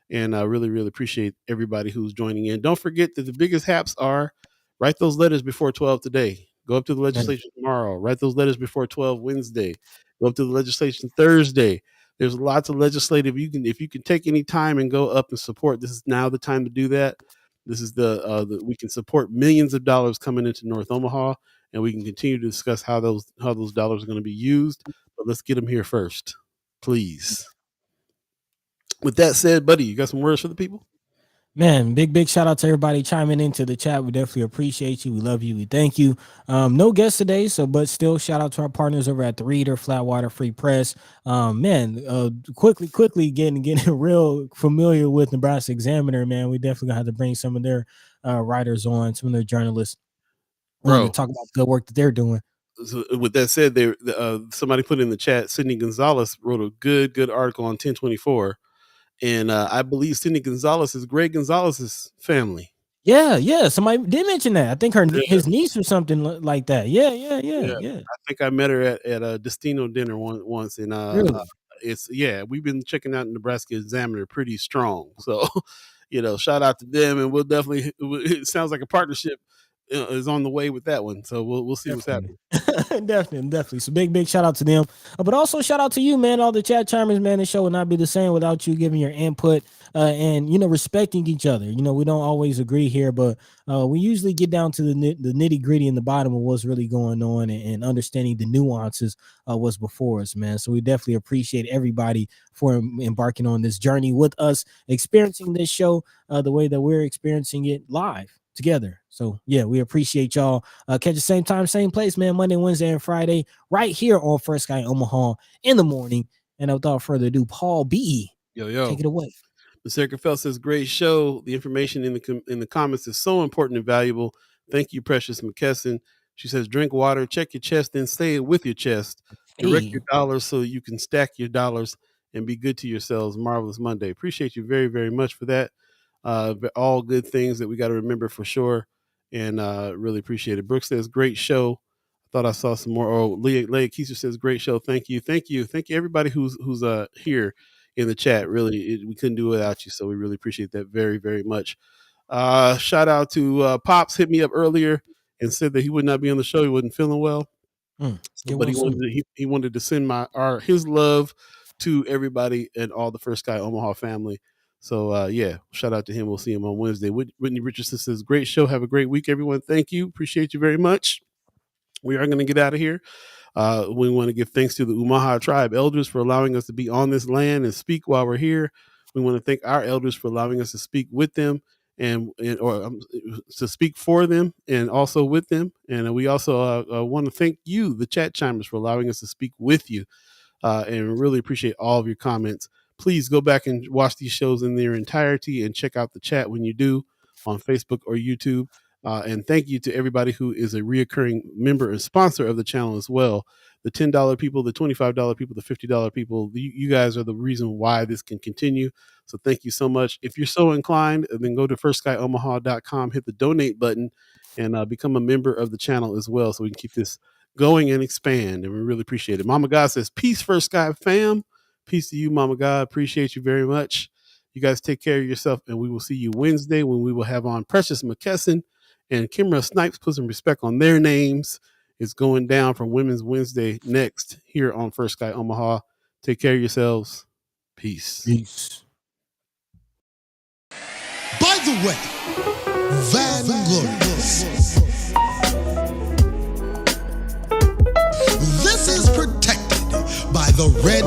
And I really, really appreciate everybody who's joining in. Don't forget that the biggest haps are write those letters before 12 today. Go up to the Man. legislation tomorrow. Write those letters before 12 Wednesday. Go up to the legislation Thursday. There's lots of legislative. If you can take any time and go up and support, this is now the time to do that. This is we can support millions of dollars coming into North Omaha, and we can continue to discuss how those dollars are going to be used. But let's get them here first, please. With that said, buddy, you got some words for the people? Man, big shout out to everybody chiming into the chat. We definitely appreciate you. We love you. We thank you. No guests today, but still shout out to our partners over at the Reader, Flatwater Free Press. Quickly getting real familiar with Nebraska Examiner, man. We definitely gonna have to bring some of their writers on, some of their journalists on to talk about the good work that they're doing. So with that said, somebody put in the chat, Sidney Gonzalez wrote a good article on 1024. And I believe Sidney Gonzalez is Greg Gonzalez's family. Yeah. Somebody did mention that. I think his niece or something like that. Yeah. I think I met her at a Destino dinner once, and Really? we've been checking out Nebraska Examiner pretty strong. So, shout out to them, and we'll definitely. It sounds like a partnership is on the way with that one. So we'll see what's happening. Definitely. So big shout out to them, but also shout out to you, man. All the chat chimers, man. The show would not be the same without you giving your input and respecting each other. We don't always agree here, but we usually get down to the nitty gritty in the bottom of what's really going on and understanding the nuances of what's before us, man. So we definitely appreciate everybody for embarking on this journey with us, experiencing this show the way that we're experiencing it live. together. So yeah, we appreciate y'all. Catch the same time, same place, man. Monday, Wednesday, and Friday, right here on First Sky Omaha in the morning. And without further ado, Paul Beeee, take it away. Ms. Erica Felt says, great show. The information in the comments is so important and valuable. Thank you, Precious McKesson. She says, drink water, check your chest, then stay it with your chest. Direct your dollars so you can stack your dollars and be good to yourselves. Marvelous Monday. Appreciate you very, very much for that. All good things that we got to remember for sure. And really appreciate it. Brooke says, great show. I thought I saw some more. Oh, Leah Keiser says, great show. Thank you. Thank you. Thank you, everybody who's here in the chat. Really, we couldn't do it without you. So we really appreciate that very, very much. Shout out to Pops, hit me up earlier and said that he would not be on the show. He wasn't feeling well. But he wanted to send his love to everybody and all the First Sky Omaha family. So yeah, shout out to him. We'll see him on Wednesday. Whitney Richardson says, great show. Have a great week, everyone. Thank you. Appreciate you very much. We are going to get out of here. We want to give thanks to the Omaha tribe elders for allowing us to be on this land and speak while we're here. We want to thank our elders for allowing us to speak with them or to speak for them and also with them. And we also want to thank you, the chat chimers, for allowing us to speak with you. And really appreciate all of your comments. Please go back and watch these shows in their entirety and check out the chat when you do on Facebook or YouTube. And thank you to everybody who is a reoccurring member and sponsor of the channel as well. The $10 people, the $25 people, the $50 people, you guys are the reason why this can continue. So thank you so much. If you're so inclined, then go to firstskyOmaha.com, hit the donate button, and become a member of the channel as well so we can keep this going and expand. And we really appreciate it. Mama God says, peace, First Sky fam. Peace to you, Mama God. Appreciate you very much. You guys take care of yourself, and we will see you Wednesday when we will have on Precious McKesson and Kimra Snipes. Put some respect on their names. It's going down for Women's Wednesday next here on First Sky Omaha. Take care of yourselves. Peace. Peace. By the way, Vanglorious. This is protected by the red